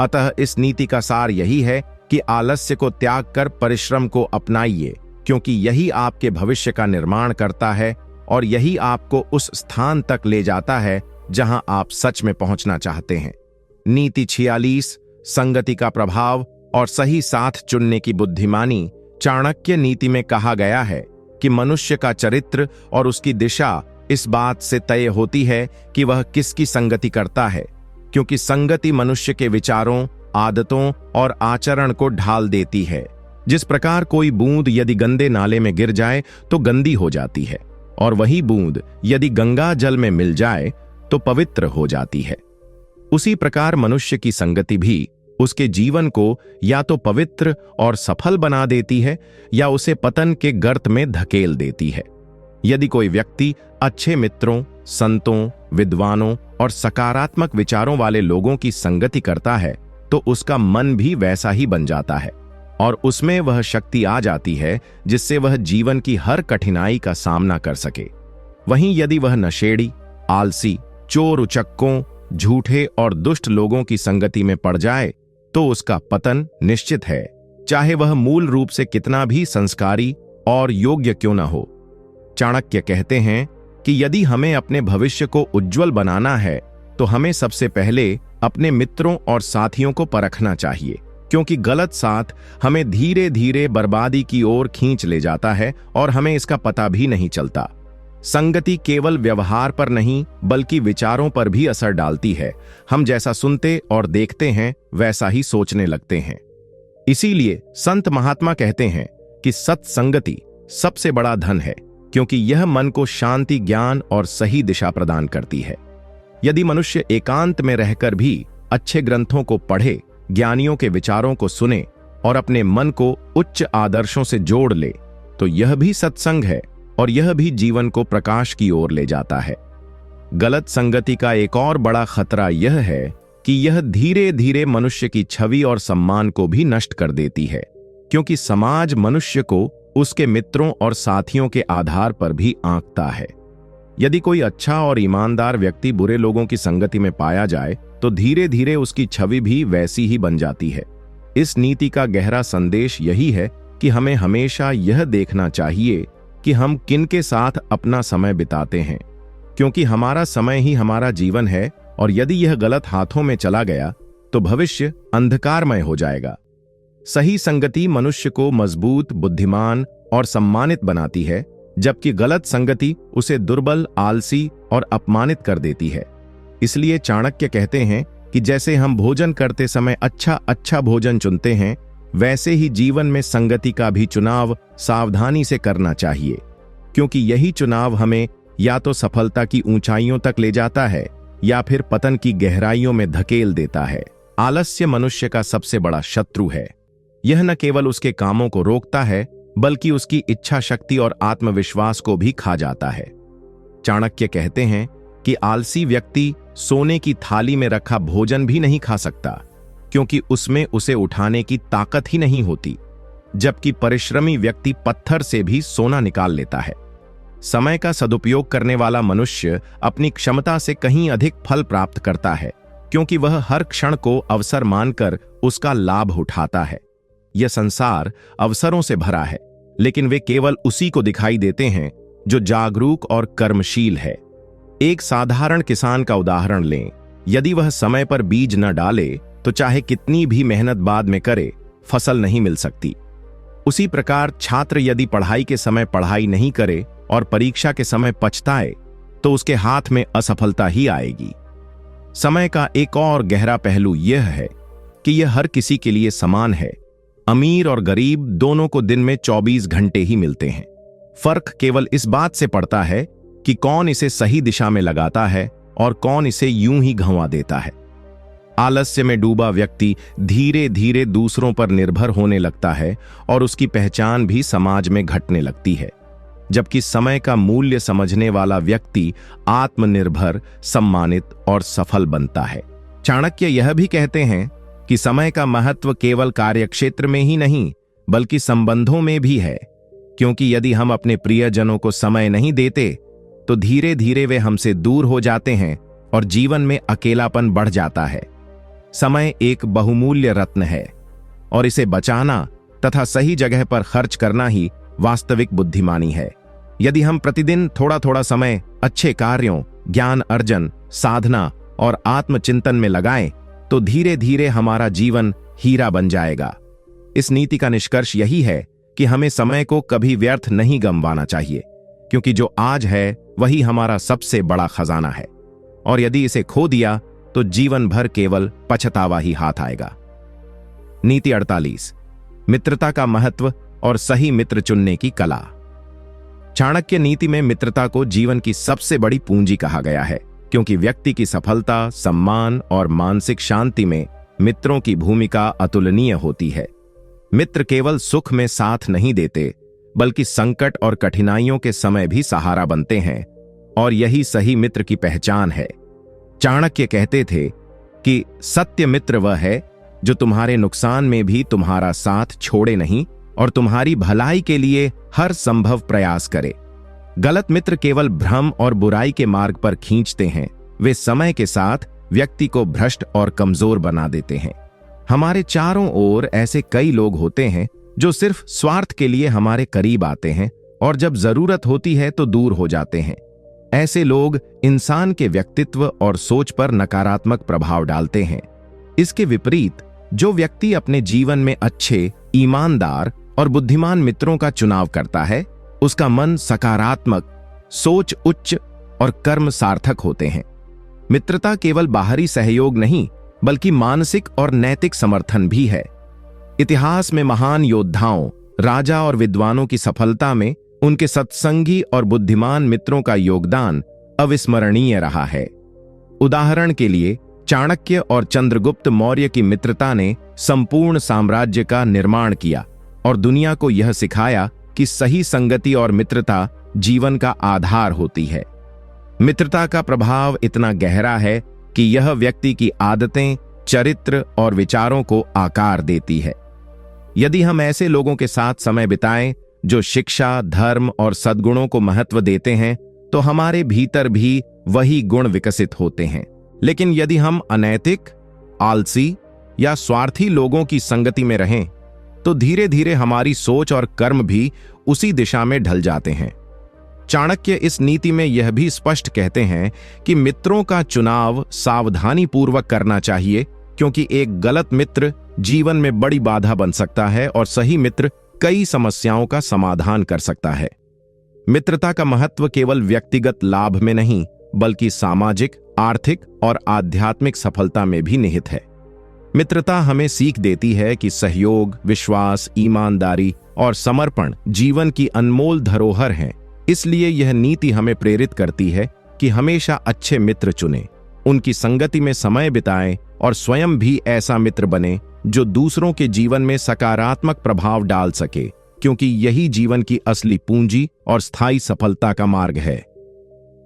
अतः इस नीति का सार यही है कि आलस्य को त्याग कर परिश्रम को अपनाइए, क्योंकि यही आपके भविष्य का निर्माण करता है और यही आपको उस स्थान तक ले जाता है जहां आप सच में पहुंचना चाहते हैं। नीति 46, संगति का प्रभाव और सही साथ चुनने की बुद्धिमानी। चाणक्य नीति में कहा गया है कि मनुष्य का चरित्र और उसकी दिशा इस बात से तय होती है कि वह किसकी संगति करता है, क्योंकि संगति मनुष्य के विचारों, आदतों और आचरण को ढाल देती है। जिस प्रकार कोई बूंद यदि गंदे नाले में गिर जाए तो गंदी हो जाती है, और वही बूंद यदि गंगा जल में मिल जाए तो पवित्र हो जाती है, उसी प्रकार मनुष्य की संगति भी उसके जीवन को या तो पवित्र और सफल बना देती है या उसे पतन के गर्त में धकेल देती है। यदि कोई व्यक्ति अच्छे मित्रों, संतों, विद्वानों और सकारात्मक विचारों वाले लोगों की संगति करता है तो उसका मन भी वैसा ही बन जाता है और उसमें वह शक्ति आ जाती है जिससे वह जीवन की हर कठिनाई का सामना कर सके। वहीं यदि वह नशेड़ी, आलसी, चोर उचक्कों, झूठे और दुष्ट लोगों की संगति में पड़ जाए तो उसका पतन निश्चित है, चाहे वह मूल रूप से कितना भी संस्कारी और योग्य क्यों न हो। चाणक्य कहते हैं कि यदि हमें अपने भविष्य को उज्जवल बनाना है तो हमें सबसे पहले अपने मित्रों और साथियों को परखना चाहिए, क्योंकि गलत साथ हमें धीरे धीरे बर्बादी की ओर खींच ले जाता है और हमें इसका पता भी नहीं चलता। संगति केवल व्यवहार पर नहीं बल्कि विचारों पर भी असर डालती है। हम जैसा सुनते और देखते हैं वैसा ही सोचने लगते हैं। इसीलिए संत महात्मा कहते हैं कि सत्संगति सबसे बड़ा धन है, क्योंकि यह मन को शांति, ज्ञान और सही दिशा प्रदान करती है। यदि मनुष्य एकांत में रहकर भी अच्छे ग्रंथों को पढ़े, ज्ञानियों के विचारों को सुने और अपने मन को उच्च आदर्शों से जोड़ ले तो यह भी सत्संग है और यह भी जीवन को प्रकाश की ओर ले जाता है। गलत संगति का एक और बड़ा खतरा यह है कि यह धीरे धीरे मनुष्य की छवि और सम्मान को भी नष्ट कर देती है, क्योंकि समाज मनुष्य को उसके मित्रों और साथियों के आधार पर भी आंकता है। यदि कोई अच्छा और ईमानदार व्यक्ति बुरे लोगों की संगति में पाया जाए तो धीरे धीरे उसकी छवि भी वैसी ही बन जाती है। इस नीति का गहरा संदेश यही है कि हमें हमेशा यह देखना चाहिए कि हम किन के साथ अपना समय बिताते हैं, क्योंकि हमारा समय ही हमारा जीवन है और यदि यह गलत हाथों में चला गया तो भविष्य अंधकारमय हो जाएगा। सही संगति मनुष्य को मजबूत, बुद्धिमान और सम्मानित बनाती है, जबकि गलत संगति उसे दुर्बल, आलसी और अपमानित कर देती है। इसलिए चाणक्य कहते हैं कि जैसे हम भोजन करते समय अच्छा भोजन चुनते हैं, वैसे ही जीवन में संगति का भी चुनाव सावधानी से करना चाहिए, क्योंकि यही चुनाव हमें या तो सफलता की ऊंचाइयों तक ले जाता है या फिर पतन की गहराइयों में धकेल देता है। आलस्य मनुष्य का सबसे बड़ा शत्रु है। यह न केवल उसके कामों को रोकता है बल्कि उसकी इच्छा शक्ति और आत्मविश्वास को भी खा जाता है। चाणक्य कहते हैं कि आलसी व्यक्ति सोने की थाली में रखा भोजन भी नहीं खा सकता, क्योंकि उसमें उसे उठाने की ताकत ही नहीं होती, जबकि परिश्रमी व्यक्ति पत्थर से भी सोना निकाल लेता है। समय का सदुपयोग करने वाला मनुष्य अपनी क्षमता से कहीं अधिक फल प्राप्त करता है, क्योंकि वह हर क्षण को अवसर मानकर उसका लाभ उठाता है। यह संसार अवसरों से भरा है, लेकिन वे केवल उसी को दिखाई देते हैं जो जागरूक और कर्मशील है। एक साधारण किसान का उदाहरण लें। यदि वह समय पर बीज न डाले तो चाहे कितनी भी मेहनत बाद में करे, फसल नहीं मिल सकती। उसी प्रकार छात्र यदि पढ़ाई के समय पढ़ाई नहीं करे और परीक्षा के समय पछताए तो उसके हाथ में असफलता ही आएगी। समय का एक और गहरा पहलू यह है कि यह हर किसी के लिए समान है। अमीर और गरीब दोनों को दिन में 24 घंटे ही मिलते हैं। फर्क केवल इस बात से पड़ता है कि कौन इसे सही दिशा में लगाता है और कौन इसे यूं ही घंवा देता है। आलस्य में डूबा व्यक्ति धीरे धीरे दूसरों पर निर्भर होने लगता है और उसकी पहचान भी समाज में घटने लगती है, जबकि समय का मूल्य समझने वाला व्यक्ति आत्मनिर्भर, सम्मानित और सफल बनता है। चाणक्य यह भी कहते हैं कि समय का महत्व केवल कार्यक्षेत्र में ही नहीं बल्कि संबंधों में भी है, क्योंकि यदि हम अपने प्रियजनों को समय नहीं देते तो धीरे धीरे वे हमसे दूर हो जाते हैं और जीवन में अकेलापन बढ़ जाता है। समय एक बहुमूल्य रत्न है और इसे बचाना तथा सही जगह पर खर्च करना ही वास्तविक बुद्धिमानी है। यदि हम प्रतिदिन थोड़ा थोड़ा समय अच्छे कार्यों, ज्ञान अर्जन साधना और आत्मचिंतन में लगाएं तो धीरे धीरे हमारा जीवन हीरा बन जाएगा। इस नीति का निष्कर्ष यही है कि हमें समय को कभी व्यर्थ नहीं गंवाना चाहिए, क्योंकि जो आज है वही हमारा सबसे बड़ा खजाना है, और यदि इसे खो दिया तो जीवन भर केवल पछतावा ही हाथ आएगा। नीति 48, मित्रता का महत्व और सही मित्र चुनने की कला। चाणक्य नीति में मित्रता को जीवन की सबसे बड़ी पूंजी कहा गया है, क्योंकि व्यक्ति की सफलता, सम्मान और मानसिक शांति में मित्रों की भूमिका अतुलनीय होती है। मित्र केवल सुख में साथ नहीं देते, बल्कि संकट और कठिनाइयों के समय भी सहारा बनते हैं, और यही सही मित्र की पहचान है। चाणक्य कहते थे कि सत्य मित्र वह है जो तुम्हारे नुकसान में भी तुम्हारा साथ छोड़े नहीं और तुम्हारी भलाई के लिए हर संभव प्रयास करे। गलत मित्र केवल भ्रम और बुराई के मार्ग पर खींचते हैं। वे समय के साथ व्यक्ति को भ्रष्ट और कमजोर बना देते हैं। हमारे चारों ओर ऐसे कई लोग होते हैं जो सिर्फ स्वार्थ के लिए हमारे करीब आते हैं और जब जरूरत होती है तो दूर हो जाते हैं। ऐसे लोग इंसान के व्यक्तित्व और सोच पर नकारात्मक प्रभाव डालते हैं। इसके विपरीत जो व्यक्ति अपने जीवन में अच्छे, ईमानदार और बुद्धिमान मित्रों का चुनाव करता है, उसका मन सकारात्मक, सोच उच्च और कर्म सार्थक होते हैं। मित्रता केवल बाहरी सहयोग नहीं, बल्कि मानसिक और नैतिक समर्थन भी है। इतिहास में महान योद्धाओं, राजा और विद्वानों की सफलता में उनके सत्संगी और बुद्धिमान मित्रों का योगदान अविस्मरणीय रहा है। उदाहरण के लिए चाणक्य और चंद्रगुप्त मौर्य की मित्रता ने संपूर्ण साम्राज्य का निर्माण किया और दुनिया को यह सिखाया कि सही संगति और मित्रता जीवन का आधार होती है। मित्रता का प्रभाव इतना गहरा है कि यह व्यक्ति की आदतें, चरित्र और विचारों को आकार देती है। यदि हम ऐसे लोगों के साथ समय बिताएं जो शिक्षा, धर्म और सद्गुणों को महत्व देते हैं, तो हमारे भीतर भी वही गुण विकसित होते हैं। लेकिन यदि हम अनैतिक, आलसी या स्वार्थी लोगों की संगति में रहें, तो धीरे धीरे हमारी सोच और कर्म भी उसी दिशा में ढल जाते हैं। चाणक्य इस नीति में यह भी स्पष्ट कहते हैं कि मित्रों का चुनाव सावधानी पूर्वक करना चाहिए, क्योंकि एक गलत मित्र जीवन में बड़ी बाधा बन सकता है और सही मित्र कई समस्याओं का समाधान कर सकता है। मित्रता का महत्व केवल व्यक्तिगत लाभ में नहीं, बल्कि सामाजिक, आर्थिक और आध्यात्मिक सफलता में भी निहित है। मित्रता हमें सीख देती है कि सहयोग, विश्वास, ईमानदारी और समर्पण जीवन की अनमोल धरोहर हैं। इसलिए यह नीति हमें प्रेरित करती है कि हमेशा अच्छे मित्र चुनें, उनकी संगति में समय बिताएं और स्वयं भी ऐसा मित्र बने जो दूसरों के जीवन में सकारात्मक प्रभाव डाल सके, क्योंकि यही जीवन की असली पूंजी और स्थायी सफलता का मार्ग है।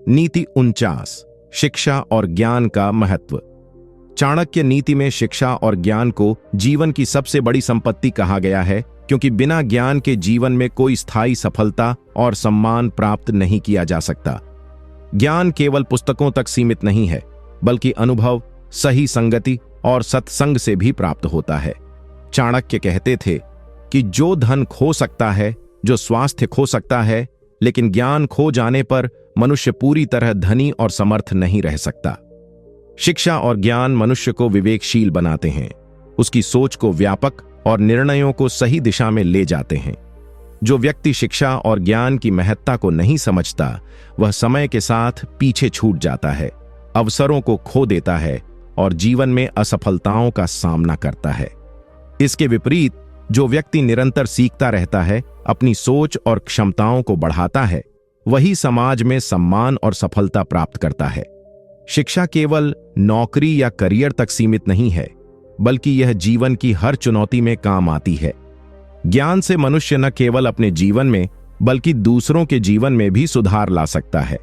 नीति 49, शिक्षा और ज्ञान का महत्व। चाणक्य नीति में शिक्षा और ज्ञान को जीवन की सबसे बड़ी संपत्ति कहा गया है, क्योंकि बिना ज्ञान के जीवन में कोई स्थायी सफलता और सम्मान प्राप्त नहीं किया जा सकता। ज्ञान केवल पुस्तकों तक सीमित नहीं है, बल्कि अनुभव, सही संगति और सत्संग से भी प्राप्त होता है। चाणक्य कहते थे कि जो धन खो सकता है, जो स्वास्थ्य खो सकता है, लेकिन ज्ञान खो जाने पर मनुष्य पूरी तरह धनी और समर्थ नहीं रह सकता। शिक्षा और ज्ञान मनुष्य को विवेकशील बनाते हैं, उसकी सोच को व्यापक और निर्णयों को सही दिशा में ले जाते हैं। जो व्यक्ति शिक्षा और ज्ञान की महत्ता को नहीं समझता, वह समय के साथ पीछे छूट जाता है, अवसरों को खो देता है और जीवन में असफलताओं का सामना करता है। इसके विपरीत जो व्यक्ति निरंतर सीखता रहता है, अपनी सोच और क्षमताओं को बढ़ाता है, वही समाज में सम्मान और सफलता प्राप्त करता है। शिक्षा केवल नौकरी या करियर तक सीमित नहीं है, बल्कि यह जीवन की हर चुनौती में काम आती है। ज्ञान से मनुष्य न केवल अपने जीवन में, बल्कि दूसरों के जीवन में भी सुधार ला सकता है।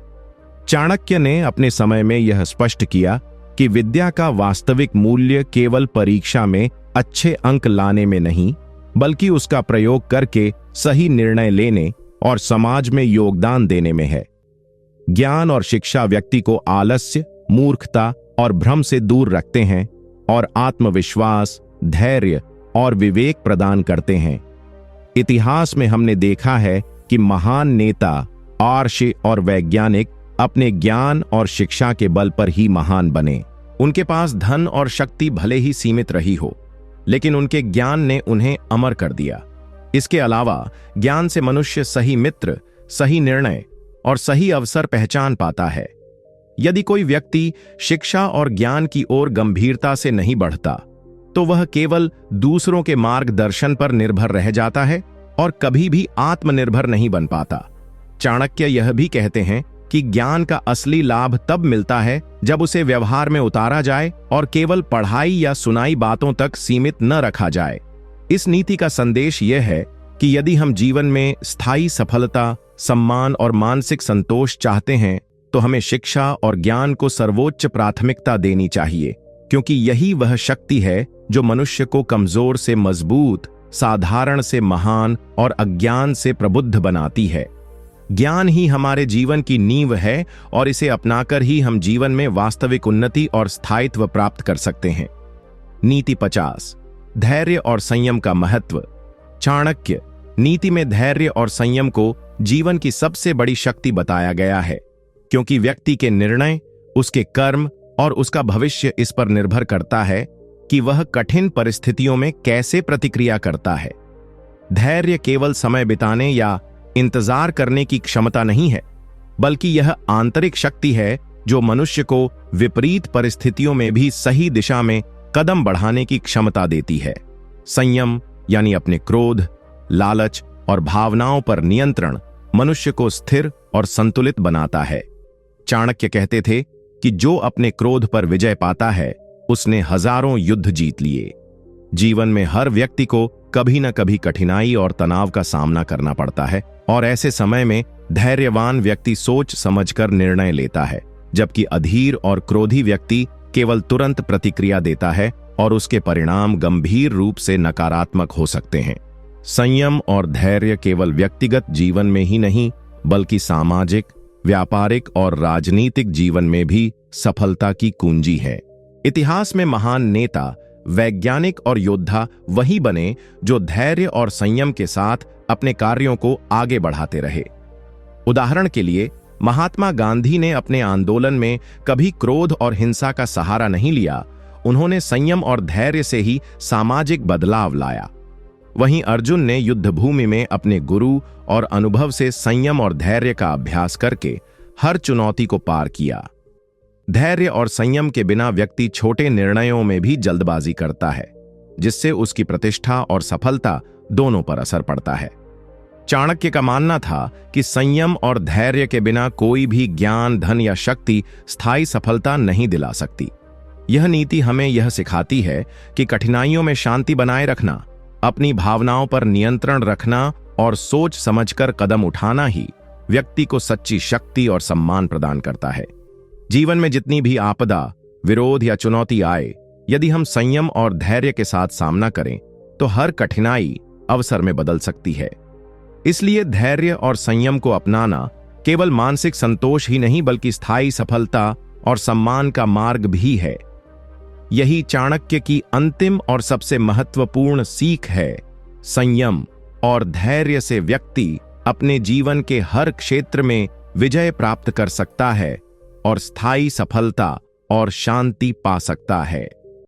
चाणक्य ने अपने समय में यह स्पष्ट किया कि विद्या का वास्तविक मूल्य केवल परीक्षा में अच्छे अंक लाने में नहीं, बल्कि उसका प्रयोग करके सही निर्णय लेने और समाज में योगदान देने में है। ज्ञान और शिक्षा व्यक्ति को आलस्य, मूर्खता और भ्रम से दूर रखते हैं और आत्मविश्वास, धैर्य और विवेक प्रदान करते हैं। इतिहास में हमने देखा है कि महान नेता, आर्षि और वैज्ञानिक अपने ज्ञान और शिक्षा के बल पर ही महान बने। उनके पास धन और शक्ति भले ही सीमित रही हो, लेकिन उनके ज्ञान ने उन्हें अमर कर दिया। इसके अलावा ज्ञान से मनुष्य सही मित्र, सही निर्णय और सही अवसर पहचान पाता है। यदि कोई व्यक्ति शिक्षा और ज्ञान की ओर गंभीरता से नहीं बढ़ता, तो वह केवल दूसरों के मार्गदर्शन पर निर्भर रह जाता है और कभी भी आत्मनिर्भर नहीं बन पाता। चाणक्य यह भी कहते हैं कि ज्ञान का असली लाभ तब मिलता है जब उसे व्यवहार में उतारा जाए और केवल पढ़ाई या सुनाई बातों तक सीमित न रखा जाए। इस नीति का संदेश यह है कि यदि हम जीवन में स्थायी सफलता, सम्मान और मानसिक संतोष चाहते हैं, तो हमें शिक्षा और ज्ञान को सर्वोच्च प्राथमिकता देनी चाहिए, क्योंकि यही वह शक्ति है जो मनुष्य को कमजोर से मजबूत, साधारण से महान और अज्ञान से प्रबुद्ध बनाती है। ज्ञान ही हमारे जीवन की नींव है और इसे अपनाकर ही हम जीवन में वास्तविक उन्नति और स्थायित्व प्राप्त कर सकते हैं। नीति 50, धैर्य और संयम का महत्व। चाणक्य नीति में धैर्य और संयम को जीवन की सबसे बड़ी शक्ति बताया गया है, क्योंकि व्यक्ति के निर्णय, उसके कर्म और उसका भविष्य इस पर निर्भर करता है कि वह कठिन परिस्थितियों में कैसे प्रतिक्रिया करता है। धैर्य केवल समय बिताने या इंतजार करने की क्षमता नहीं है, बल्कि यह आंतरिक शक्ति है जो मनुष्य को विपरीत परिस्थितियों में भी सही दिशा में कदम बढ़ाने की क्षमता देती है। संयम यानी अपने क्रोध, लालच और भावनाओं पर नियंत्रण मनुष्य को स्थिर और संतुलित बनाता है। चाणक्य कहते थे कि जो अपने क्रोध पर विजय पाता है, उसने हजारों युद्ध जीत लिए। जीवन में हर व्यक्ति को कभी न कभी कठिनाई और तनाव का सामना करना पड़ता है, और ऐसे समय में धैर्यवान व्यक्ति सोच समझकर निर्णय लेता है, जबकि अधीर और क्रोधी व्यक्ति केवल तुरंत प्रतिक्रिया देता है और उसके परिणाम गंभीर रूप से नकारात्मक हो सकते हैं। संयम और धैर्य केवल व्यक्तिगत जीवन में ही नहीं, बल्कि सामाजिक, व्यापारिक और राजनीतिक जीवन में भी सफलता की कुंजी है। इतिहास में महान नेता, वैज्ञानिक और योद्धा वही बने जो धैर्य और संयम के साथ अपने कार्यों को आगे बढ़ाते रहे। उदाहरण के लिए, महात्मा गांधी ने अपने आंदोलन में कभी क्रोध और हिंसा का सहारा नहीं लिया। उन्होंने संयम और धैर्य से ही सामाजिक बदलाव लाया। वहीं अर्जुन ने युद्धभूमि में अपने गुरु और अनुभव से संयम और धैर्य का अभ्यास करके हर चुनौती को पार किया। धैर्य और संयम के बिना व्यक्ति छोटे निर्णयों में भी जल्दबाजी करता है, जिससे उसकी प्रतिष्ठा और सफलता दोनों पर असर पड़ता है। चाणक्य का मानना था कि संयम और धैर्य के बिना कोई भी ज्ञान, धन या शक्ति स्थायी सफलता नहीं दिला सकती। यह नीति हमें यह सिखाती है कि कठिनाइयों में शांति बनाए रखना, अपनी भावनाओं पर नियंत्रण रखना और सोच समझकर कदम उठाना ही व्यक्ति को सच्ची शक्ति और सम्मान प्रदान करता है। जीवन में जितनी भी आपदा, विरोध या चुनौती आए, यदि हम संयम और धैर्य के साथ सामना करें, तो हर कठिनाई अवसर में बदल सकती है। इसलिए धैर्य और संयम को अपनाना केवल मानसिक संतोष ही नहीं, बल्कि स्थायी सफलता और सम्मान का मार्ग भी है। यही चाणक्य की अंतिम और सबसे महत्वपूर्ण सीख है। संयम और धैर्य से व्यक्ति अपने जीवन के हर क्षेत्र में विजय प्राप्त कर सकता है और स्थायी सफलता और शांति पा सकता है।